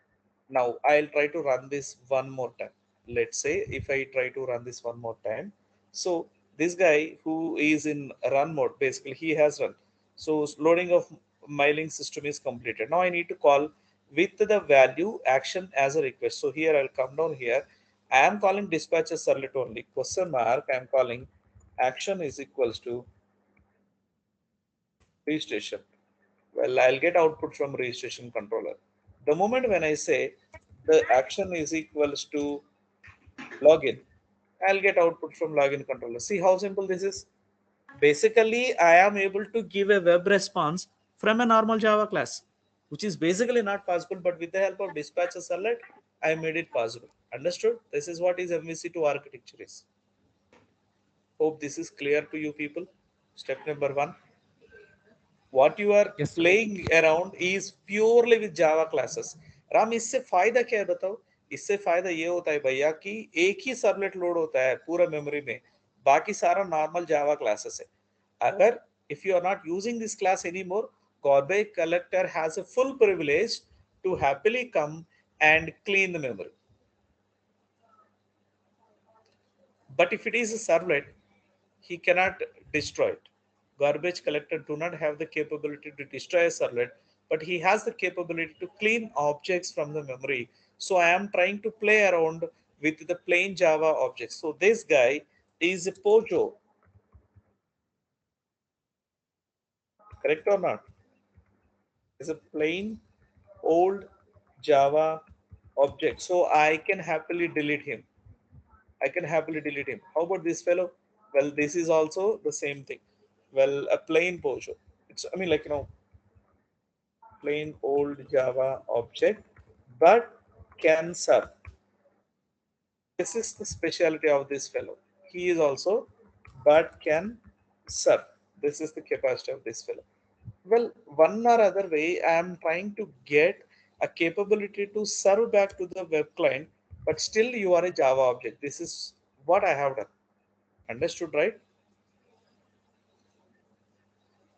Now I'll try to run this one more time. Let's say if I try to run this one more time, so this guy who is in run mode, basically he has run, so loading of mailing system is completed. Now I need to call with the value action as a request. So here I'll come down here, I am calling dispatcher servlet only, question mark, I am calling action is equals to registration. Well, I'll get output from registration controller. The moment when I say the action is equals to login. I'll get output from login controller. See how simple this is. Basically, I am able to give a web response from a normal Java class, which is basically not possible, but with the help of dispatcher servlet, I made it possible. Understood? This is what is MVC2 architecture is. Hope this is clear to you people. Step number one. What you are
Yes, sir.
playing around is purely with Java classes. Ram इससे फायदा क्या है बताओ. इससे फायदा ये होता है भैया कि एक ही सर्वलेट लोड होता है पूरा मेमोरी में, बाकी सारा नॉर्मल जावा क्लासेस है. अगर if you are not using this class anymore, garbage collector has a full privilege to happily come and clean the memory. But if it is a servlet, he cannot destroy it. Garbage collector do not have the capability to destroy a servlet, but he has the capability to clean objects from the memory. So I am trying to play around with the plain Java objects. So this guy is a Pojo, correct or not? Is a plain old Java object. So I can happily delete him. I can happily delete him. How about this fellow? Well, this is also the same thing. Well, a plain Pojo. It's, I mean, like, plain old Java object, but can serve. This is the specialty of this fellow. He is also, but can serve. This is the capacity of this fellow. Well, one or other way, I am trying to get a capability to serve back to the web client, but still you are a Java object. This is what I have done. Understood, right?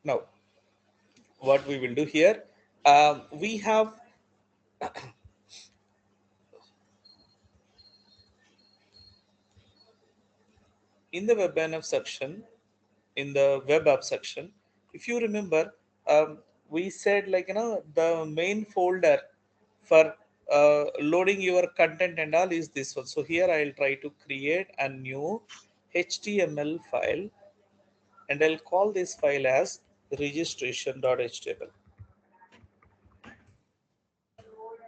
Now, what we will do here, we have in the WebApp section, in the web app section, if you remember, we said like the main folder for loading your content and all is this one. So here I'll try to create a new HTML file, and I'll call this file as registration.html,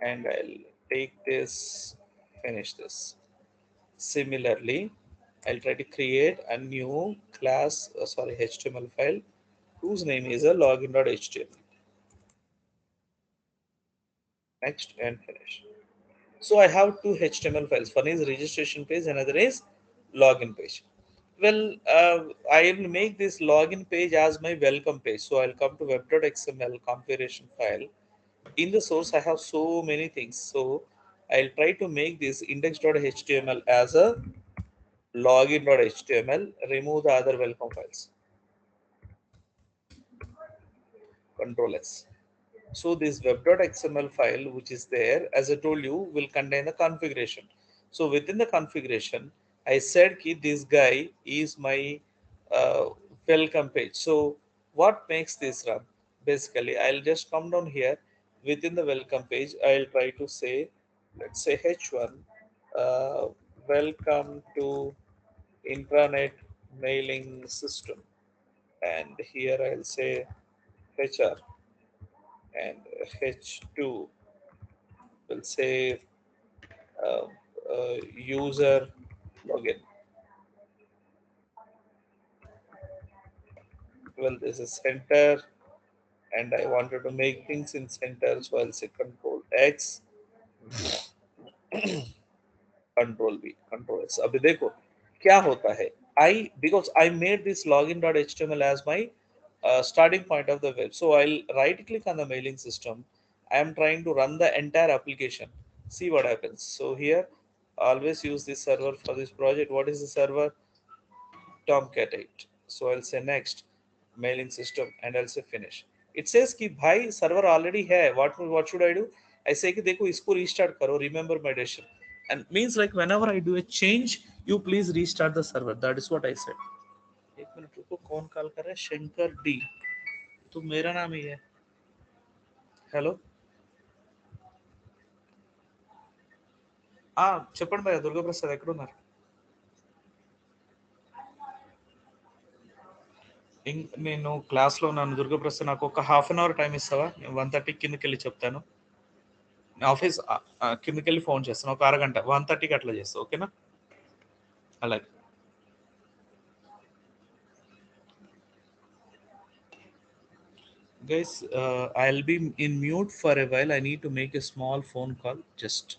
and I'll take this, finish this. Similarly, I'll try to create a new class, sorry, HTML file whose name is a login.html. Next and finish. So I have two HTML files. One is registration page, another is login page. Well, I will make this login page as my welcome page. So I'll come to web.xml configuration file. In the source, I have so many things. So I'll try to make this index.html as a login.html. Remove the other welcome files. Control S. So this web.xml file, which is there, as I told you, will contain the configuration. So within the configuration, I said that this guy is my welcome page. So what makes this run? Basically, I'll just come down here within the welcome page. I'll try to say, let's say H1, uh, welcome to intranet mailing system. And here I'll say HR, and H2 will say uh, user login. Well, this is center, and I wanted to make things in center, so I'll say control X, control V, control S. अभी देखो क्या होता है. Because I made this login.html as my starting point of the web. So I'll right click on the mailing system. I am trying to run the entire application. See what happens. So here, always use this server for this project. What is the server? Tomcat 8. So I'll say next, mailing system, and I'll say finish. It says कि भाई server already है. What should I do? I say कि देखो इसको restart करो. Remember my decision. And means like whenever I do a change, you please restart the server. That is what I said. एक minute रुको, कौन call कर रहा है? शंकर डी. तो मेरा नाम ही है. हेलो. చెప్పండి భయ్య, దుర్గాప్రసాద్ ఎక్కడున్నారు? నేను క్లాస్లో ఉన్నాను దుర్గాప్రసాద్. నాకు ఒక హాఫ్ అన్ అవర్ టైం ఇస్తావా? నేను 1:30 కిందకి వెళ్ళి చెప్తాను. ఆఫీస్ కిందకి వెళ్ళి ఫోన్ చేస్తాను, ఒక అరగంట 1:30కి అట్లా చేస్తాను, ఓకేనా? అలాగే guys, I'll be in mute for a while. I need to make a small phone call. Just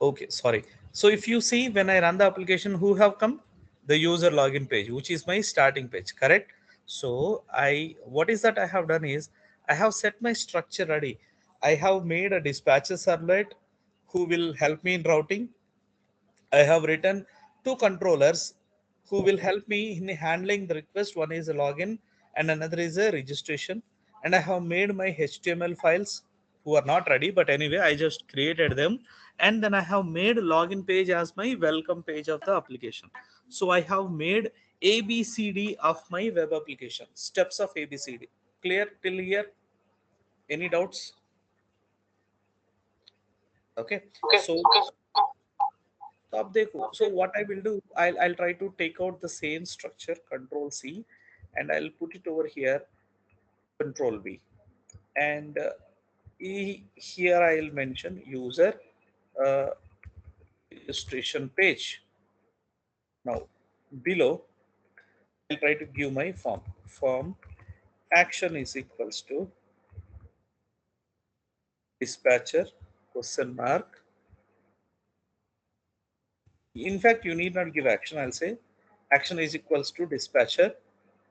okay, sorry. So if you see when I run the application, who have come? The user login page, which is my starting page, correct? So what is that I have done is I have set my structure ready. I have made a dispatcher servlet who will help me in routing. I have written two controllers who will help me in handling the request. One is a login and another is a registration. And I have made my HTML files who are not ready, but anyway, I just created them. And then I have made login page as my welcome page of the application. So I have made ABCD of my web application. Steps of ABCD. Clear till here? Any doubts? Okay. So top dekho. So what I will do, I'll try to take out the same structure, Control C, and I'll put it over here, Control V, and here I'll mention user uh, registration page. Now below, I'll try to give my form. Form action is equals to dispatcher question mark. In fact, you need not give action. I'll say action is equals to dispatcher,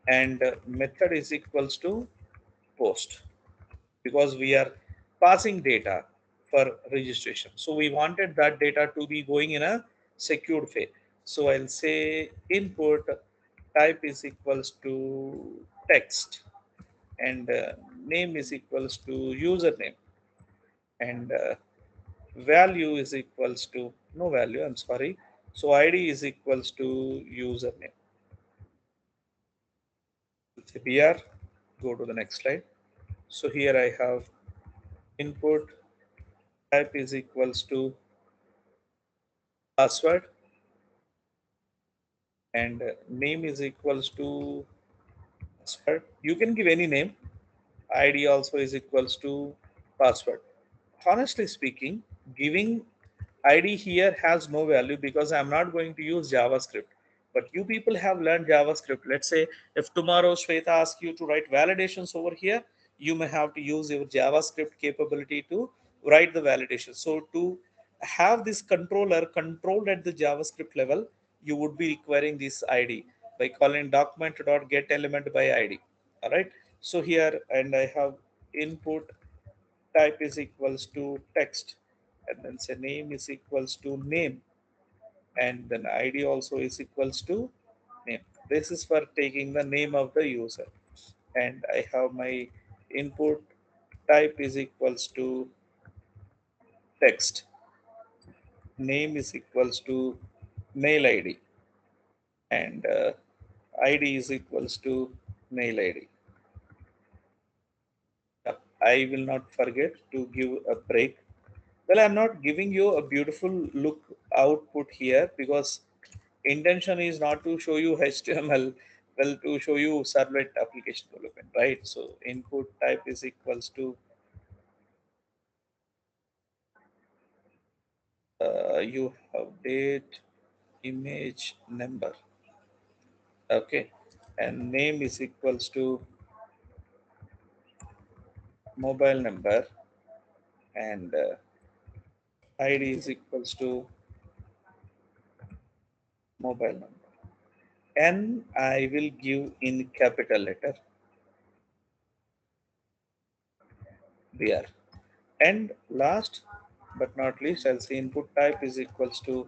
and method is equals to post, because we are passing data for registration. So we wanted that data to be going in a secured way. So I'll say input type is equals to text, and name is equals to username, and value is equals to no value, I'm sorry. So ID is equals to username. Br, go to the next slide. So here I have input type is equals to password, and name is equals to password. You can give any name. ID also is equals to password. Honestly speaking, giving ID here has no value because I'm not going to use JavaScript. But you people have learned JavaScript. Let's say if tomorrow Shweta asks you to write validations over here, you may have to use your JavaScript capability to write the validation. So to have this controller controlled at the JavaScript level, you would be requiring this ID by calling document.get element by ID. All right. So here, and I have input type is equals to text, and then say name is equals to name, and then ID also is equals to name. This is for taking the name of the user, and I have my input type is equals to text, name is equals to mail ID, and ID is equals to mail ID. I will not forget to give a break. Well, I'm not giving you a beautiful look output here because intention is not to show you HTML, well, to show you servlet application development, right? So input type is equals to you have date, image, number, okay, and name is equals to mobile number, and ID is equals to mobile number. N I will give in capital letter there. And last but not least, I'll say input type is equals to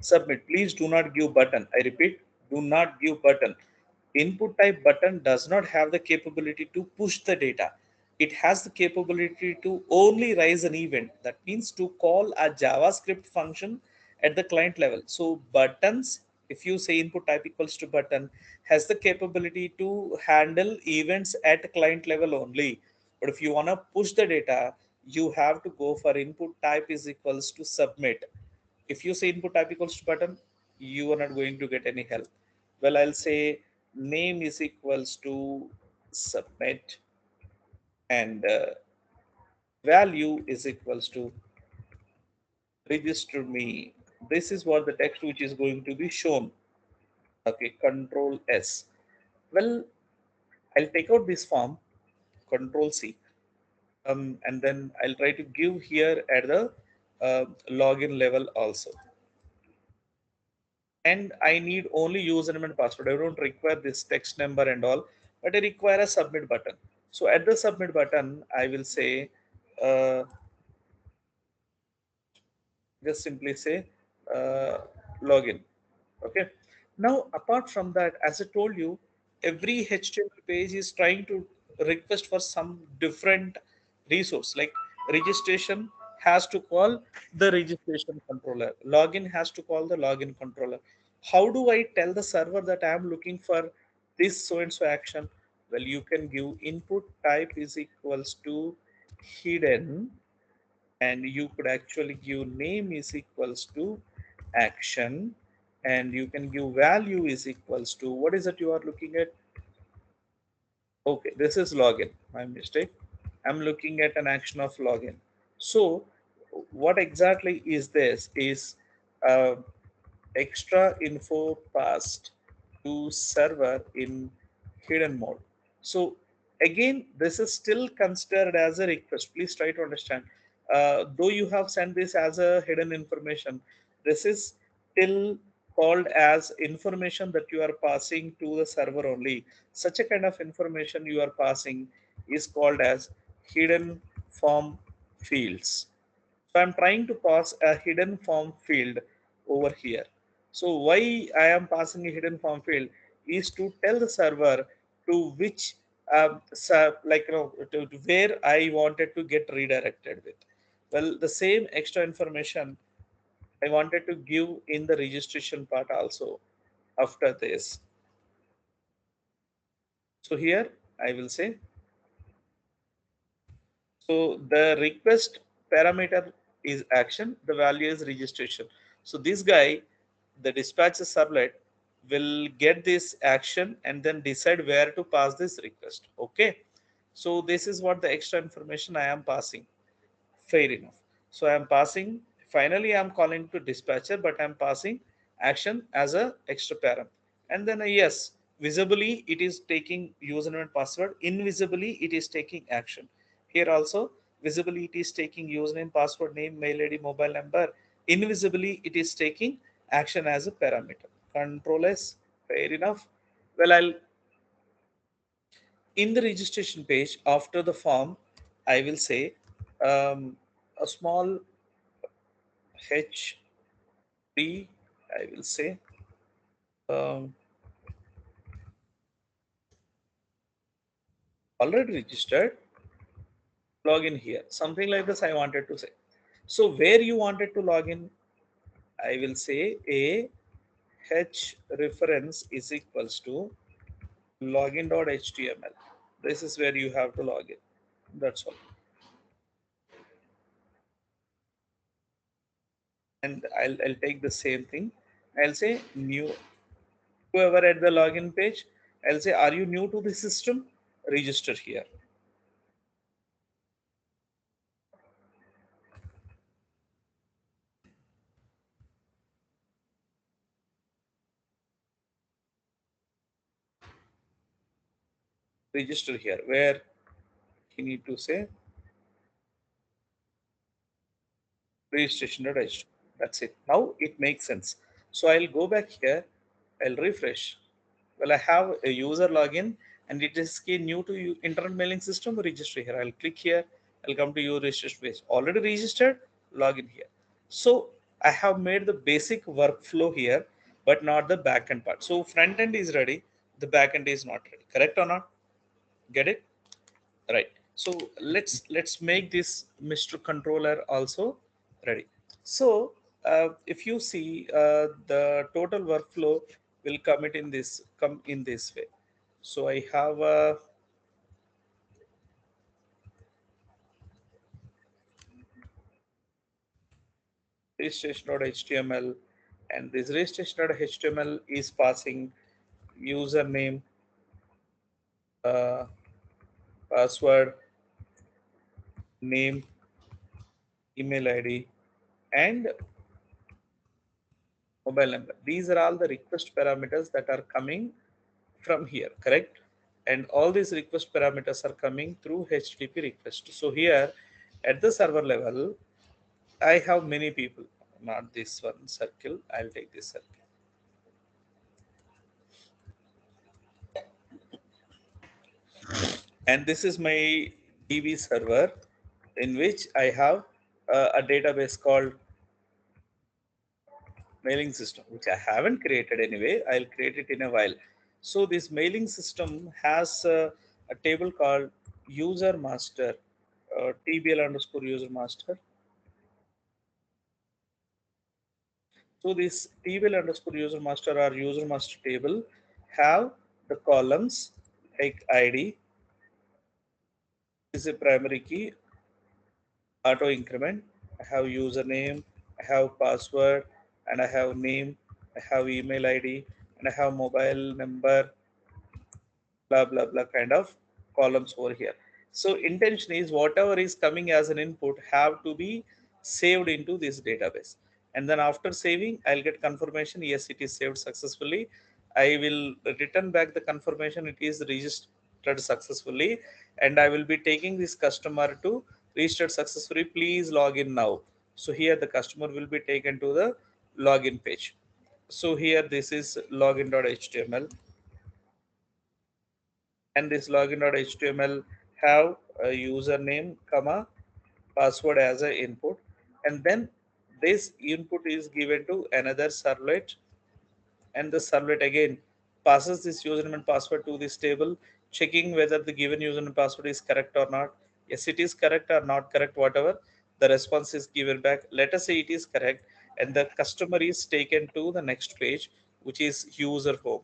submit. Please do not give button. I repeat, do not give button. Input type button does not have the capability to push the data. It has the capability to only raise an event. That means to call a JavaScript function at the client level. So buttons, if you say input type equals to button, has the capability to handle events at client level only. But if you want to push the data, you have to go for input type is equals to submit. If you say input type equals to button, you are not going to get any help. Well, I'll say name is equals to submit, and value is equals to register me. This is what the text which is going to be shown. Okay, control S. Well, I'll take out this form, control C, and then I'll try to give here at the login level also. And I need only username and password. I don't require this text number and all, but I require a submit button. So at the submit button, I will say, uh, just simply say login. Okay. Now, apart from that, as I told you, every HTML page is trying to request for some different resource. Like registration has to call the registration controller. Login has to call the login controller. How do I tell the server that I am looking for this so and so action? Well, you can give input type is equals to hidden, and you could actually give name is equals to action, and you can give value is equals to what is it you are looking at. Okay, this is login, my mistake. I'm looking at an action of login. So what exactly is this is uh, extra info passed to server in hidden mode. So again, this is still considered as a request. Please try to understand. Though you have sent this as a hidden information, this is still called as information that you are passing to the server only. Such a kind of information you are passing is called as hidden form fields. So I'm trying to pass a hidden form field over here. So why I am passing a hidden form field is to tell the server to which to where I wanted to get redirected with. Well, the same extra information I wanted to give in the registration part also after this. So here I will say, so the request parameter is action, the value is registration. So this guy, the dispatcher servlet, will get this action and then decide where to pass this request. Okay. So this is what the extra information I am passing. Fair enough. So I am passing, finally I am calling to dispatcher, but I am passing action as a extra param. And then a yes, visibly it is taking username and password, invisibly it is taking action. Here also, visibly it is taking username, password, name, mail ID, mobile number. Invisibly it is taking action as a parameter. Control S, fair enough. Well, I'll in the registration page after the form, I will say a small h3, I will say um, already registered, login here, something like this I wanted to say. So where you wanted to log in, I will say a h reference is equals to login.html. This is where you have to log in. That's all. And I'll take the same thing. I'll say new, whoever at the login page, I'll say, are you new to the system? Register here. Register here, where you need to say registration.html. That's it. Now it makes sense. So I'll go back here. I'll refresh. Well, I have a user login and it is key new to internet mailing system. Register here. I'll click here. I'll come to your registration page. Already registered. Login here. So I have made the basic workflow here, but not the backend part. So front end is ready. The backend is not ready. Correct or not? Get it? Right. So let's make this Mr. Controller also ready. So if you see the total workflow will come in this way. So I have a registration.html, and this registration.html is passing username, uh, password, name, email ID, and mobile number. These are all the request parameters that are coming from here, correct? And all these request parameters are coming through HTTP request. So here at the server level, I have many people, not this one circle. I'll take this circle. And this is my DB server in which I have a database called mailing system, which I haven't created anyway. I'll create it in a while. So this mailing system has a table called user master, TBL underscore user master. So this TBL underscore user master or user master table have the columns like ID is a primary key, auto increment. I have username, I have password, and I have name, I have email ID, and I have mobile number, blah blah blah kind of columns over here. So intention is whatever is coming as an input have to be saved into this database, and then after saving I'll get confirmation, yes, it is saved successfully. I will return back the confirmation it is registered successfully, and I will be taking this customer to registered successfully, please log in now. So here the customer will be taken to the login page. So here this is login.html, and this login.html have a username comma password as an input, and then this input is given to another servlet, and the servlet again passes this username and password to this table, checking whether the given username and password is correct or not. Yes, it is correct or not correct, whatever the response is given back. Let us say it is correct, and the customer is taken to the next page, which is user home,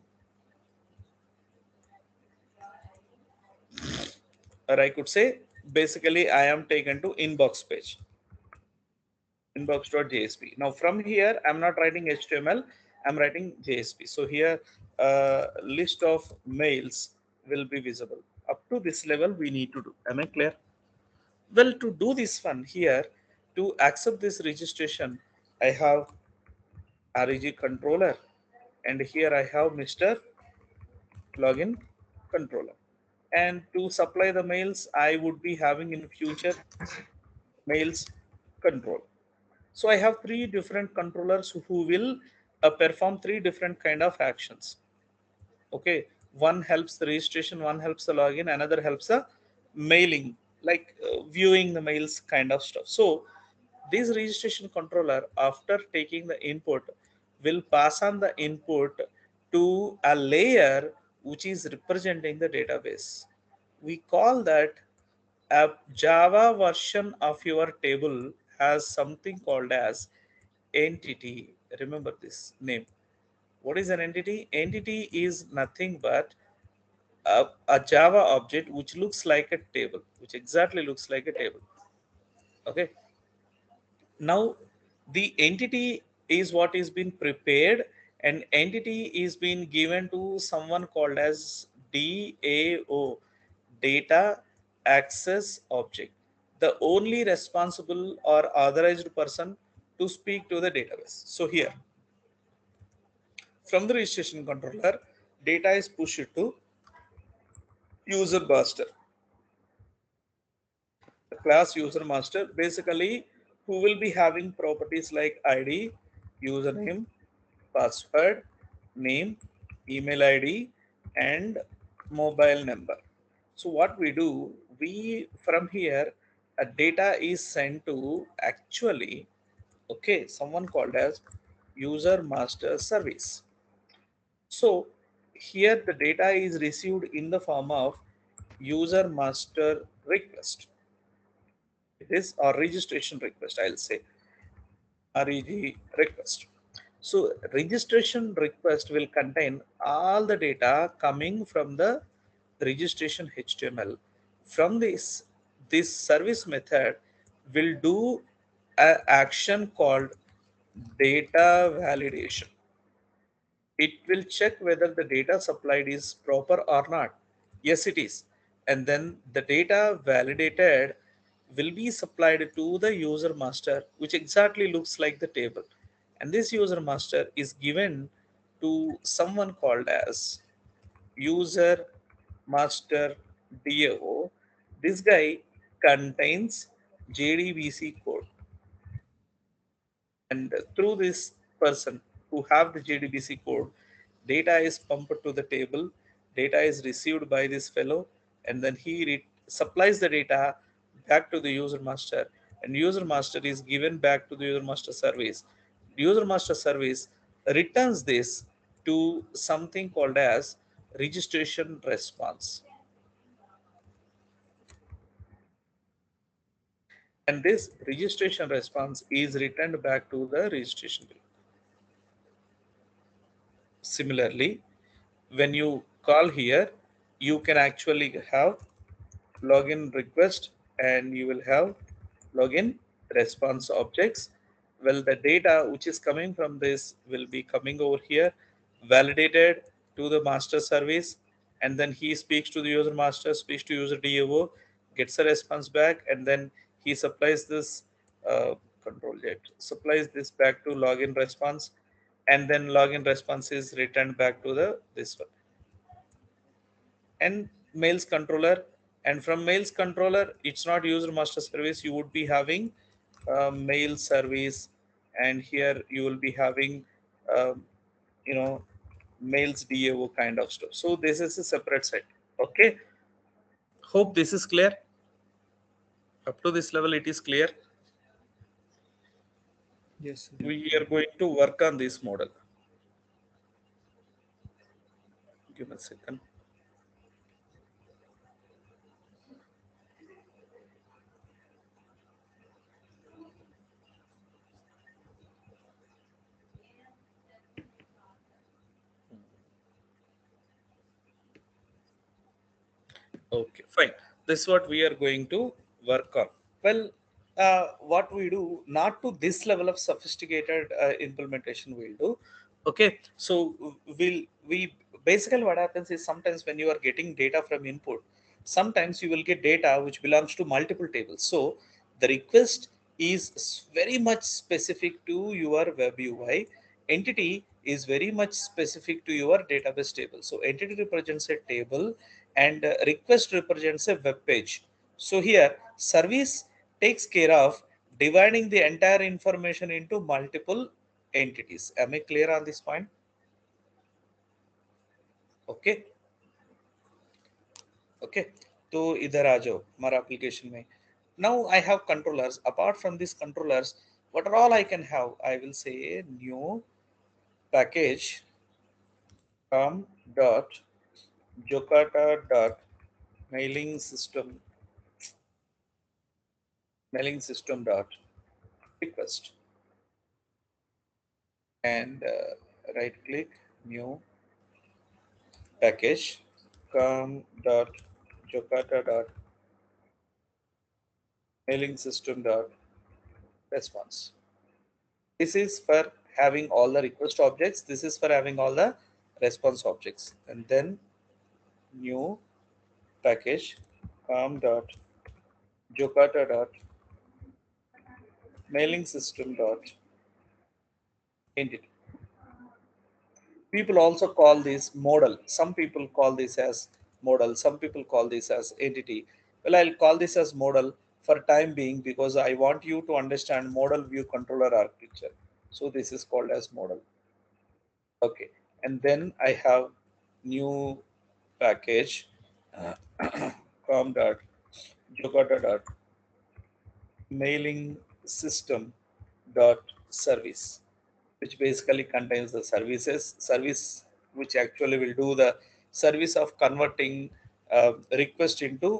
or I could say basically I am taken to inbox page, inbox.jsp. Now from here I'm not writing HTML, I'm writing JSP. So here list of mails will be visible. Up to this level we need to do. Am I clear? Well, to do this one here, to accept this registration, I have REG controller, and here I have Mr. Login controller. And to supply the mails, I would be having in future mails control. So I have three different controllers who will perform three different kind of actions. Okay, one helps the registration, one helps the login, another helps the mailing, like viewing the mails kind of stuff. So this registration controller, after taking the input, will pass on the input to a layer which is representing the database. We call that a Java version of your table has something called as entity. Remember this name. What is an entity? Entity is nothing but a Java object which looks like a table, which exactly looks like a table. Okay. Now, the entity is what is being prepared, and entity is being given to someone called as DAO, data access object, the only responsible or authorized person to speak to the database. So here, from the registration controller, data is pushed to user master, the class user master, basically who will be having properties like ID, username, password, name, email ID, and mobile number. So what we do, we from here a data is sent to actually, okay, someone called as user master service. So here the data is received in the form of user master request. It is or registration request, I'll say reg request. So registration request will contain all the data coming from the registration HTML. From this service method will do an action called data validation. It will check whether the data supplied is proper or not. Yes, it is. And then the data validated will be supplied to the user master, which exactly looks like the table. And this user master is given to someone called as user master DAO. This guy contains JDBC code, and through this person who have the JDBC code, data is pumped to the table, data is received by this fellow, and then he supplies the data back to the user master, and user master is given back to the user master service. User master service returns this to something called as registration response, and this registration response is returned back to the registration bill. Similarly, when you call here, you can actually have login request and you will have login response objects. Well, the data which is coming from this will be coming over here, validated to the master service, and then he speaks to the user master, speaks to user DAO, gets a response back, and then he supplies this control jet, supplies this back to login response, and then login response is returned back to the this one and mails controller. And from mails controller, it's not user master service, you would be having mail service, and here you will be having um, you know mails DAO kind of stuff. So this is a separate set. Okay, hope this is clear. Up to this level it is clear.
Yes, sir.
We are going to work on this model. Give me a second. Okay, fine. This is what we are going to work on. Well, what we do, not to this level of sophisticated implementation, we'll do. Okay, so we basically what happens is sometimes when you are getting data from input, sometimes you will get data which belongs to multiple tables. So the request is very much specific to your web UI. Entity is very much specific to your database table. So entity represents a table, and request represents a web page. So here service takes care of dividing the entire information into multiple entities. Am I clear on this point? Okay. Okay, तो इधर आ जाओ हमारा application में. Now I have controllers. Apart from these controllers, what are all I can have? I will say new package com dot jokata dot mailing system dot request, and right click new package com dot jokata dot mailing system dot response. This is for having all the request objects. This is for having all the response objects. And then new package com dot jokata dot mailing system dot entity. People also call this modal. Some people call this as modal. Some people call this as entity. Well, I'll call this as modal for time being because I want you to understand modal view controller architecture. So this is called as modal. Okay. And then I have new package com dot jokata dot mailing system dot service, which basically contains the service which actually will do the service of converting request into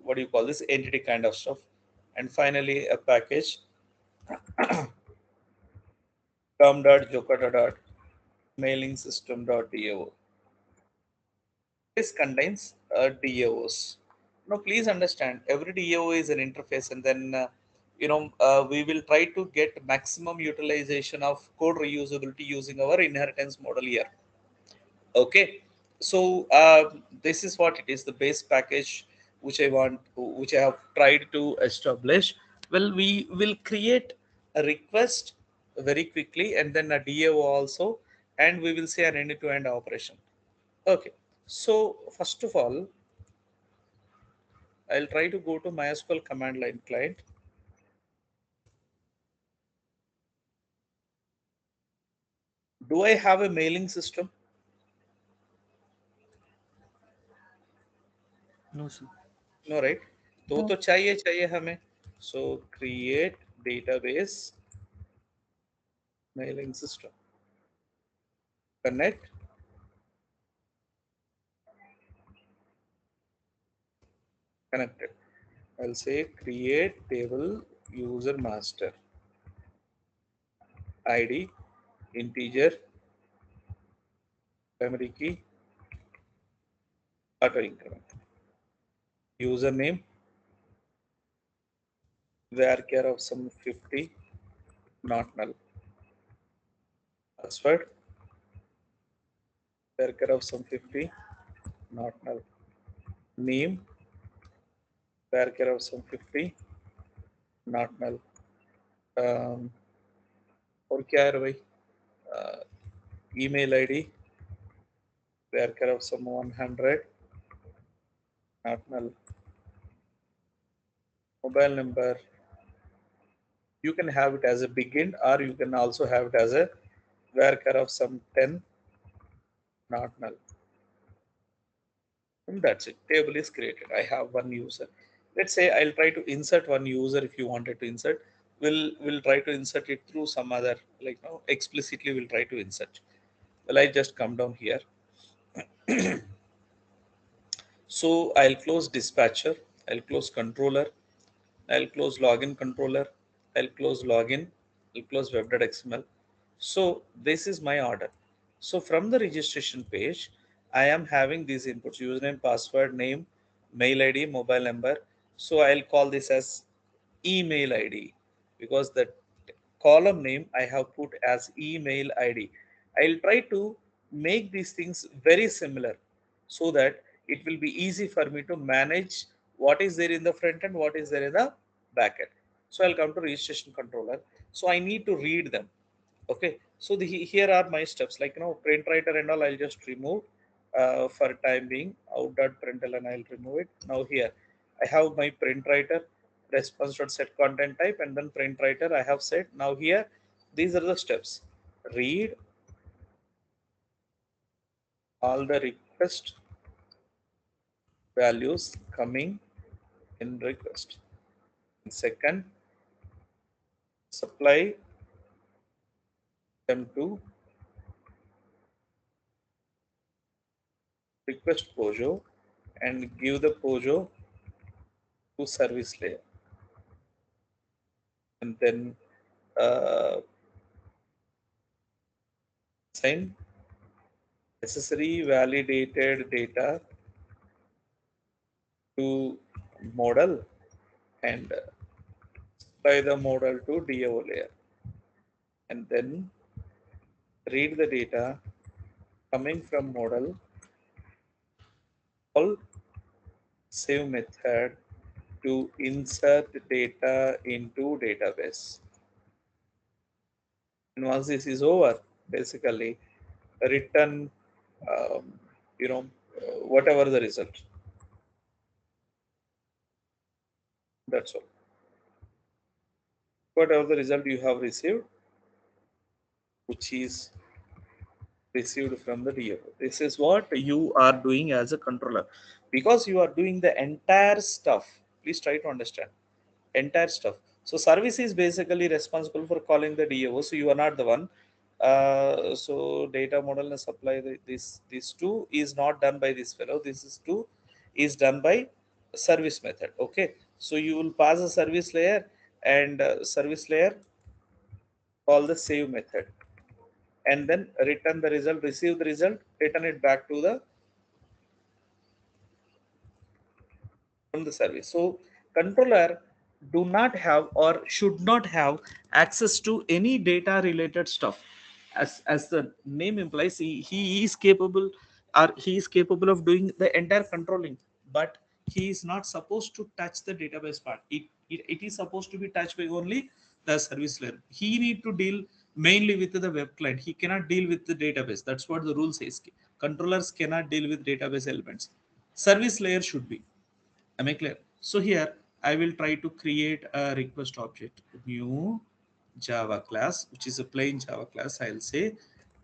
what do you call this entity kind of stuff. And finally a package com.jokata dot mailing system dot dao. This contains DAOs. Now, please understand, every DAO is an interface, and then we will try to get maximum utilization of code reusability using our inheritance model here. Okay, so this is what it is, the base package which I have tried to establish. Well, we will create a request very quickly, and then a DAO also, and we will see an end-to-end operation. Okay, so first of all, I'll try to go to MySQL command line client. Do I have a mailing system?
No, sir.
No, right? तो चाहिए हमें. So create database mailing system. Connect. Connected. I'll say create table user master ID integer primary key auto increment username var of some 50 not null password var of some 50 not null name var of some 50 not null और क्या है भाई email ID var of some 100 not null mobile number you can have it as a begin or you can also have it as a var of some 10 not null. And that's it. Table is created. I have one user. Let's say I'll try to insert one user. If you wanted to insert, we'll try to insert it through some other, like no explicitly we'll try to insert. Well, I just come down here. So I'll close dispatcher, I'll close controller, I'll close login controller, I'll close login, I'll close web.xml. So this is my order. So from the registration page, I am having these inputs: username, password, name, mail ID, mobile number. So I'll call this as email ID because the column name I have put as email ID. I'll try to make these things very similar so that it will be easy for me to manage what is there in the front end, what is there in the back end. So I'll come to registration controller. So I need to read them. Okay, so here are my steps, like print writer and all I'll just remove for time being. Out.println I'll remove it. Now here I have my print writer response.set content type, and then print writer I have said. Now here these are the steps: read all the request values coming in request. And second, supply them to request Pojo and give the Pojo to service layer. And then assign necessary validated data to model and apply the model to DAO layer. And then read the data coming from model, all save method to insert data into database. And once this is over, basically return, um, whatever the result. That's all. Whatever the result you have received, which is received from the DO. This is what you are doing as a controller, because you are doing the entire stuff. Please try to understand entire stuff. So service is basically responsible for calling the DO. So you are not the one. So data model and supply this two is not done by this fellow. This is two is done by service method. Okay. So you will pass a service layer, and service layer call the save method, and then return the result, receive the result, return it back to the from the service. So controller do not have or should not have access to any data related stuff. As the name implies, he is capable, or he is capable of doing the entire controlling, but he is not supposed to touch the database part. It is supposed to be touched by only the service layer. He need to deal mainly with the web client. He cannot deal with the database. That's what the rule says. Controllers cannot deal with database elements. Service layer should be. Am I clear? So here I will try to create a request object, new Java class, which is a plain Java class. I'll say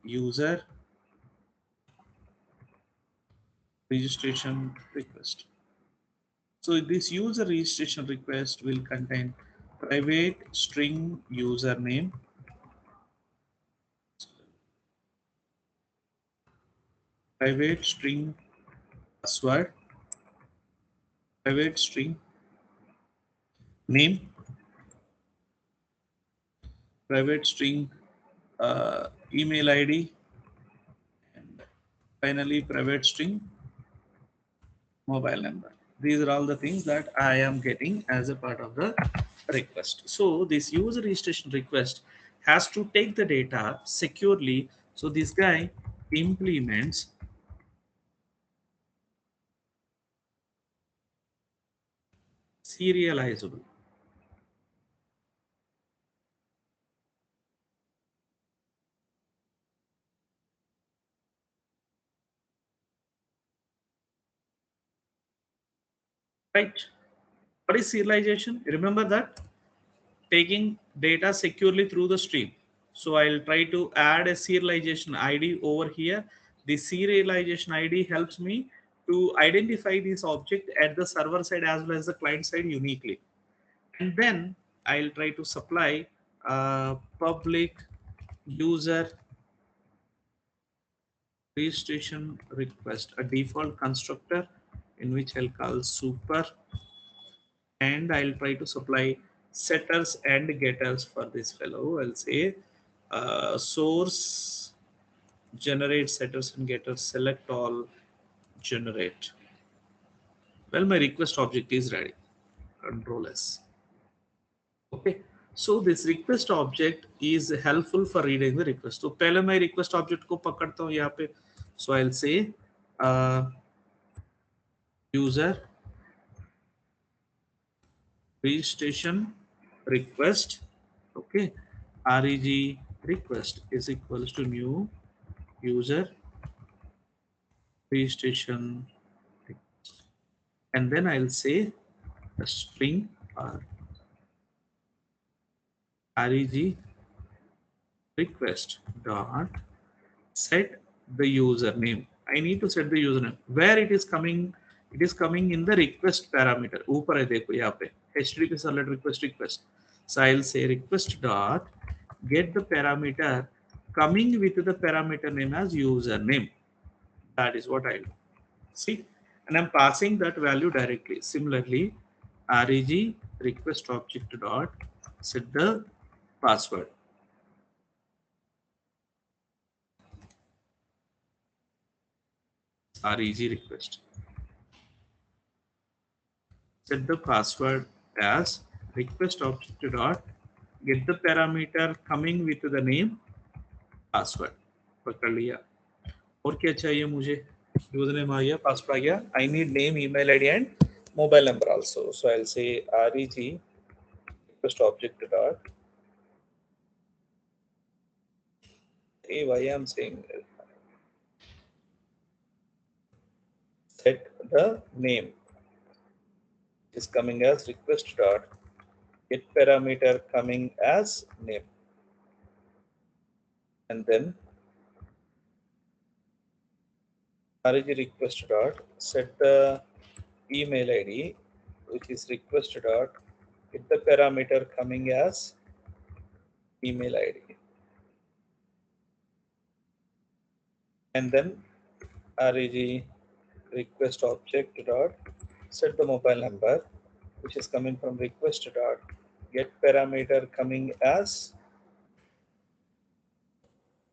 user registration request. So this user registration request will contain private string username, private string password, private string name, private string email ID, and finally private string mobile number. These are all the things that I am getting as a part of the request. So this user registration request has to take the data securely. So this guy implements serializable. Right? What is serialization? Remember that? Taking data securely through the stream. So I'll try to add a serialization ID over here. The serialization ID helps me to identify this object at the server side as well as the client side uniquely. And then I'll try to supply a public user registration request, a default constructor in which I'll call super, and I'll try to supply setters and getters for this fellow. I'll say source generate setters and getters, select all, generate. Well, my request object is ready. Control S. Okay. So this request object is helpful for reading the request. तो पहले मैं request object को पकड़ता हूँ यहाँ पे. So I'll say user registration request. Okay. Reg request is equals to new user registration request. And then I'll say a string or reg request dot set the username. I need to set the username where it is coming. It is coming in the request parameter. ऊपर है देखो यहाँ पे HTTP servlet request. So I'll say request dot get the parameter coming with the parameter name as username. That is what I'll do. See, and I'm passing that value directly. Similarly, reg request object dot set the password. Reg request. Set the password as request object dot get the parameter coming with the name password. पकड़ लिया. और क्या चाहिए मुझे? Username आ गया, password आ गया. I need name, email ID and mobile number also. So I'll say reg request object dot. Hey, why I'm saying set the name is coming as request dot get parameter coming as name, and then reg request dot set the email ID, which is request dot get the parameter coming as email ID, and then reg request object dot set the mobile number, which is coming from request dot get parameter coming as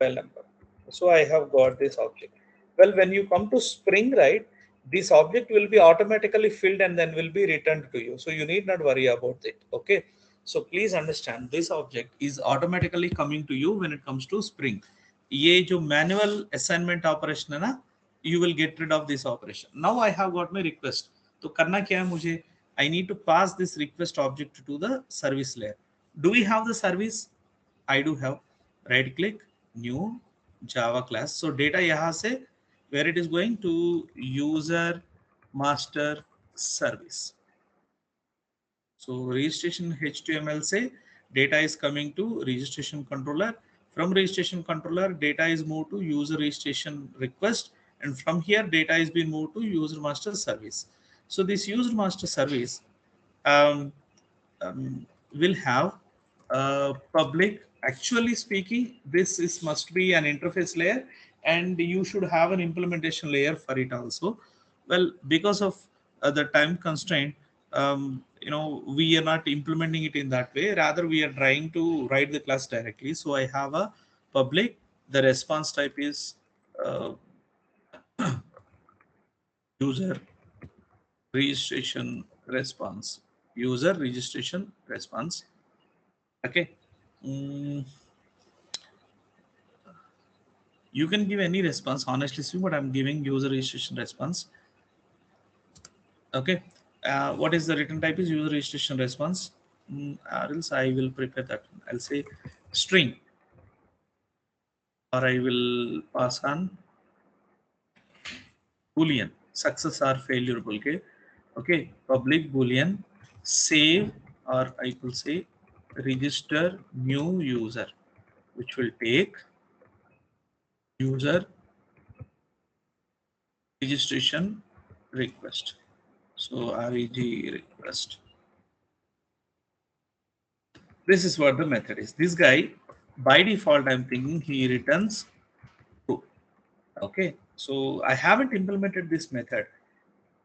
mobile number. So I have got this object. Well, when you come to Spring, right, this object will be automatically filled and then will be returned to you. So you need not worry about it. Okay. So please understand, this object is automatically coming to you when it comes to Spring. ये जो manual assignment operation है ना, you will get rid of this operation. Now I have got my request. तो करना क्या है मुझे? I need to pass this request object to the service layer. Do we have the service? I do have. Right click, new Java class. So data यहाँ से where it is going to user master service. So registration HTML say data is coming to registration controller. From registration controller, data is moved to user registration request, and from here data is being moved to user master service. So this user master service um, will have public. Actually speaking, this is must be an interface layer, and you should have an implementation layer for it also. Well, because of the time constraint, we are not implementing it in that way. Rather, we are trying to write the class directly. So I have a public. The response type is uh, user registration response. User registration response. Okay. Mm, you can give any response, honestly speaking, but I'm giving user registration response. Okay. What is the return type is user registration response. Or else I will prepare that. I'll say string, or I will pass on boolean, success or failure. Okay. Okay. Public boolean save, or I will say register new user, which will take user registration request. So reg request. This is what the method is. This guy, by default, I'm thinking he returns true. Okay. So I haven't implemented this method.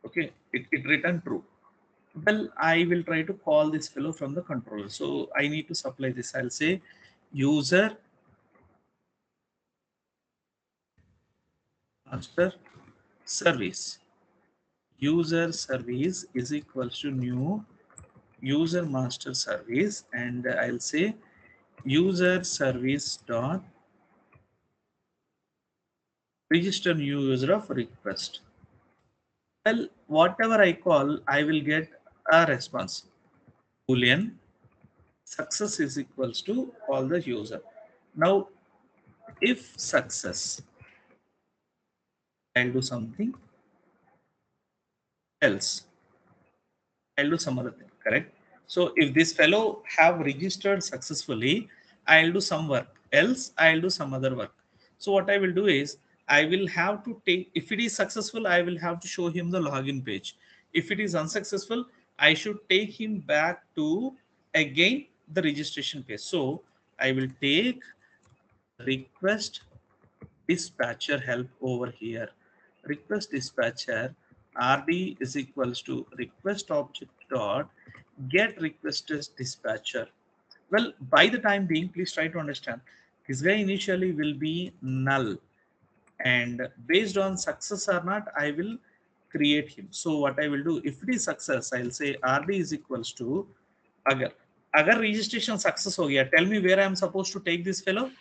Okay. It returned true. Well, I will try to call this fellow from the controller. So I need to supply this. I'll say user master service. User service is equals to new user master service, and I'll say user service dot register new user of request. Well, whatever I call, I will get a response. Boolean success is equals to call the user. Now, if success, I'll do something else. I'll do some other thing, correct? So if this fellow have registered successfully, I'll do some work. Else, I'll do some other work. So what I will do is, I will have to take, if it is successful, I will have to show him the login page. If it is unsuccessful, I should take him back to again the registration page. So I will take request dispatcher help over here. Request dispatcher rd is equals to request object dot get requested dispatcher. Well, by the time being, please try to understand, this guy initially will be null, and based on success or not, I will create him. So what I will do, if it is success, I'll say rd is equals to agar. Agar registration success ho gaya, tell me where I am supposed to take this fellow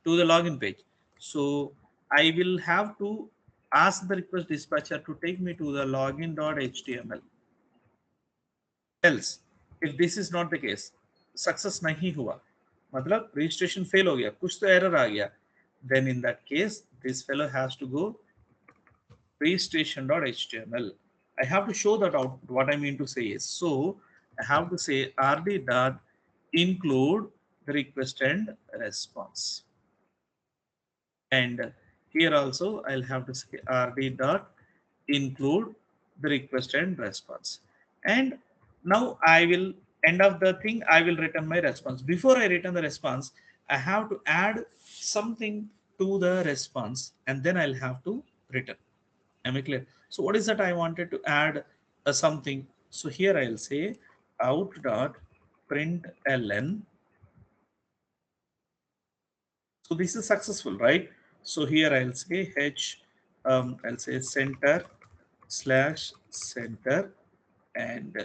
to the login page. So I will have to ask the request dispatcher to take me to the login.html. Else, if this is not the case, success nahi hua, matlab registration fail ho gaya, kuch to error aa gaya, then in that case, this fellow has to go registration.html. I have to show that out. What I mean to say is, so I have to say rd dot include the request and response. And Here also I'll have to say rd dot include the request and response. And now I will end of the thing, I will return my response. Before I return the response, I have to add something to the response and then I'll have to return. Am I clear? So what is that I wanted to add something? So here I'll say out dot println. So this is successful, right? So here I'll say h, I'll say center slash center, and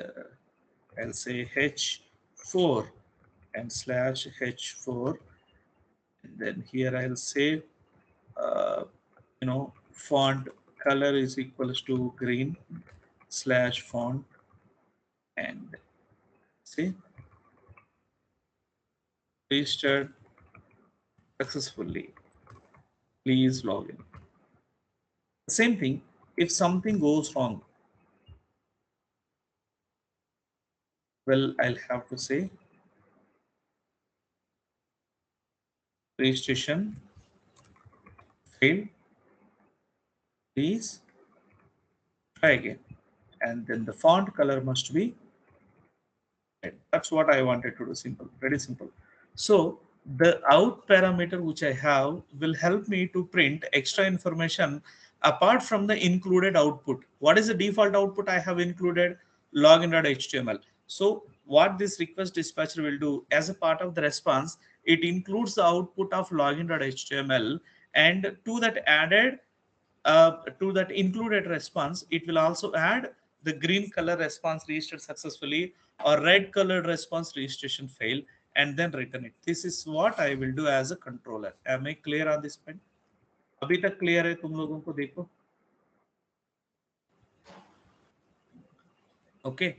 I'll say h4 and slash h4, and then here I'll say uh, font color is equals to green slash font, and see registered successfully, please log in. Same thing, if something goes wrong, well, I'll have to say registration failed, please try again, and then the font color must be red. That's what I wanted to do. Simple, very simple. So the out parameter which I have will help me to print extra information apart from the included output. What is the default output I have included? Login.html. So what this request dispatcher will do as a part of the response, it includes the output of login.html, and to that included response, it will also add the green color response registered successfully or red colored response registration failed, and then return it. This is what I will do as a controller. Am I clear on this point? अभी तक clear है तुम लोगों को? देखो okay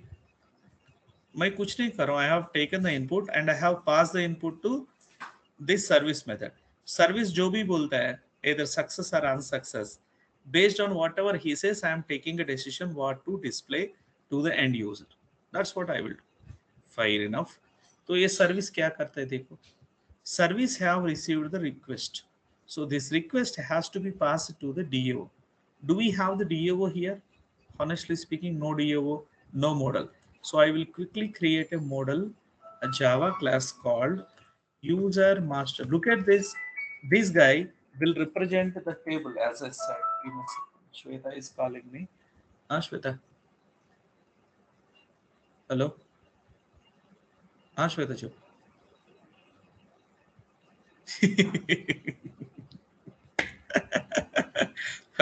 मैं कुछ नहीं कर रहा हूं. I have taken the input and I have passed the input to this service method. Service जो भी बोलता है, either success or unsuccess, based on whatever he says, I am taking a decision what to display to the end user. That's what I will do. Fair enough. तो ये service क्या करता है देखो. Service have received the request. So this request has to be passed to the DAO. Do we have the DAO here? Honestly speaking, no DAO, no model. So I will quickly create a model, a Java class called user master. Look at this. This guy will represent the table as I said. Shweta is calling me. Shweta. Hello. Shweta jo.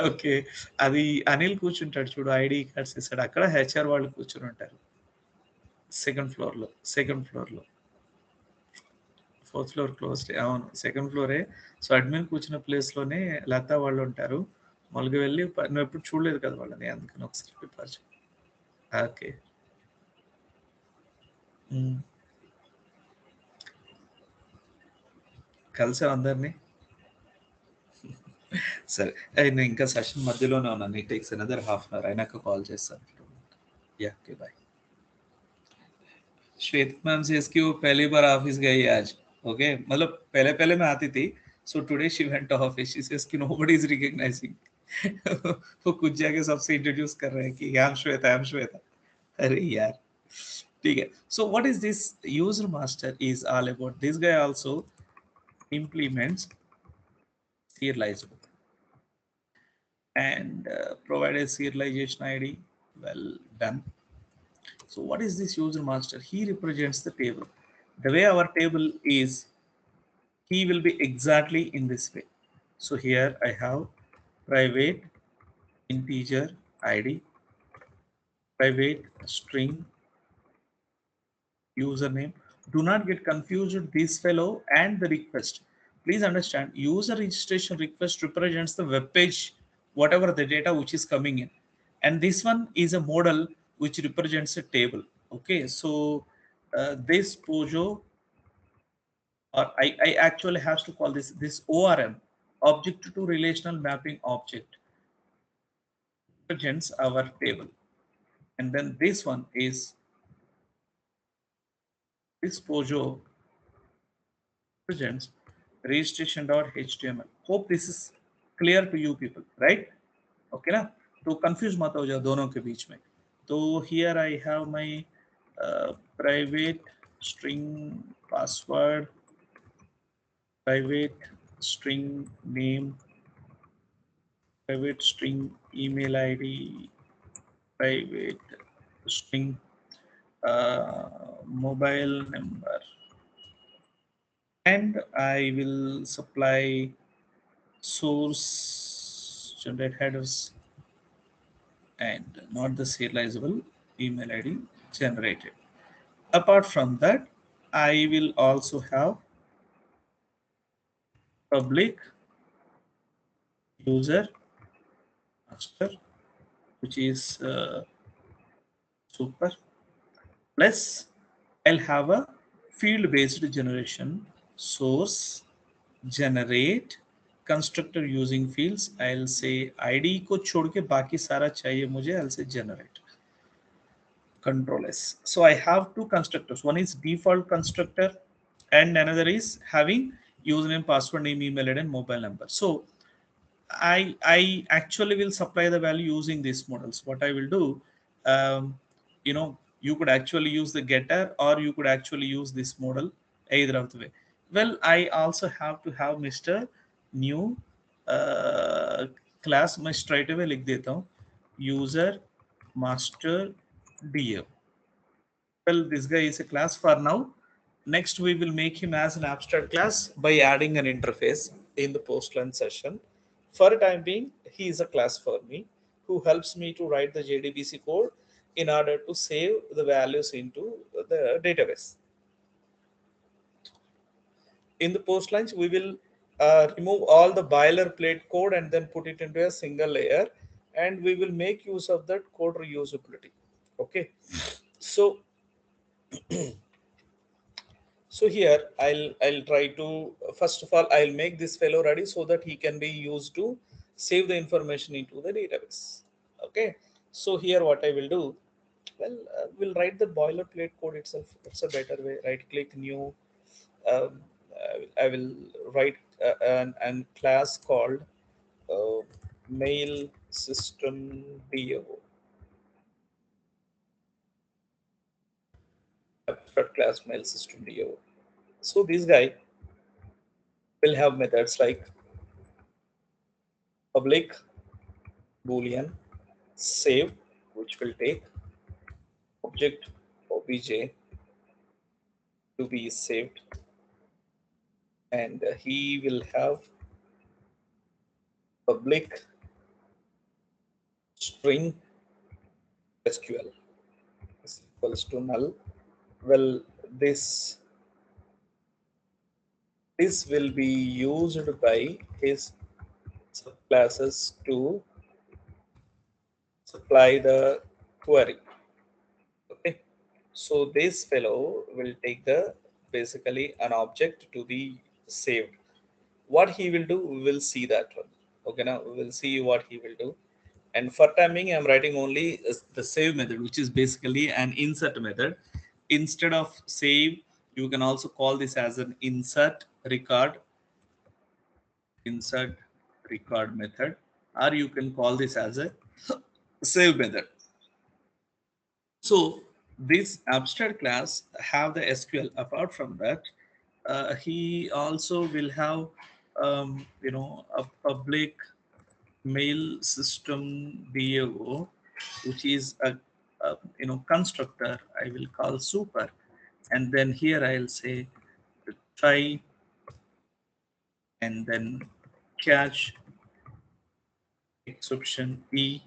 Okay. అది అనిల్ కూర్చుంటాడు చూడు ID cards ఇస్తాడు. అక్కడ HR వాళ్ళు కూర్చొని ఉంటారు. Second ఫ్లోర్‌లో. Fourth floor closed. అవును. సెకండ్ ఫ్లోరే. సో, అడ్మిన్ కూర్చున్న ప్లేస్‌లోనే లతా వాళ్ళు ఉంటారు. మామూలుగా వెళ్ళి నువ్వెప్పుడు చూడలేదు కదా వాళ్ళని. అందుకని ఒకసారి పరిచయం. ఓకే. హ్మ్. కలిసావా అందరిని? సరే. నేను ఇంకా సెషన్ మధ్యలోనే ఉన్నాను. It takes another half an hour. అయినాక కాల్ చేస్తాను. Yeah! Okay. Bye. Shwet ma'am says कि वो पहली बार ऑफिस गई आज. ओके, मतलब पहले पहले मैं आती थी. So today she went office. She says कि नोबडी इज रिकॉग्नाइजिंग. वो कुछ जाके सबसे इंट्रोड्यूस कर रहे हैं कि I am Shweta, I am Shweta. अरे यार, ठीक है. So what is this user master is all about. This guy also implements serializable and provide a serialization ID. Well done. So what is this user master? He represents the table. The way our table is, he will be exactly in this way. So here I have private integer ID, private string username. Do not get confused this fellow and the request. Please understand, user registration request represents the web page, whatever the data which is coming in. And this one is a model which represents a table. Okay, so this Pojo, or I actually have to call this ORM, object to relational mapping object, represents our table. And then this one is this Pojo represents registration.html. Hope this is clear to you people, right? Okay ना, तो confuse मत हो जाओ दोनों के बीच में. तो here I have my private string password, private string name, private string email ID, private string mobile number, and I will supply source generate headers and not the serializable email ID generated. Apart from that, I will also have public user master, which is super, plus I'll have a field based generation source generate constructor using fields. I'll say id को छोड़ के बाकी सारा चाहिए मुझे. I'll say generate control S. So I have two constructors. One is default constructor and another is having username, password, name, email ID, and mobile number. So I actually will supply the value using these models. What I will do, you know, you could actually use the getter or you could actually use this model either of the way. Well, I also have to have Mr. New class. मैं straight away लिख देता हूँ user master dev. Well, this guy is a class for now. Next, we will make him as an abstract class by adding an interface in the post-lunch session. For the time being, he is a class for me who helps me to write the JDBC code in order to save the values into the database. In the post-lunch, we will remove all the boilerplate code and then put it into a single layer, and we will make use of that code reusability. Okay, so so here I'll try to, first of all, I'll make this fellow ready so that he can be used to save the information into the database. Okay, so here what I will do, well, we'll write the boilerplate code itself. It's a better way. Right click, new, I will write an class called uh, mail system do, abstract class mail system do. So this guy will have methods like public boolean save, which will take object obj to be saved, and he will have public string SQL is equals to null. Well, this will be used by his subclasses to supply the query. Okay, so this fellow will take the basically an object to be saved. What he will do, we will see that one. Okay, now we will see what he will do. And for timing, I'm writing only the save method, which is basically an insert method. Instead of save, you can also call this as an insert record method, or you can call this as a save method. So this abstract class have the SQL. Apart from that, he also will have a public mail system DAO, which is a constructor I will call super, and then here I'll say try and then catch exception E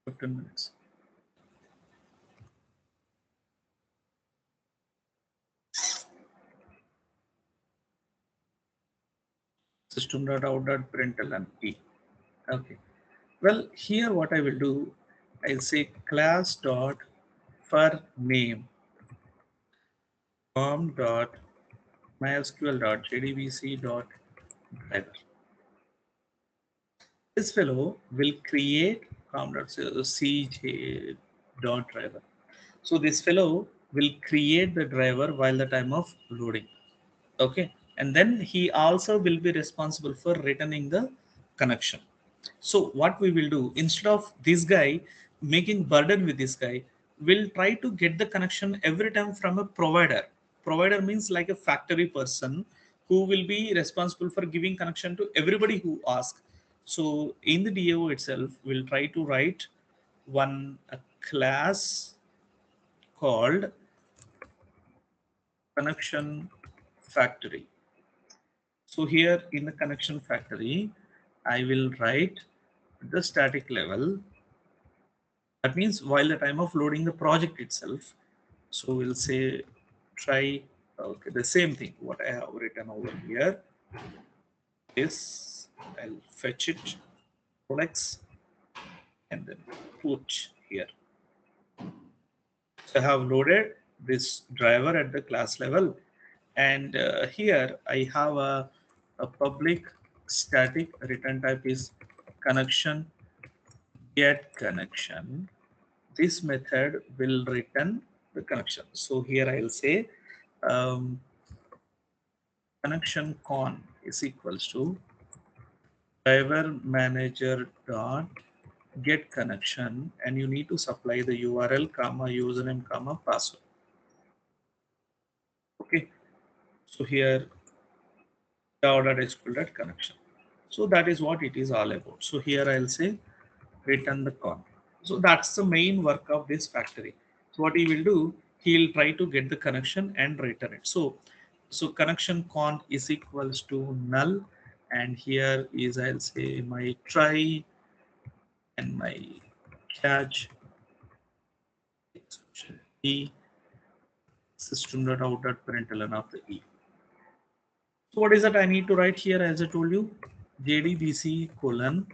15 minutes. System.out.println E. Okay. Well, here what I will do, I'll say class dot for name com dot mysql dot jdbc dot driver. This fellow will create com.cj dot driver. So this fellow will create the driver while the time of loading. Okay. and then he also will be responsible for returning the connection. So what we will do, instead of this guy making burden with this guy, we'll try to get the connection every time from a provider. Provider means like a factory person who will be responsible for giving connection to everybody who asks. So in the DAO itself, we'll try to write one a class called connection factory. So here in the connection factory, I will write the static level. That means while the time of loading the project itself. So we'll say try, okay, the same thing what I have written over here is I'll fetch it, products, and then put here. So I have loaded this driver at the class level, and here I have a public static return type is connection get connection. This method will return the connection. So here I will say connection con is equals to driver manager dot get connection, and you need to supply the URL comma username comma password. Okay, so here java.sql connection. So that is what it is all about. So here I'll say return the con. So that's the main work of this factory. So what he will do, he'll try to get the connection and return it. So connection con is equals to null, and here is I'll say my try and my catch exception e system.out.println of the e. So what is that I need to write here? As I told you, jdbc colon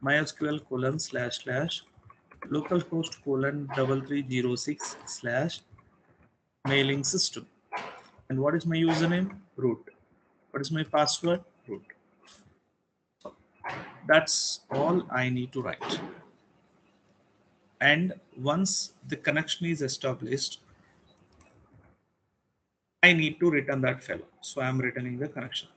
mysql colon slash slash localhost colon 3306 slash mailing system. And what is my username? Root. What is my password? Root. So that's all I need to write. And once the connection is established, I need to return that fellow. So I'm returning the connection.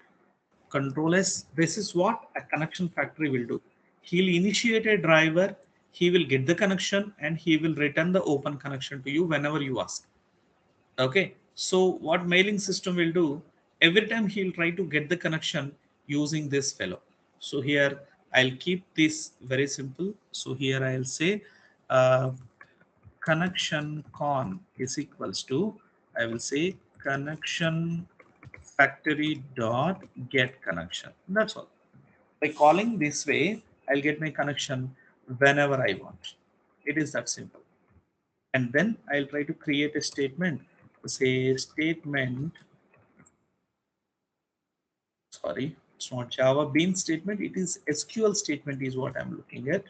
Control S, this is what a connection factory will do. He'll initiate a driver, he will get the connection, and he will return the open connection to you whenever you ask. Okay, so what mailing system will do, every time he'll try to get the connection using this fellow. So here I'll keep this very simple. So here I'll say uh, connection con is equals to, I will say connection factory dot get connection. That's all. By calling this way, I'll get my connection whenever I want. It is that simple. And then I'll try to create a statement. Say statement, sorry, it's not Java bean statement, it is SQL statement is what I'm looking at.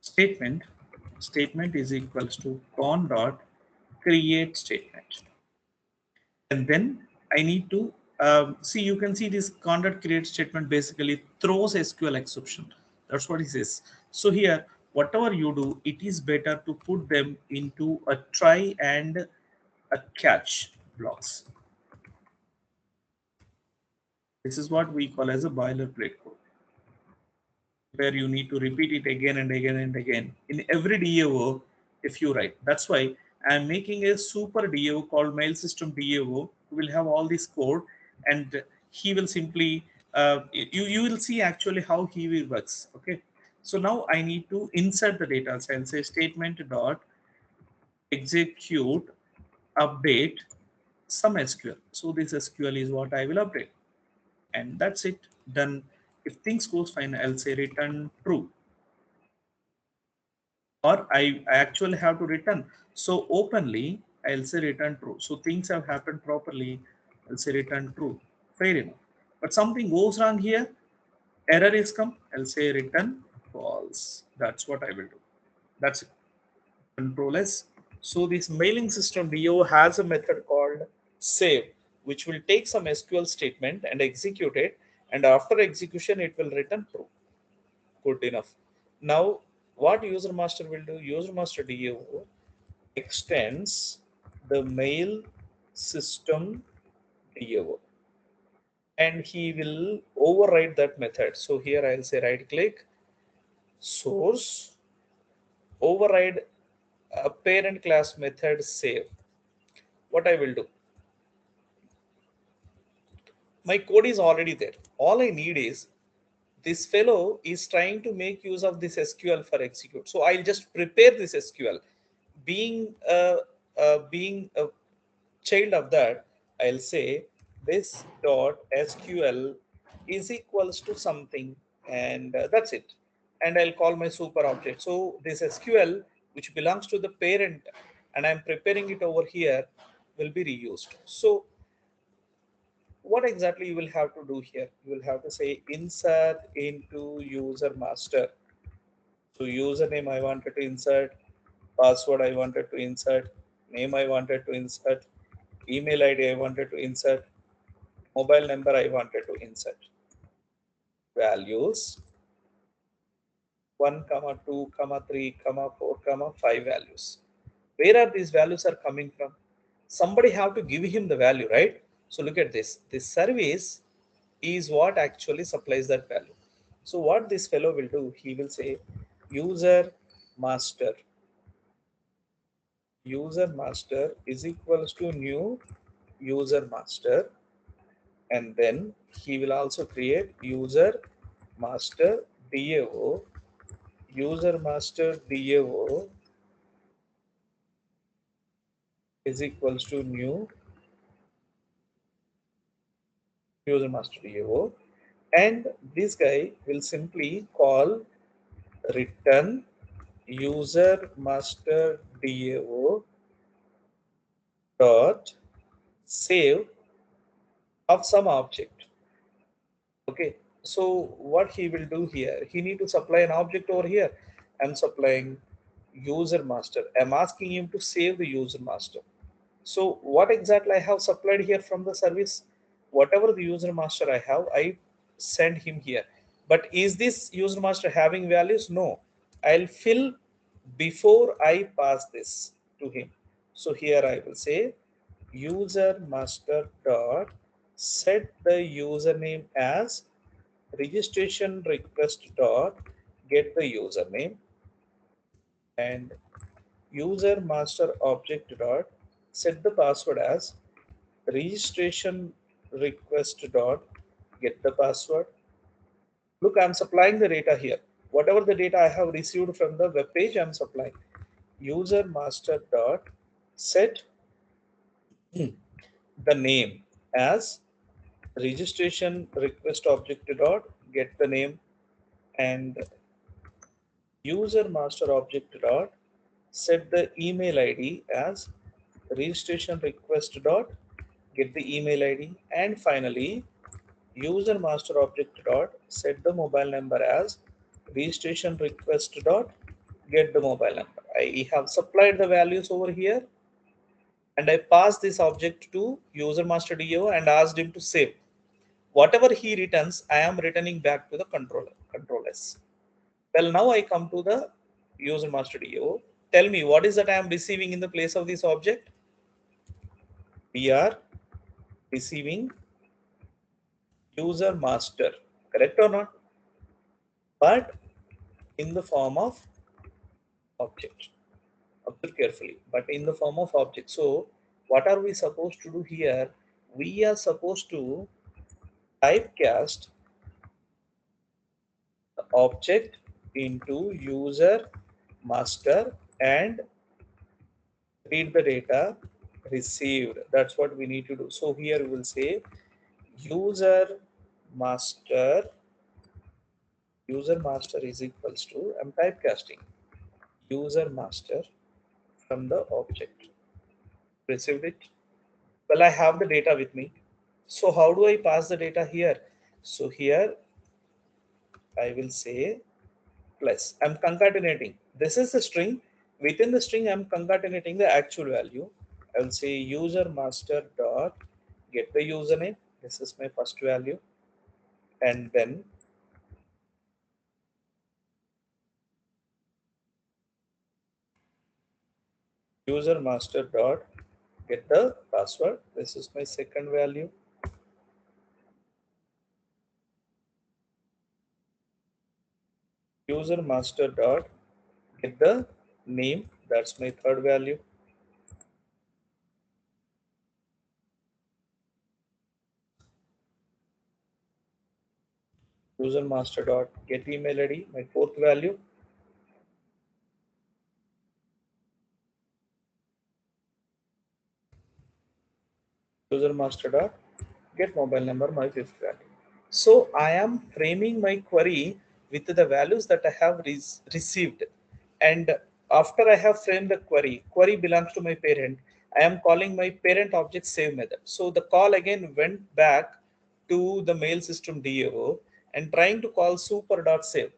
Statement is equals to con dot create statement. And then I need to see, you can see this con dot create statement basically throws SQL exception. That's what it says. So here, whatever you do, it is better to put them into a try and a catch blocks. This is what we call as a boilerplate code, where you need to repeat it again and again and again in every DAO if you write. That's why I'm making a super DAO called mail system DAO who will have all this code, and he will simply you will see actually how he will works. Okay, so now I need to insert the data. So I'll say statement dot execute update some SQL. So this SQL is what I will update, and that's it, done. If things goes fine, I'll say return true, or I actually have to return. So openly, I'll say return true. So things have happened properly, I'll say return true. Fair enough. But something goes wrong here, error is come, I'll say return false. That's what I will do. That's it. Control S. So this mailing system DO has a method called save, which will take some SQL statement and execute it. And after execution, it will return true. Good enough. Now, what user master will do? User master DO extends the mail system DAO, and he will override that method. So here I'll say right click, source, override a parent class method save. What I will do, my code is already there. All I need is this fellow is trying to make use of this SQL for execute. So I'll just prepare this SQL. Being a child of that, I'll say this dot SQL is equals to something, and that's it. And I'll call my super object. So this SQL, which belongs to the parent, and I'm preparing it over here, will be reused. So what exactly you will have to do here? You will have to say insert into user master. So username I wanted to insert, password I wanted to insert, name I wanted to insert, email ID I wanted to insert, mobile number I wanted to insert. Values 1, comma 2, comma 3, comma 4, comma 5 values. Where are these values are coming from? Somebody have to give him the value, right? So look at this. This service is what actually supplies that value. So what this fellow will do, he will say user master. User master is equals to new user master, and then he will also create user master DAO. User master DAO is equals to new user master DAO, and this guy will simply call return user master DAO dot save of some object. Okay, so what he will do here, he need to supply an object over here. I'm supplying user master. I'm asking him to save the user master. So what exactly I have supplied here from the service, whatever the user master I have, I send him here. But is this user master having values? No, I'll fill before I pass this to him. So here I will say user master dot set the username as registration request dot get the username, and user master object dot set the password as registration request dot get the password. Look, I'm supplying the data here. Whatever the data I have received from the web page, I'm supplying. User master dot set the name as registration request object dot get the name, and user master object dot set the email ID as registration request dot get the email ID, and finally user master object dot set the mobile number as registration request dot get the mobile number. I have supplied the values over here, and I passed this object to user master DAO and asked him to save. Whatever he returns, I am returning back to the control S. Well, now I come to the user master DAO. Tell me what is that I am receiving in the place of this object? We are receiving user master, correct or not? But in the form of object. Observe carefully, but in the form of object. So what are we supposed to do here? We are supposed to typecast the object into user master and read the data received. That's what we need to do. So here we will say user master user master is equals to, I'm typecasting user master from the object. Received it. Well, I have the data with me. So how do I pass the data here? So here I will say plus. I'm concatenating. This is the string. Within the string, I'm concatenating the actual value. I will say user master dot get the username. This is my first value, and then user master dot get the password. This is my second value. User master dot get the name. That's my third value. User master dot get email ID, my fourth value. User master dot get mobile number, my fifth value. So I am framing my query with the values that I have received. And after I have framed the query belongs to my parent. I am calling my parent object save method. So the call again went back to the mail system DAO and trying to call super.save.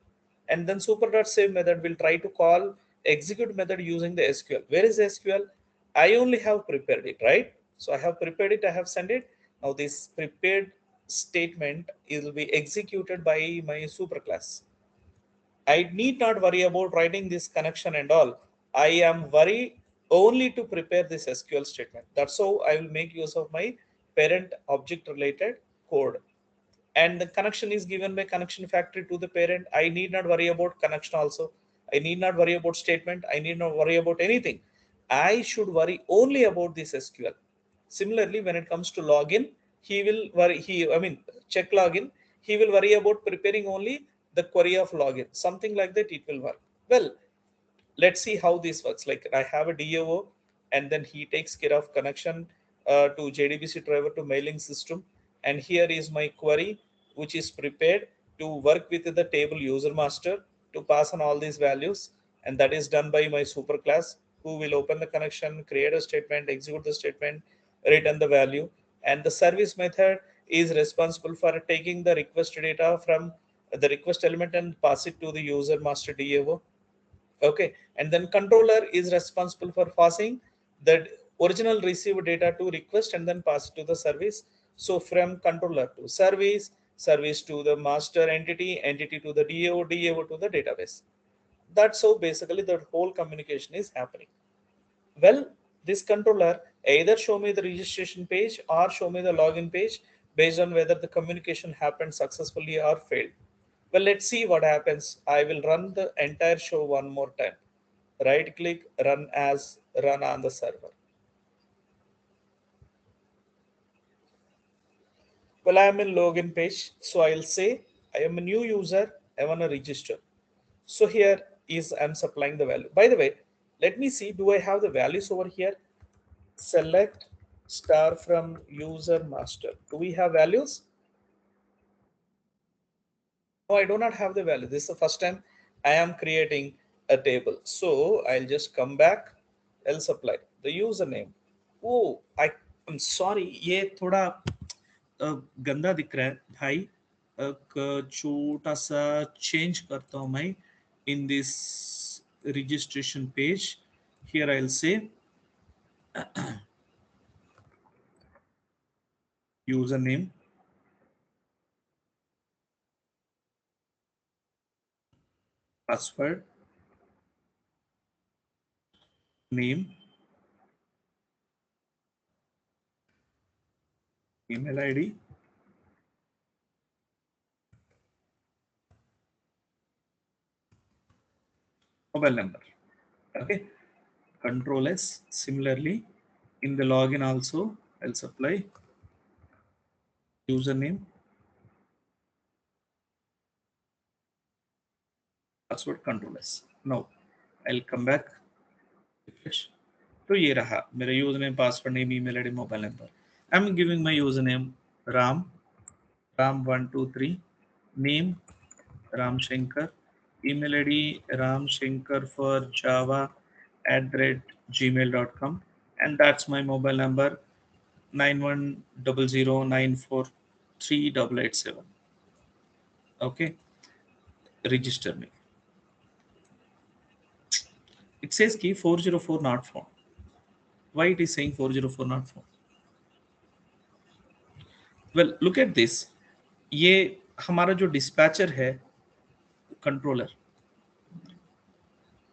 And then super.save method will try to call execute method using the SQL. Where is the SQL? I only have prepared it, right? So I have prepared it, I have sent it. Now this prepared statement will be executed by my superclass. I need not worry about writing this connection and all. I am worried only to prepare this SQL statement. That's how I will make use of my parent object related code. And the connection is given by connection factory to the parent. I need not worry about connection also. I need not worry about statement. I need not worry about anything. I should worry only about this SQL. Similarly, when it comes to login, he will worry, check login, he will worry about preparing only the query of login. Something like that, it will work. Well, let's see how this works. Like I have a DAO and then he takes care of connection to JDBC driver to mailing system. And here is my query, which is prepared to work with the table user master to pass on all these values. And that is done by my superclass who will open the connection, create a statement, execute the statement, return the value. And the service method is responsible for taking the request data from the request element and pass it to the user master DAO. Okay, and then controller is responsible for passing the original received data to request and then pass it to the service. So from controller to service, service to the master entity, entity to the DAO, DAO to the database. That's how basically the whole communication is happening. Well, this controller either show me the registration page or show me the login page based on whether the communication happened successfully or failed. Well, let's see what happens. I will run the entire show one more time. Right click, run as, run on the server. Well, I am in login page. So I'll say I am a new user. I want to register. So here is I'm supplying the value. By the way, let me see, do I have the values over here? Select star from user master. Do we have values? No, I do not have the value. This is the first time I am creating a table. So I'll just come back, else apply the username. Oh, I'm sorry, ये थोड़ा गंदा दिख रहा है भाई. एक छोटा सा चेंज करता हूं मैं in this registration page. Here I'll say username, password, name, email ID, mobile number. Okay, control S. Similarly, in the login also I'll supply username, password, control S. Now I'll come back. तो ये रहा मेरा username, password, name, email ID, mobile number. I am giving my username Ram, ram123, name Ram Shankar, email ID Ram Shankar for Java @gmail.com, and that's my mobile number 9100943887. Okay, register me. It says key 404 not found. Why it is saying 404 not found? Well, look at this. ये हमारा जो dispatcher है, controller.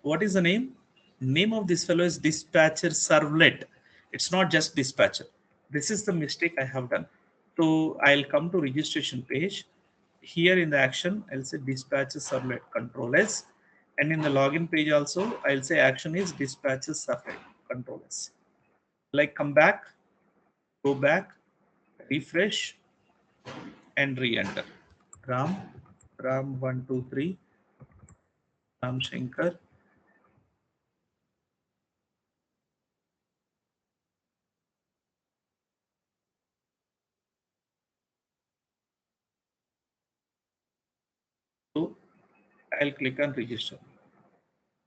What is the name? Name of this fellow is dispatcher servlet, It's not just dispatcher. This is the mistake I have done. So I'll come to registration page. Here in the action, I'll say dispatcher servlet control S. And in the login page also, I'll say action is dispatcher servlet control S. Like come back, go back, refresh, and re-enter. Ram, Ram123, Ram Shankar. So I'll click on register.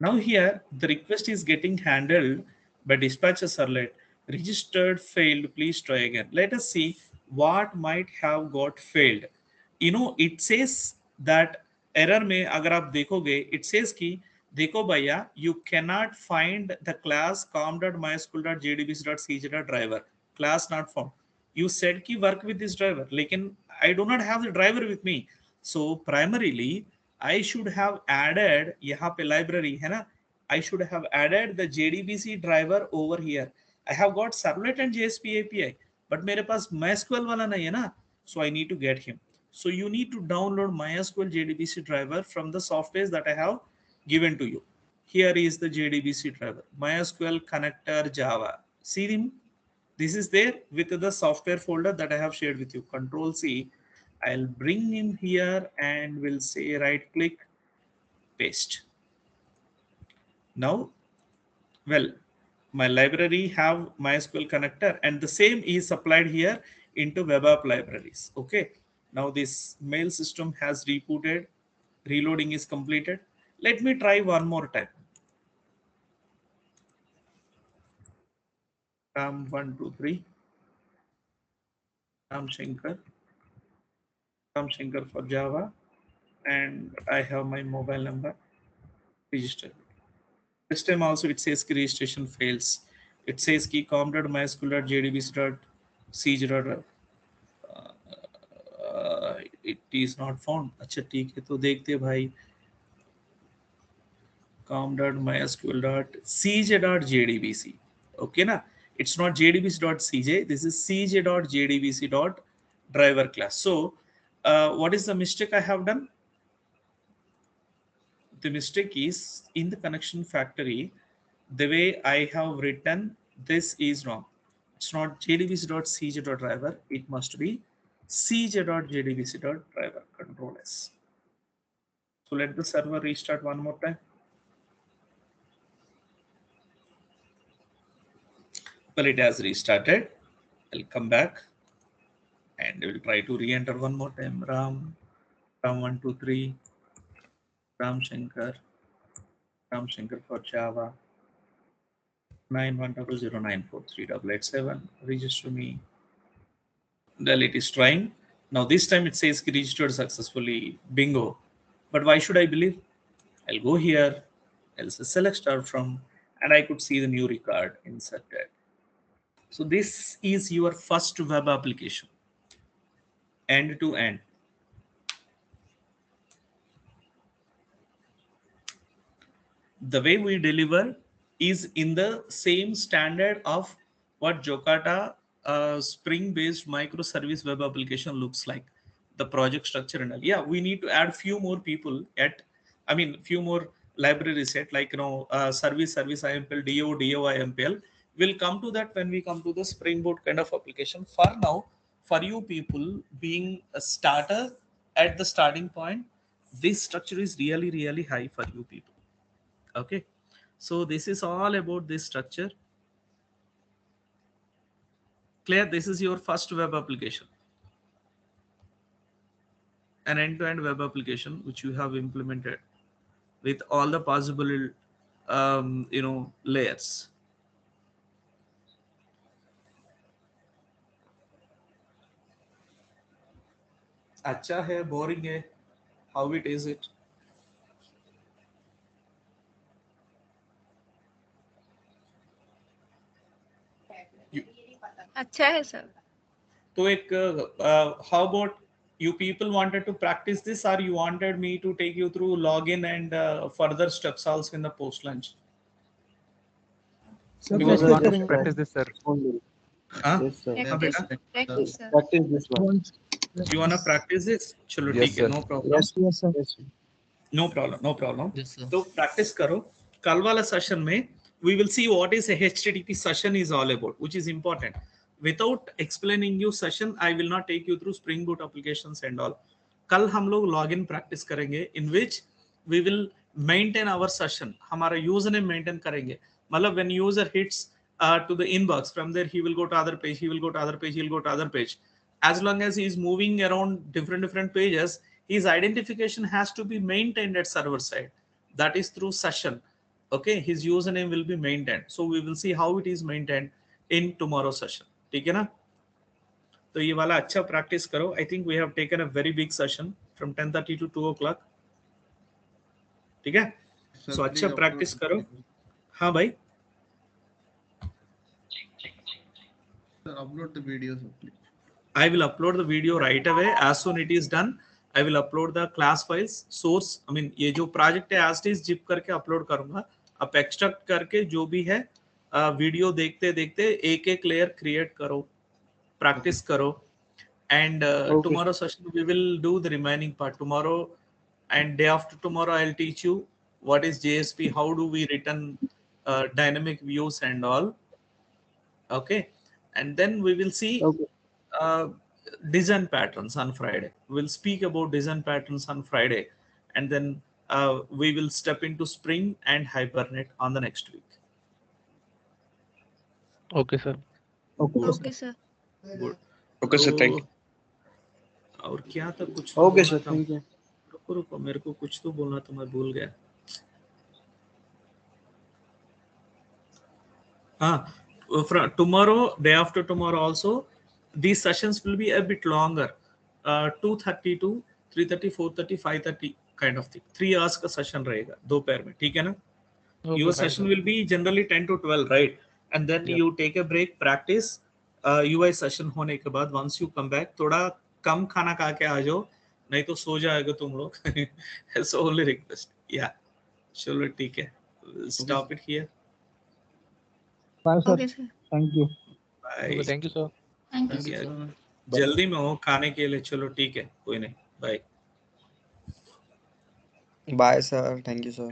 Now here the request is getting handled by dispatcher servlet. Registered failed. Please try again. Let us see what might have got failed. It says that error में अगर आप देखोगे it says कि देखो भैया you cannot find the class com.mysql.jdbc.cj.driver class not found. You said कि work with this driver लेकिन I do not have the driver with me. So primarily I should have added यहाँ पे library है ना, I should have added the JDBC driver over here. I have got Servlet and JSP API, but मेरे पास MySQL वाला नहीं है ना, so I need to get him. So you need to download MySQL JDBC driver from the software that I have given to you. Here is the JDBC driver, MySQL connector Java. See him? This is there with the software folder that I have shared with you. Control C. I'll bring him here and we'll say right click, paste. Now, well, my library have MySQL connector and the same is supplied here into WebApp libraries. Okay. Now this mail system has rebooted, reloading is completed. Let me try one more time. Ram123, Ram Shankar for Java, and I have my mobile number registered. This time also it says registration fails. It says key com.mysql.jdbc.cj. It is not found. अच्छा ठीक है तो देखते भाई com.mysql.cj.jdbc. Okay na, it's not jdbc.cj, this is cj.jdbc.driver class. So what is the mistake I have done? The mistake is in the connection factory, the way I have written this is wrong. It's not jdbc.cj.driver, it must be cj.jdbc.driver control S. So let the server restart one more time. Well, it has restarted. I'll come back and we'll try to re-enter one more time. Ram123, Ram Shankar for Java, 9100943887. Register me. Well, it is trying. Now this time it says registered successfully. Bingo. But why should I believe? I'll go here. I'll say select start from, and I could see the new record inserted. So this is your first web application, end to end. The way we deliver is in the same standard of what Jakarta Spring-based microservice web application looks like. The project structure and all. Yeah, we need to add few more people few more libraries set like service IMPL, DO IMPL. We'll come to that when we come to the Spring Boot kind of application. For now, for you people being a starter at the starting point, this structure is really high for you people. Okay, so this is all about this structure. Clear? This is your first web application, an end-to-end web application which you have implemented with all the possible layers. अच्छा है, boring है, how it is it?
अच्छा है sir.
तो एक how about you people wanted to practice this or you wanted me to take you through login and further steps also in the post lunch?
We
Because
want to practice this, sir.
हाँ
Yes, sir.
हाँ बेटा,
Practice, sir.
Practice this one.
you wanna practice this? चलो
Yes,
ठीक है,
sir.
no problem.
Yes, yes, sir. Yes, sir.
No problem, no problem.
Yes, sir.
तो practice करो. कल वाला सेशन में we will see what is a HTTP session is all about, which is important. Without explaining you session, I will not take you through Spring Boot applications and all. कल हम लोग login practice करेंगे in which we will maintain our session. हमारा user name maintain करेंगे. मतलब when user hits to the inbox, from there he will go to other page, he will go to other page, he will go to other page. As long as he is moving around different pages, his identification has to be maintained at server side. That is through session. Okay, his username will be maintained. So we will see how it is maintained in tomorrow's session. ठीक है ना? तो ये वाला अच्छा practice करो. I think we have taken a very big session from 10:30 to 2 o'clock. ठीक है? So अच्छा प्रैक्टिस करो. हाँ भाई.
Sir, upload the videos, please.
I will upload the video right away. As soon it is done, I will upload the class files, source. I mean ये जो project है as it is zip करके upload करूँगा. आप extract करके जो भी है वीडियो देखते देखते एक एक layer create करो, practice करो, and tomorrow session we will do the remaining part. Tomorrow and day after tomorrow I'll teach you what is JSP, how do we return dynamic views and all. Okay, and then we will see
Okay.
uh, design patterns on Friday. We'll speak about design patterns on Friday, and then we will step into Spring and Hibernate on the next week.
Okay, sir.
Okay,
Okay, sir.
Good.
Okay, sir. Thank you.
और क्या था, कुछ तो
Okay,
बोलना
sir.
था.
Thank you.
रुको रुको, मेरे को कुछ तो बोलना था, मैं भूल गया. From tomorrow, day after tomorrow also, these sessions will be a bit longer. 2:30 to 3:30, 4:30, 5:30 kind of thing. 3 hours का session रहेगा दोपहर में, ठीक है ना?
Okay,
Your
fine,
session
sir.
will be generally 10 to 12, right? And then
Yeah.
you take a break, practice UI session होने के बाद once you come back, थोड़ा कम खाना खा के आ जाओ, नहीं तो सो जाएगा तुम लोग. So only request. Yeah. चलो ठीक है. We'll stop it here.
Bye, sir.
Okay, sir.
Thank you.
Okay,
Bye.
thank you, sir.
Thank you,
Thank
sir.
you, sir.
जल्दी में हो खाने के लिए. चलो ठीक है, कोई नहीं. Bye.
Bye, sir. Thank you, sir.